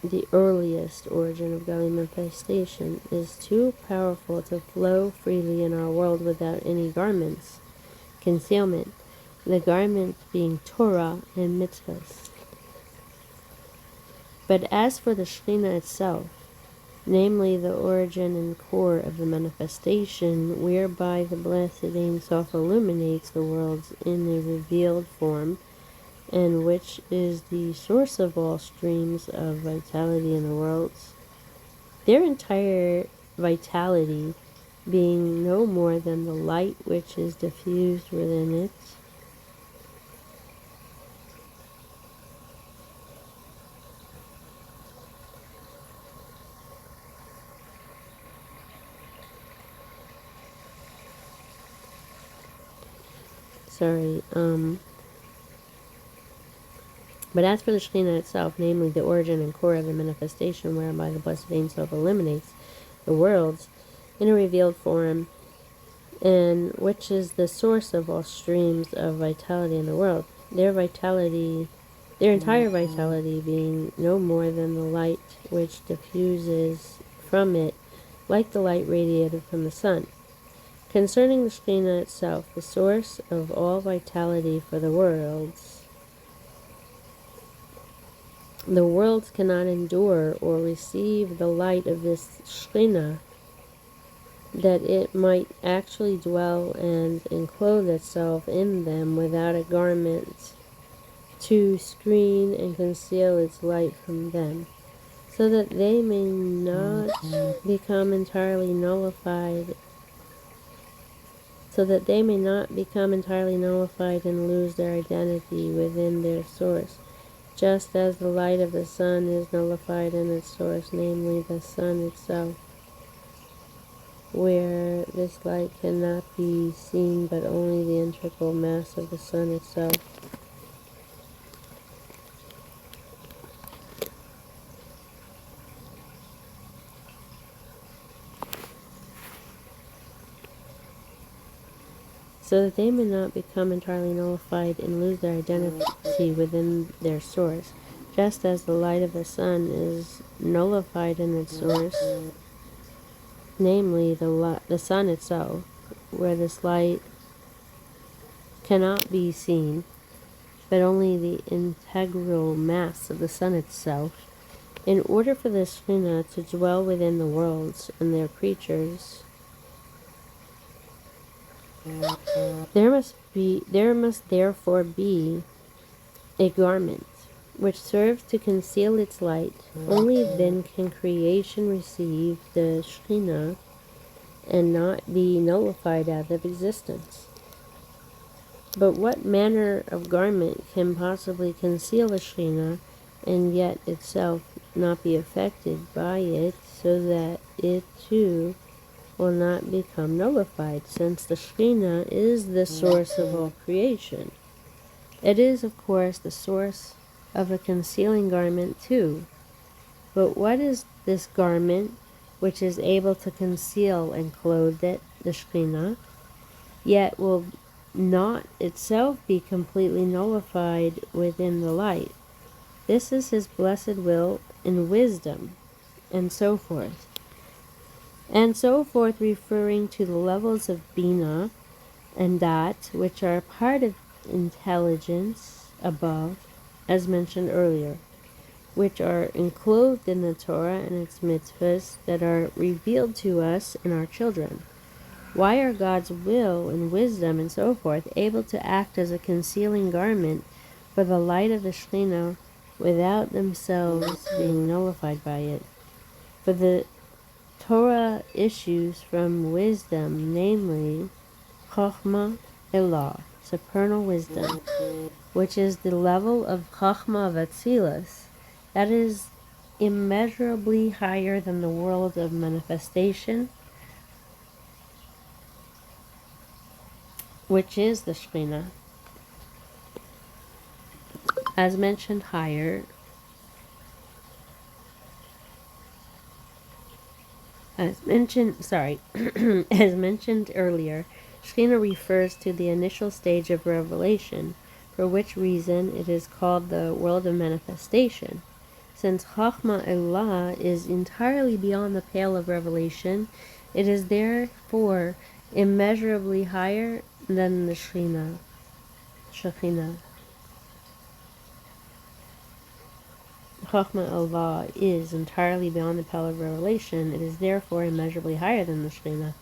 the earliest origin of godly manifestation, is too powerful to flow freely in our world without any garments, concealment, the garment being Torah and mitzvahs. But as for the Shekhinah itself, namely the origin and core of the manifestation, whereby the blessed Ein Sof illuminates the worlds in a revealed form, and which is the source of all streams of vitality in the worlds, their entire vitality being no more than the light which is diffused within it, but as for the Shekhinah itself, namely the origin and core of the manifestation whereby the blessed Ein Sof eliminates the worlds in a revealed form, and which is the source of all streams of vitality in the world, their entire vitality being no more than the light which diffuses from it, like the light radiated from the sun. Concerning the Shekhinah itself, the source of all vitality for the worlds cannot endure or receive the light of this Shekhinah, that it might actually dwell and enclose itself in them without a garment to screen and conceal its light from them, so that they may not become entirely nullified and lose their identity within their source, just as the light of the sun is nullified in its source, namely the sun itself, where this light cannot be seen but only the integral mass of the sun itself. So that they may not become entirely nullified and lose their identity within their source, just as the light of the sun is nullified in its source, namely the sun itself, where this light cannot be seen, but only the integral mass of the sun itself. In order for the Shekhinah to dwell within the worlds and their creatures, there must therefore be a garment which serves to conceal its light. Only then can creation receive the Shekhinah and not be nullified out of existence. But what manner of garment can possibly conceal the Shekhinah and yet itself not be affected by it, so that it too will not become nullified, since the Shekhinah is the source of all creation? It is, of course, the source of a concealing garment too. But what is this garment which is able to conceal and clothe it, the Shekhinah, yet will not itself be completely nullified within the light? This is his blessed will and wisdom, and so forth. And so forth, referring to the levels of Bina and Dat, which are part of intelligence above, as mentioned earlier, which are enclosed in the Torah and its mitzvahs that are revealed to us and our children. Why are God's will and wisdom and so forth able to act as a concealing garment for the light of the Shekhinah without themselves being nullified by it? For the Torah issues from wisdom, namely Chokhmah Elah, supernal wisdom, which is the level of Chokhmah of Atzilus, that is immeasurably higher than the world of manifestation, which is the Shekhinah. As mentioned higher, as mentioned earlier, Shekhinah refers to the initial stage of revelation, for which reason it is called the world of manifestation, Since Chachma Elah is entirely beyond the pale of revelation, it is therefore immeasurably higher than the Shekhinah. Chachma Elah is entirely beyond the pale of revelation, it is therefore immeasurably higher than the Shekhinah.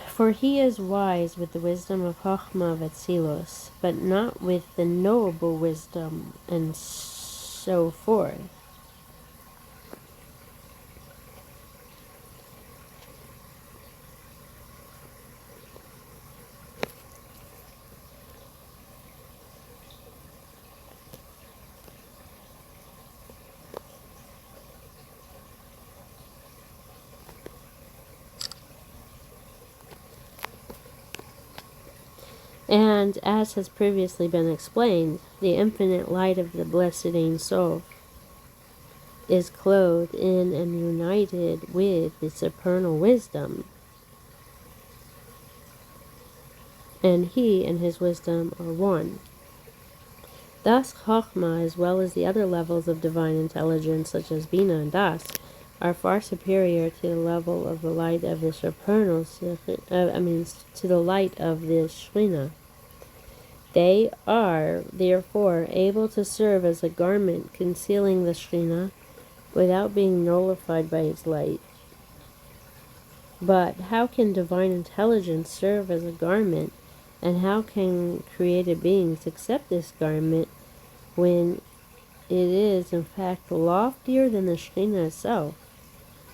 For he is wise with the wisdom of Chachma of Atzilus, but not with the knowable wisdom, and so forth. And, as has previously been explained, the infinite light of the blessed Ein Sof is clothed in and united with the supernal wisdom, and he and his wisdom are one. Thus, Chokhmah, as well as the other levels of divine intelligence, such as Bina and Das, are far superior to the level of the light of the supernal, to the light of the Shekhinah. They are, therefore, able to serve as a garment concealing the Shekhinah without being nullified by its light. But how can divine intelligence serve as a garment, and how can created beings accept this garment when it is, in fact, loftier than the Shekhinah itself?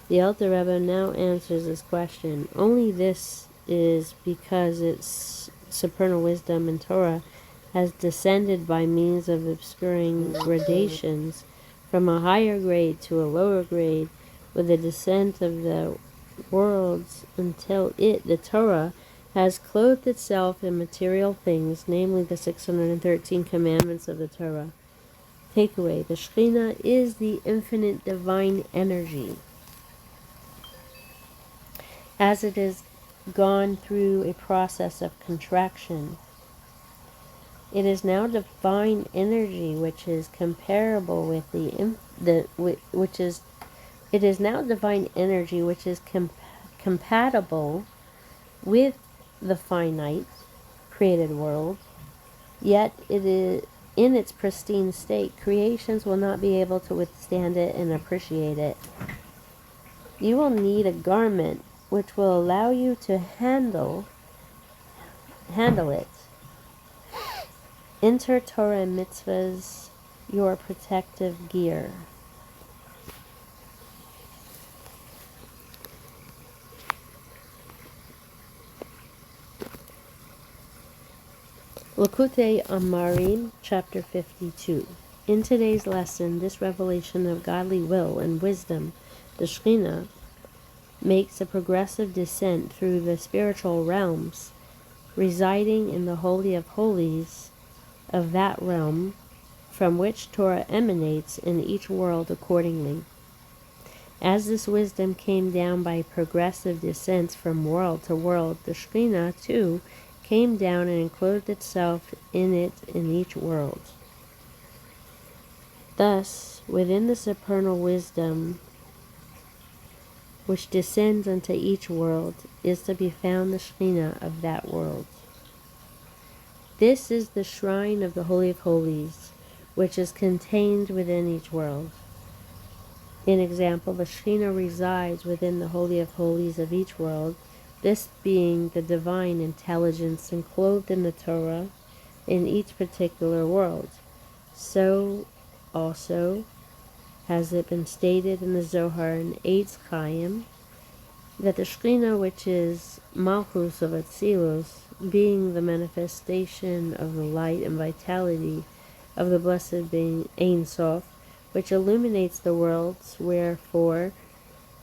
The Alter Rebbe now answers this question. Only this is because its supernal wisdom and Torah has descended by means of obscuring gradations from a higher grade to a lower grade with the descent of the worlds until it, the Torah, has clothed itself in material things, namely the 613 commandments of the Torah. Takeaway: the Shekhinah is the infinite divine energy. As it has gone through a process of contraction, it is now divine energy which is comparable with it is now divine energy which is compatible with the finite created world. Yet it is in its pristine state. Creations will not be able to withstand it and appreciate it. You will need a garment which will allow you to handle it. Enter Torah and mitzvahs, your protective gear. Likkutei Amarim, chapter 52. In today's lesson, this revelation of godly will and wisdom, the Shekhinah, makes a progressive descent through the spiritual realms, residing in the Holy of Holies of that realm, from which Torah emanates in each world accordingly. As this wisdom came down by progressive descents from world to world, the Shekhinah, too, came down and enclosed itself in it in each world. Thus, within the supernal wisdom which descends unto each world is to be found the Shekhinah of that world. This is the shrine of the Holy of Holies, which is contained within each world. In example, the Shekhinah resides within the Holy of Holies of each world, this being the divine intelligence enclosed in the Torah in each particular world. So also has it been stated in the Zohar in Eitz Chaim that the Shekhinah, which is Malchus of Atzilus, being the manifestation of the light and vitality of the blessed being Ein Sof, which illuminates the worlds, wherefore,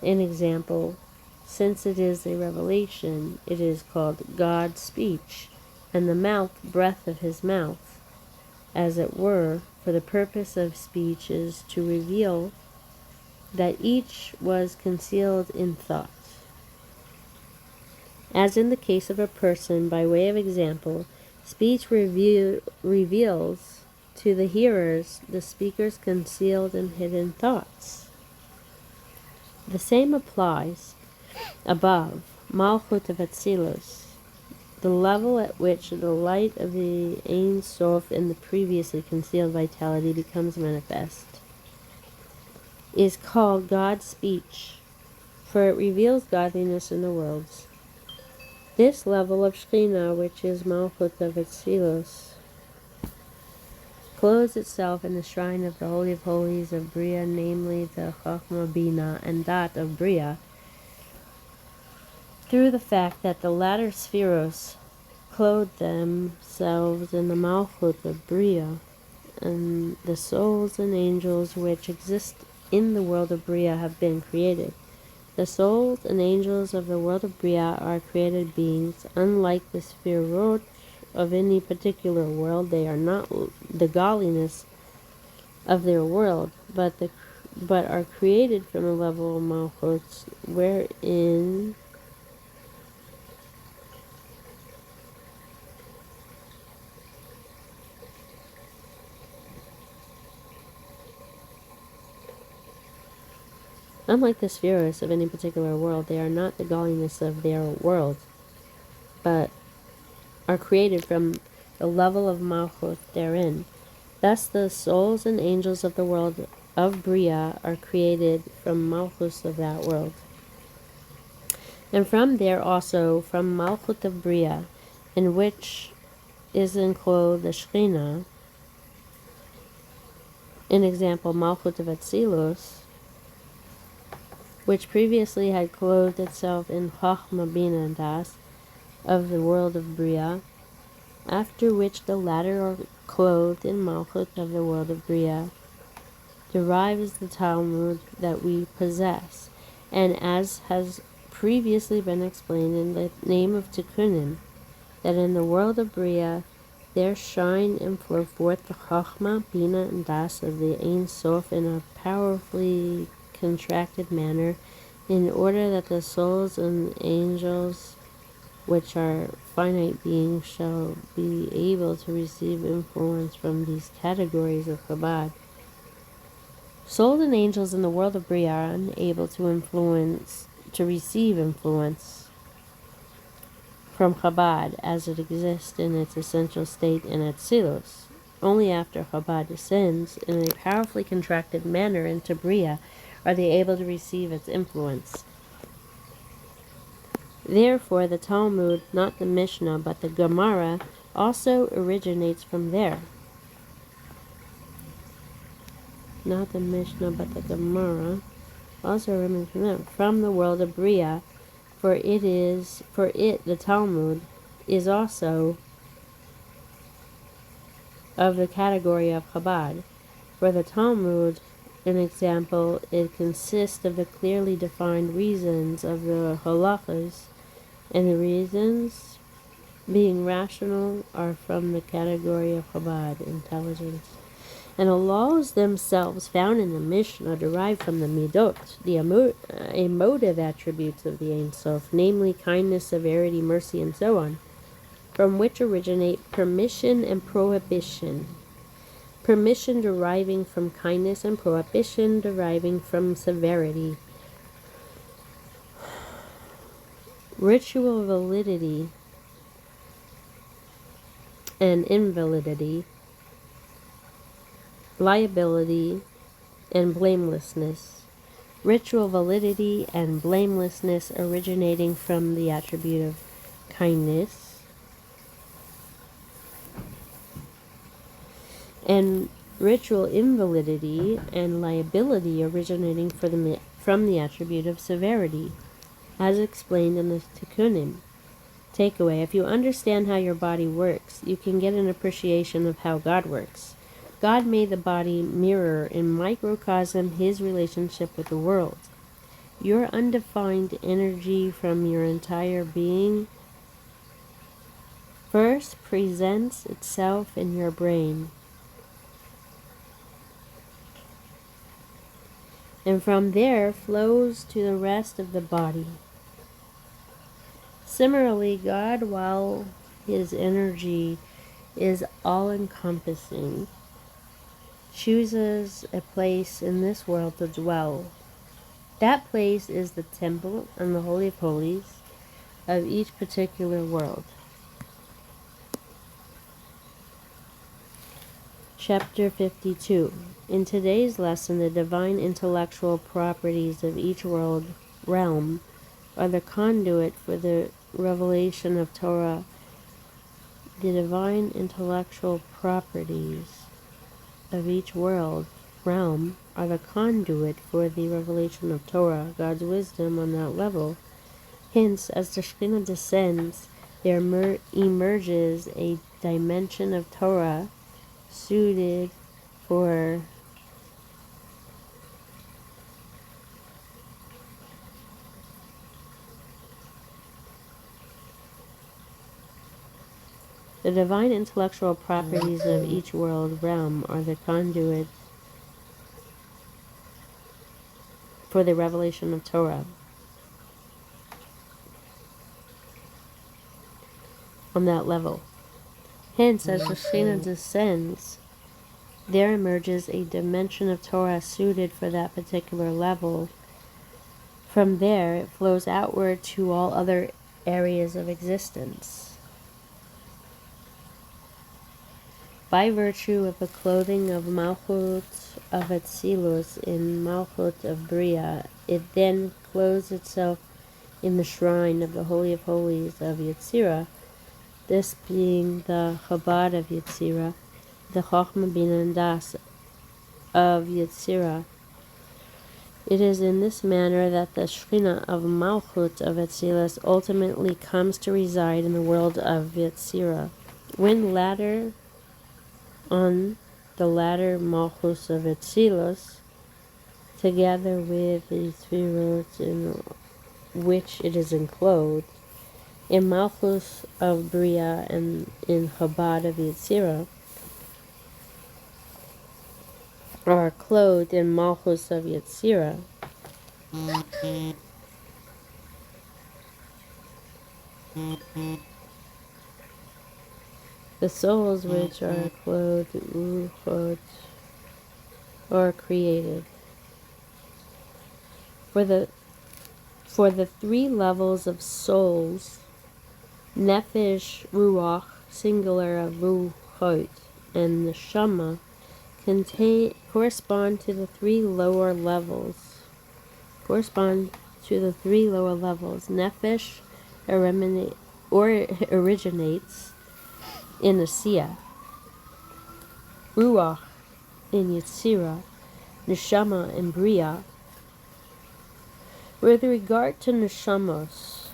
in example, since it is a revelation, it is called God's speech, and the mouth breath of his mouth, as it were, for the purpose of speech is to reveal that each was concealed in thought. As in the case of a person, by way of example, speech reveals to the hearers, the speaker's concealed and hidden thoughts. The same applies above, Malchut of Atzilus, the level at which the light of the Ein Sof in the previously concealed vitality becomes manifest, is called God's speech, for it reveals godliness in the worlds. This level of Shekhinah, which is Malchut of Atzilus, clothes itself in the shrine of the Holy of Holies of Bria, namely the Chachma Bina and that of Bria, through the fact that the latter spheros clothe themselves in the Malchut of Bria, and the souls and angels which exist in the world of Bria have been created. The souls and angels of the world of Bria are created beings. Unlike the spherot of any particular world, they are not the godliness of their world, but are created from a level of Malchut, wherein unlike the spheres of any particular world, they are not the godliness of their world, but are created from the level of Malchut therein. Thus the souls and angels of the world of Bria are created from Malchus of that world. And from there also, from Malchut of Bria, in which is enclosed the Shekhinah, in example, Malchut of Atzilus, which previously had clothed itself in Chachma Bina and Das of the world of Bria, after which the latter are clothed in Malchut of the world of Bria, derives the Talmud that we possess, and as has previously been explained in the name of Tikkunim, that in the world of Bria there shine and flow forth the Chachma, Bina, and Das of the Ein Sof in a powerfully contracted manner, in order that the souls and angels, which are finite beings, shall be able to receive influence from these categories of Chabad. Souls and angels in the world of Bria are unable to receive influence from Chabad as it exists in its essential state in Atzilus. Only after Chabad descends in a powerfully contracted manner into Bria are they able to receive its influence. Therefore, the Talmud, not the Mishnah, but the Gemara, also originates from there. Not the Mishnah, but the Gemara also originates from there, from the world of Bria, for it, the Talmud, is also of the category of Chabad. For the Talmud, an example, it consists of the clearly defined reasons of the halachas, and the reasons, being rational, are from the category of Chabad, intelligence. And the laws themselves found in the Mishnah derive from the midot, the emotive attributes of the Ein Sof, namely kindness, severity, mercy, and so on, from which originate permission and prohibition. Permission deriving from kindness and prohibition deriving from severity. Ritual validity and invalidity, liability and blamelessness. Ritual validity and blamelessness originating from the attribute of kindness, and ritual invalidity and liability originating from the attribute of severity, as explained in the Tikkunim. Takeaway: if you understand how your body works, you can get an appreciation of how God works. God made the body mirror in microcosm his relationship with the world. Your undefined energy from your entire being first presents itself in your brain, and from there flows to the rest of the body. Similarly, God, while his energy is all-encompassing, chooses a place in this world to dwell. That place is the temple and the Holy of Holies of each particular world. Chapter 52. In today's lesson, the divine intellectual properties of each world realm are the conduit for the revelation of Torah. The divine intellectual properties of each world realm are the conduit for the revelation of Torah, God's wisdom on that level. Hence, as the Shekhinah descends, there emerges a dimension of Torah suited for the divine intellectual properties of each world realm are the conduit for the revelation of Torah. On that level. Hence, as the Shekhinah descends, there emerges a dimension of Torah suited for that particular level. From there, it flows outward to all other areas of existence. By virtue of the clothing of Malchut of Atzilus in Malchut of Bria, it then clothes itself in the shrine of the Holy of Holies of Yetzirah, this being the Chabad of Yetzirah, the Chochmah Bina and Das of Yetzirah. It is in this manner that the Shekhinah of Malchut of Atzilus ultimately comes to reside in the world of Yetzirah. When on the latter Malchus of Atzilus, together with the Sfirot in which it is enclosed, in Malchus of Bria and in Chabad of Yetzirah, are clothed in Malchus of Yetzirah. The souls which are clothed Ruchot are created. For the three levels of souls, Nefesh, Ruach, singular of Ruchot, and Neshama, correspond to the three lower levels. Nefesh originates in Asiya, Ruach in Yetzirah, Neshama in Bria. With regard to Neshamos,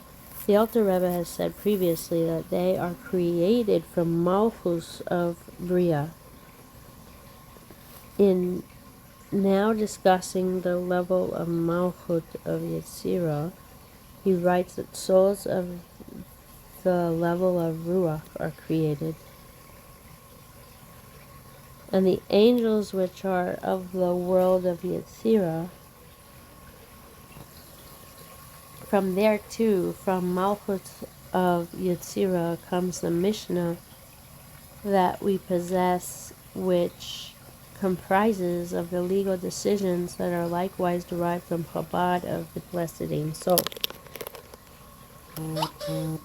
the Alter Rebbe has said previously that they are created from Malchus of Bria. In now discussing the level of Malchut of Yetzirah, he writes that souls of the level of Ruach are created, and the angels which are of the world of Yetzirah. From there too, from Malchut of Yetzirah, comes the Mishnah that we possess, which comprises of the legal decisions that are likewise derived from Chabad of the Blessed Ein Sof.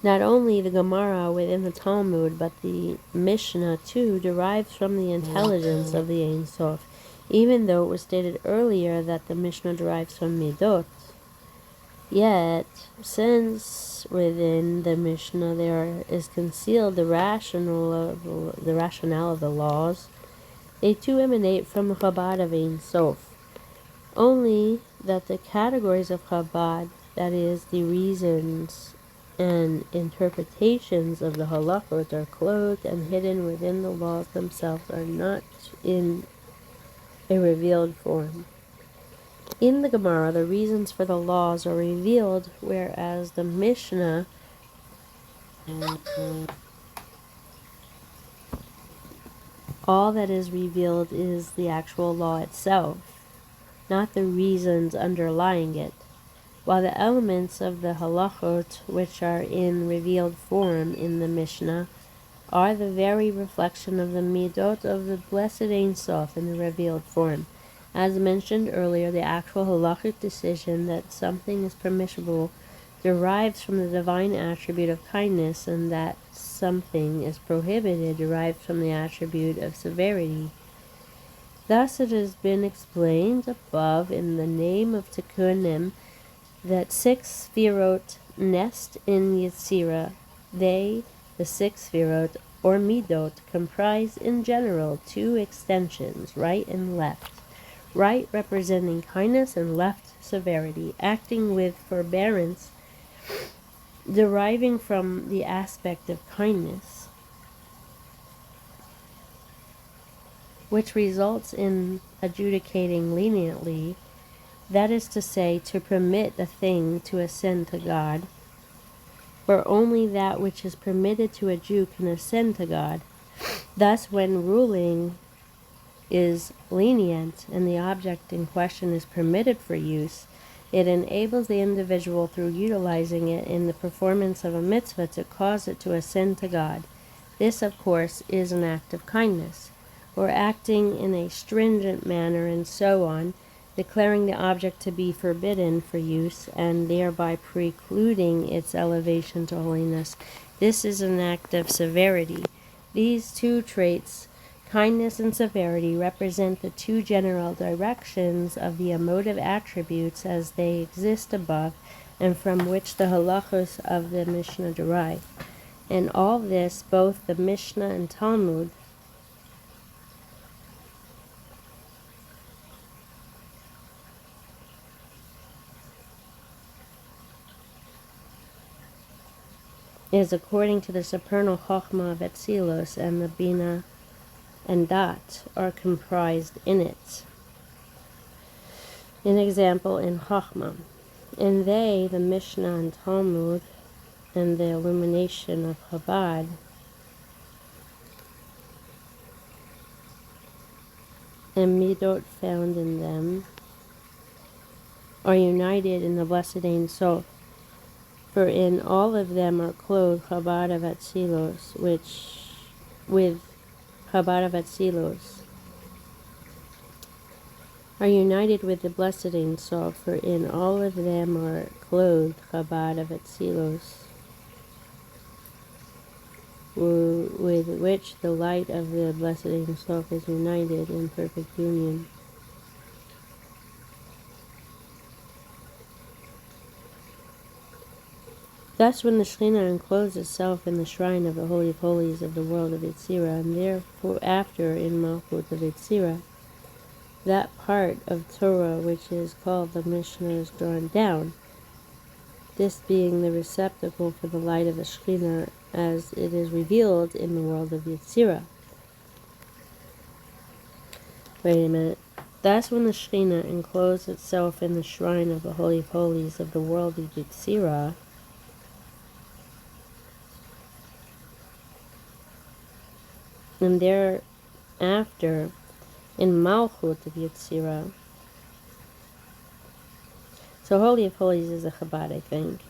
Not only the Gemara within the Talmud, but the Mishnah too derives from the intelligence of the Ein Sof, even though it was stated earlier that the Mishnah derives from Midot. Yet, since within the Mishnah there is concealed the rationale of the laws, they too emanate from the Chabad of Ein Sof. Only that the categories of Chabad, that is, the reasons and interpretations of the halachot, are clothed and hidden within the laws themselves, are not in a revealed form. In the Gemara, the reasons for the laws are revealed, whereas the Mishnah all that is revealed is the actual law itself, not the reasons underlying it, while the elements of the halachot which are in revealed form in the Mishnah are the very reflection of the midot of the Blessed Ein Sof in the revealed form. As mentioned earlier, the actual halachic decision that something is permissible derives from the divine attribute of kindness, and that something is prohibited derives from the attribute of severity. Thus it has been explained above in the name of Tikkunim that 6 Sfirot nest in Yetzirah. They, the 6 Sfirot, or Midot, comprise in general 2 extensions, right and left. Right representing kindness and left severity, acting with forbearance, deriving from the aspect of kindness, which results in adjudicating leniently, that is to say, to permit a thing to ascend to God, for only that which is permitted to a Jew can ascend to God. Thus, when ruling is lenient and the object in question is permitted for use, it enables the individual through utilizing it in the performance of a mitzvah to cause it to ascend to God. This, of course, is an act of kindness, or acting in a stringent manner and so on, declaring the object to be forbidden for use and thereby precluding its elevation to holiness. This is an act of severity. These 2 traits, kindness and severity, represent the 2 general directions of the emotive attributes as they exist above and from which the halachos of the Mishnah derive. In all this, both the Mishnah and Talmud is according to the supernal Chochmah of Etzilos, and the Bina and Dat are comprised in it. An example in Chochmah. And they, the Mishnah and Talmud, and the illumination of Chabad, and Midot found in them, are united in the Blessed Ein Sof. For in all of them are clothed Chabad of Atzilos, which with Chabad of Atzilos are united with the Blessed Ein Sof. For in all of them are clothed Chabad of Atzilos, with which the light of the Blessed Ein Sof is united in perfect union. Thus, when the Shekhinah enclosed itself in the shrine of the Holy of Holies of the world of Yetzirah, and therefore after in Malchut of Yetzirah, that part of Torah which is called the Mishnah is drawn down, this being the receptacle for the light of the Shekhinah as it is revealed in the world of Yetzirah. Wait a minute. Thus, when the Shekhinah enclosed itself in the shrine of the Holy of Holies of the world of Yetzirah, and thereafter in Malchut of Yetzirah. So Holy of Holies is a Chabad, I think,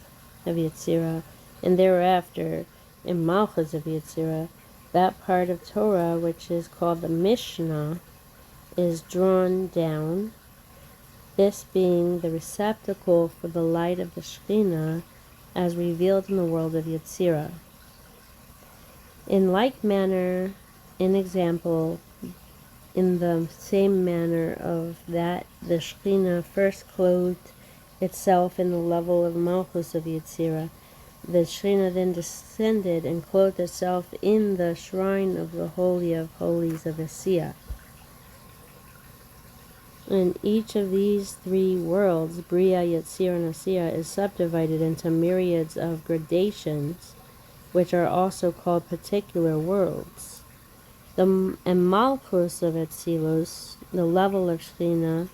of Yetzirah. And thereafter in Malchut of Yetzirah, that part of Torah which is called the Mishnah is drawn down, this being the receptacle for the light of the Shekhinah as revealed in the world of Yetzirah. In like manner, in example, in the same manner of that the Shekhinah first clothed itself in the level of Malchus of Yetzirah, the Shekhinah then descended and clothed itself in the shrine of the Holy of Holies of Asiya. And each of these 3 worlds, Bria, Yetzirah, and Asiya, is subdivided into myriads of gradations, which are also called particular worlds. And Malchus of Etzilos, the level of Shekhinah,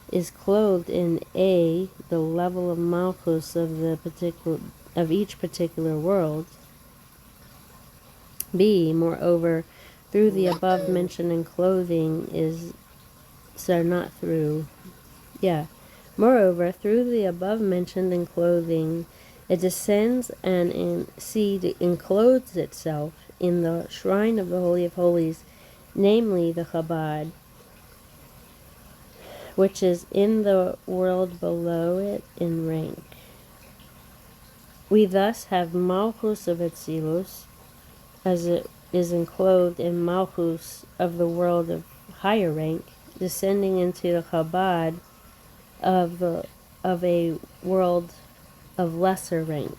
is clothed in A, the level of Malchus of each particular world. B, moreover, through the above mentioned enclothing Moreover, through the above mentioned enclothing, it descends and in C encloses itself in the shrine of the Holy of Holies, namely the Chabad, which is in the world below it in rank. We thus have Malchus of Atzilus, as it is enclosed in Malchus of the world of higher rank, descending into the Chabad of a world of lesser rank.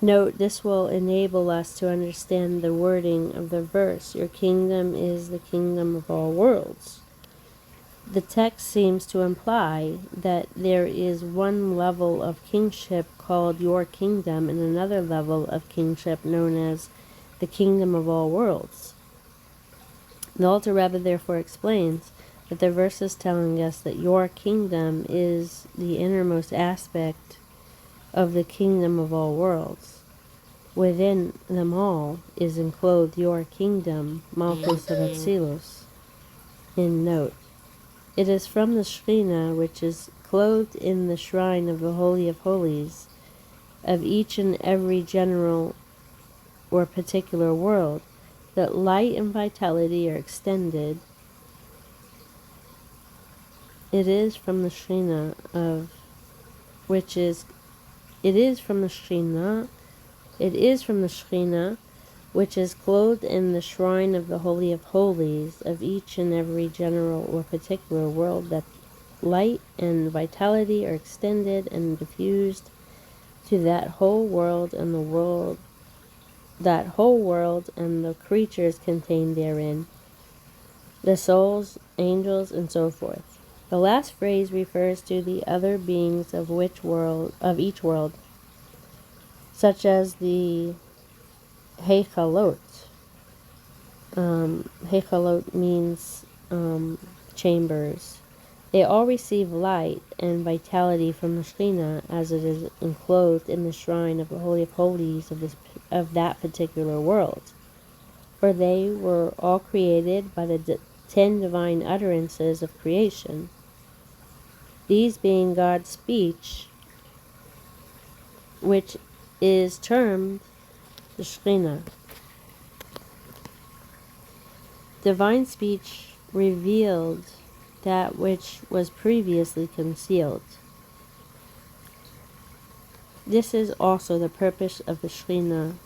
Note, this will enable us to understand the wording of the verse, "Your kingdom is the kingdom of all worlds." The text seems to imply that there is one level of kingship called your kingdom and another level of kingship known as the kingdom of all worlds. The Alter Rebbe therefore explains that the verse is telling us that your kingdom is the innermost aspect of the kingdom of all worlds. Within them all is enclosed your kingdom, Malchus of Atzilus. In note, it is from the Shekhinah, which is clothed in the shrine of the Holy of Holies, of each and every general or particular world, that light and vitality are extended. It is from the Shekhinah which is clothed in the shrine of the Holy of Holies, of each and every general or particular world, that light and vitality are extended and diffused to that whole world and the creatures contained therein, the souls, angels, and so forth. The last phrase refers to the other beings of each world, such as the Heichalot. Heichalot means chambers. They all receive light and vitality from the Shekhinah, as it is enclosed in the shrine of the Holy of Holies of that particular world. For they were all created by the 10 divine utterances of creation, these being God's speech, which is termed the Shekhinah. Divine speech revealed that which was previously concealed. This is also the purpose of the Shekhinah.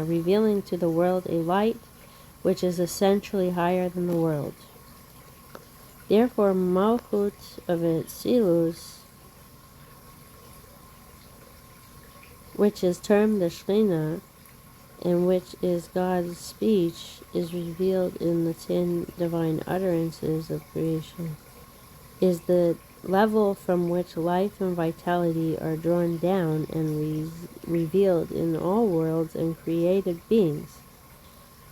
Revealing to the world a light which is essentially higher than the world. Therefore, Malchut of Atzilus, which is termed the Shekhinah, and which is God's speech, is revealed in the 10 divine utterances of creation, is the level from which life and vitality are drawn down and revealed in all worlds and created beings.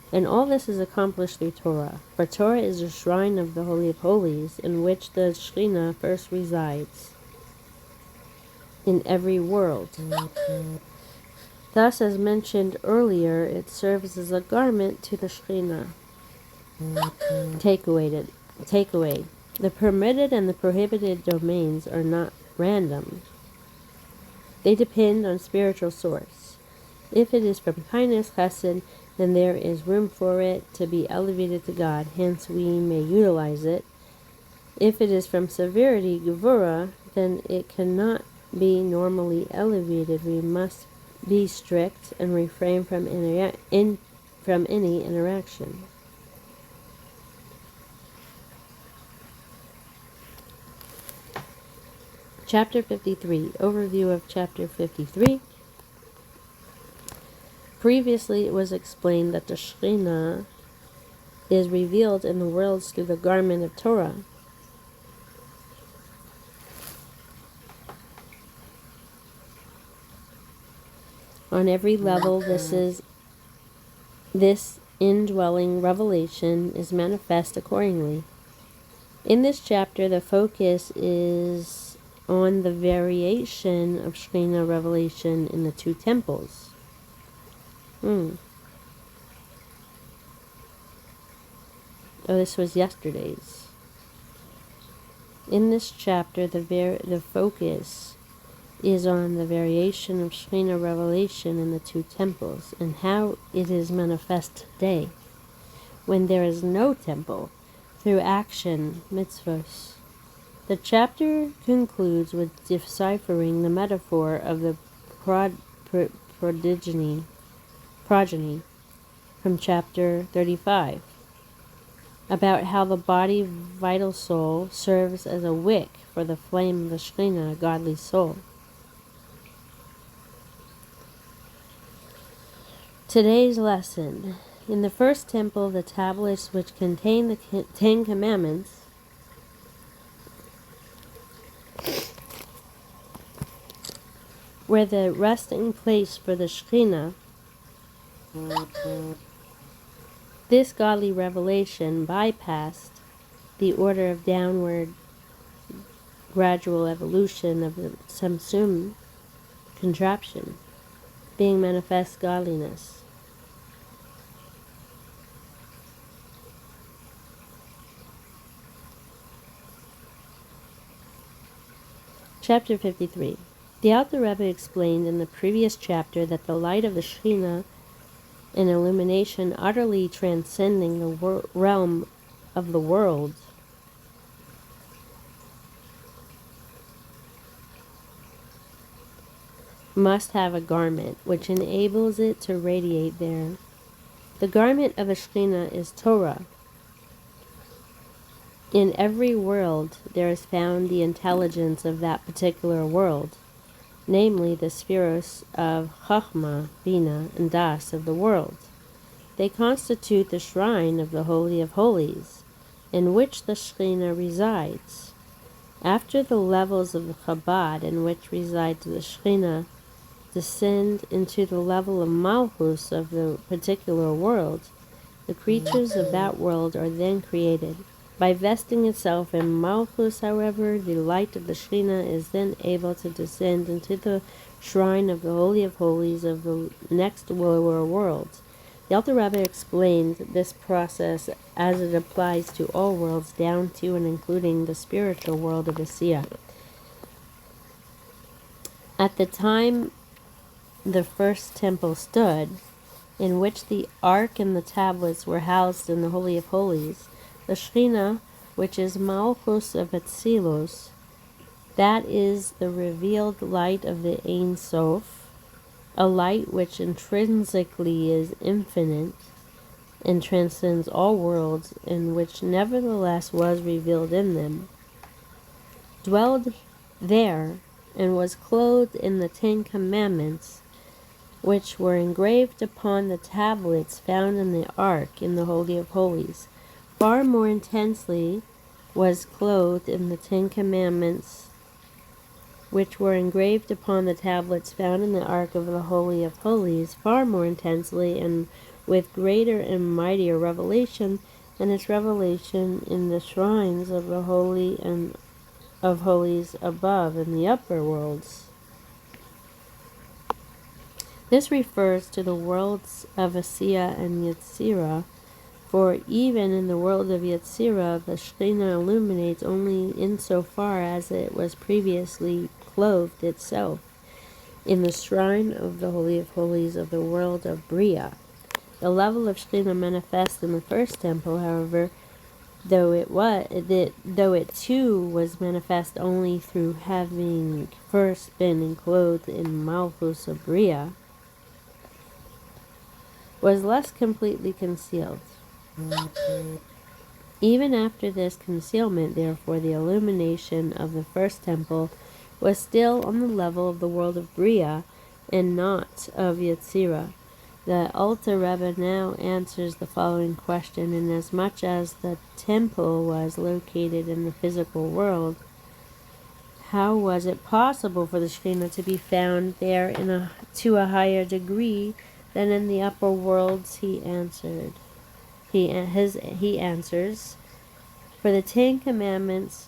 And all this is accomplished through Torah, for Torah is the shrine of the Holy of Holies, in which the Shekhinah first resides in every world. Thus, as mentioned earlier, it serves as a garment to the Shekhinah. Takeaway. The permitted and the prohibited domains are not random. They depend on spiritual source. If it is from kindness, chesed, then there is room for it to be elevated to God, hence we may utilize it. If it is from severity, gevurah, then it cannot be normally elevated. We must be strict and refrain from any interaction. Chapter 53. Overview of Chapter 53. Previously it was explained that the Shekhinah is revealed in the worlds through the garment of Torah. On every level, this indwelling revelation is manifest accordingly. In this chapter, the focus is on the variation of Shekhinah revelation in the two temples. Oh, this was yesterday's. In this chapter, the focus is on the variation of Shekhinah revelation in the two temples and how it is manifest today, when there is no temple, through action, mitzvahs. The chapter concludes with deciphering the metaphor of the progeny from chapter 35, about how the body vital soul serves as a wick for the flame of the Shekhinah, godly soul. Today's lesson. In the first temple, the tablets which contain the Ten Commandments were the resting place for the Shekhinah. This godly revelation bypassed the order of downward gradual evolution of the Samsum contraption, being manifest godliness. Chapter 53. The Alter Rebbe explained in the previous chapter that the light of the Shekhinah, an illumination utterly transcending the realm of the world, must have a garment which enables it to radiate there. The garment of the Shekhinah is Torah. In every world there is found the intelligence of that particular world, namely the spheros of Chachma, Bina, and Das of the world. They constitute the shrine of the Holy of Holies, in which the Shekhinah resides. After the levels of the Chabad in which resides the Shekhinah descend into the level of Malchus of the particular world, the creatures of that world are then created. By vesting itself in Malchus, however, the light of the Shekhinah is then able to descend into the shrine of the Holy of Holies of the next lower world. The Alter Rebbe explained this process as it applies to all worlds, down to and including the spiritual world of Asiya. At the time the first temple stood, in which the ark and the tablets were housed in the Holy of Holies, the Shekhinah, which is Malchus of Atzilos, that is the revealed light of the Ein Sof, a light which intrinsically is infinite and transcends all worlds, and which nevertheless was revealed in them, dwelled there and was clothed in the Ten Commandments, which were engraved upon the tablets found in the ark in the Holy of Holies. Far more intensely was clothed in the Ten Commandments, which were engraved upon the tablets found in the ark of the Holy of Holies, far more intensely and with greater and mightier revelation than its revelation in the shrines of the Holy and of Holies above in the upper worlds. This refers to the worlds of Asiya and Yetzirah, for even in the world of Yetzirah, the Shekhinah illuminates only insofar as it was previously clothed itself in the shrine of the Holy of Holies of the world of Bria. The level of Shekhinah manifest in the first temple, however, though it too was manifest only through having first been enclosed in Malchus of Bria, was less completely concealed. Even after this concealment, therefore, the illumination of the first temple was still on the level of the world of Bria and not of Yetzirah. The Alter Rebbe now answers the following question: inasmuch as the temple was located in the physical world, how was it possible for the Shekhinah to be found there to a higher degree than in the upper worlds? He answers, for the Ten Commandments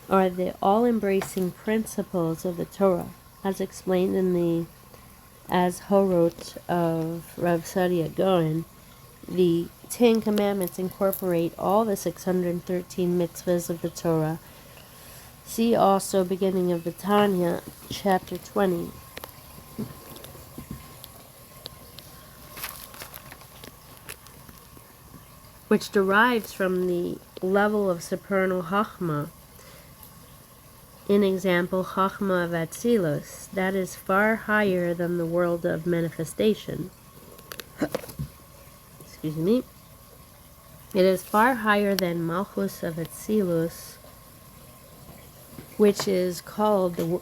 are the all-embracing principles of the Torah, as explained in the Azhorot of Rav Sadia Gaon. The Ten Commandments incorporate all the 613 mitzvahs of the Torah, See also beginning of the Tanya, chapter 20. Which derives from the level of supernal Chachma. In example, Chachma of Atzilus, that is far higher than the world of manifestation. Excuse me. It is far higher than Malchus of Atzilus, which is called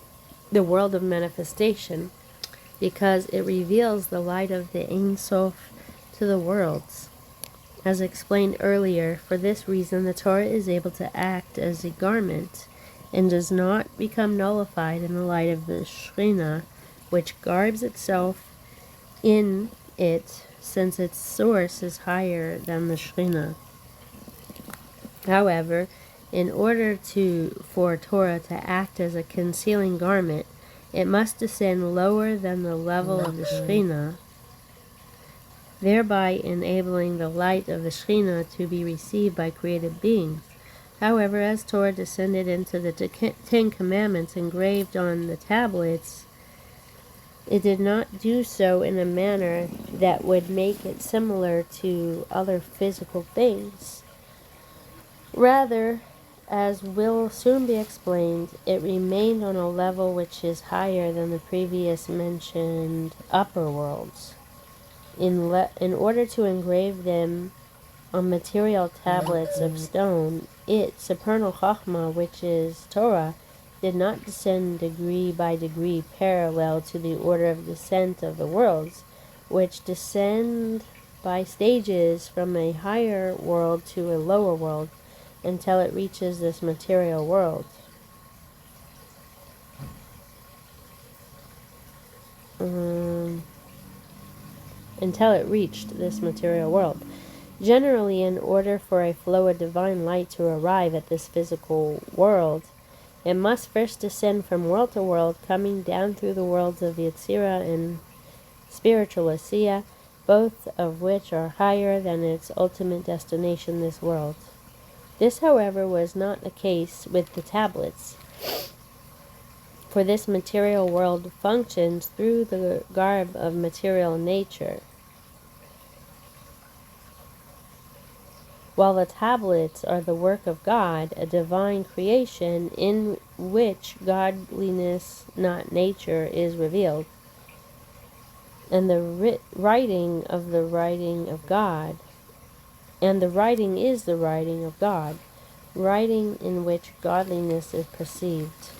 the world of manifestation, because it reveals the light of the Ein Sof to the worlds. As explained earlier, for this reason the Torah is able to act as a garment and does not become nullified in the light of the Shekhinah, which garbs itself in it, since its source is higher than the Shekhinah. However, in order for Torah to act as a concealing garment, it must descend lower than the level of the Shekhinah, thereby enabling the light of the Shekhinah to be received by created beings. However, as Torah descended into the Ten Commandments engraved on the tablets, it did not do so in a manner that would make it similar to other physical things. Rather, as will soon be explained, it remained on a level which is higher than the previous mentioned upper worlds. In order to engrave them on material tablets of stone, it, supernal Chachma, which is Torah, did not descend degree by degree parallel to the order of descent of the worlds, which descend by stages from a higher world to a lower world until it reaches this material world. Until it reached this material world. Generally, in order for a flow of divine light to arrive at this physical world, it must first descend from world to world, coming down through the worlds of Yetzirah and spiritual Asiya, both of which are higher than its ultimate destination, this world. This, however, was not the case with the tablets, for this material world functions through the garb of material nature, while the tablets are the work of God, a divine creation in which godliness, not nature, is revealed, and the writing of the writing of God, and the writing is the writing of God, writing in which godliness is perceived.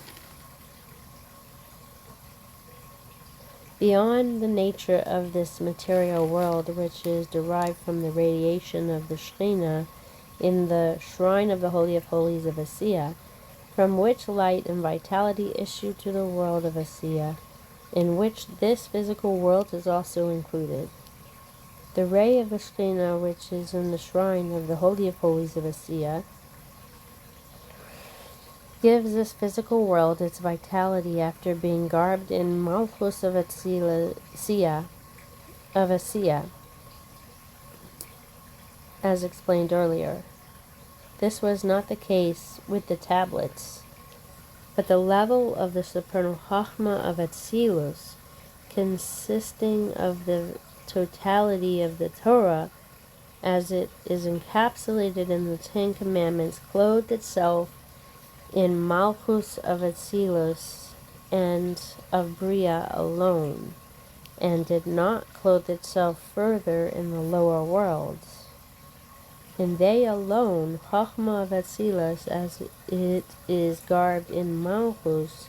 Beyond the nature of this material world, which is derived from the radiation of the Shekhinah in the shrine of the Holy of Holies of Asiya, from which light and vitality issue to the world of Asiya, in which this physical world is also included. The ray of the Shekhinah, which is in the shrine of the Holy of Holies of Asiya, gives this physical world its vitality after being garbed in Malchus of Asiya, as explained earlier. This was not the case with the tablets, but the level of the supernal Chachma of Atzilus, consisting of the totality of the Torah, as it is encapsulated in the Ten Commandments, clothed itself in Malchus of Atzilus and of Bria alone, and did not clothe itself further in the lower worlds. And they alone, Chachma of Atzilus, as it is garbed in Malchus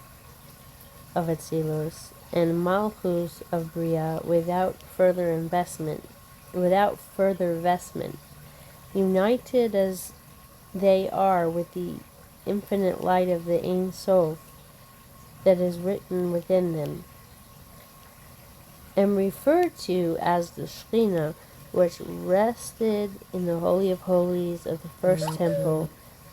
of Atzilus and Malchus of Bria, without further vestment, united as they are with the infinite light of the Ein Sof that is written within them, and referred to as the Shekhinah, which rested in the Holy of Holies of the first temple,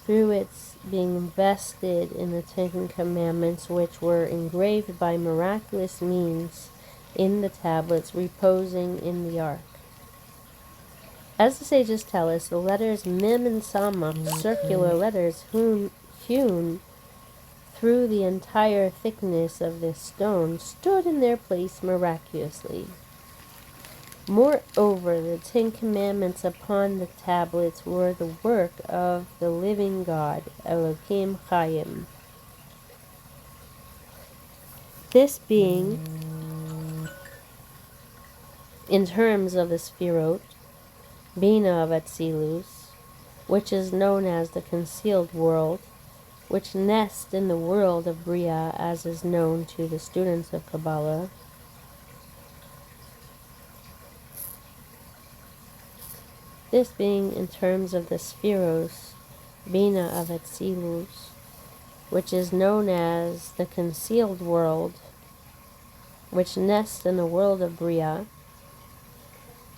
through its being vested in the Ten Commandments, which were engraved by miraculous means in the tablets reposing in the ark. As the sages tell us, the letters Mem and Samach, circular letters hewn through the entire thickness of this stone stood in their place miraculously. Moreover, the 10 Commandments upon the tablets were the work of the living God, Elohim Chaim. This being, in terms of the Sfirot, Bina of Atzilus, which is known as the concealed world, which nests in the world of Bria, as is known to the students of Kabbalah. This being in terms of the Spheros, Bina of Atzilus, which is known as the concealed world, which nests in the world of Bria.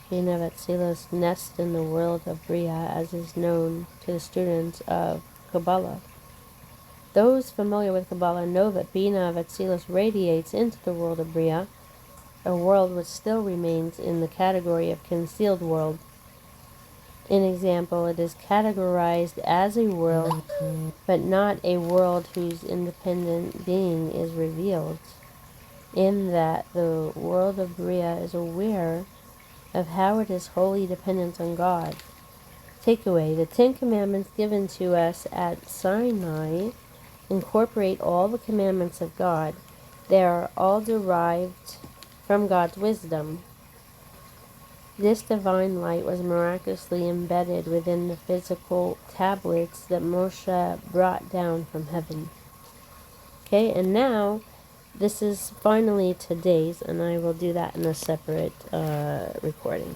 Bina of Atzilus nests in the world of Bria, as is known to the students of Kabbalah. Those familiar with Kabbalah know that Bina of Atzilus radiates into the world of Bria, a world which still remains in the category of concealed world. In example, it is categorized as a world, but not a world whose independent being is revealed, in that the world of Bria is aware of how it is wholly dependent on God. Takeaway: the 10 Commandments given to us at Sinai incorporate all the commandments of God. They are all derived from God's wisdom. This divine light was miraculously embedded within the physical tablets that Moshe brought down from heaven. Okay, and now this is finally today's, and I will do that in a separate recording.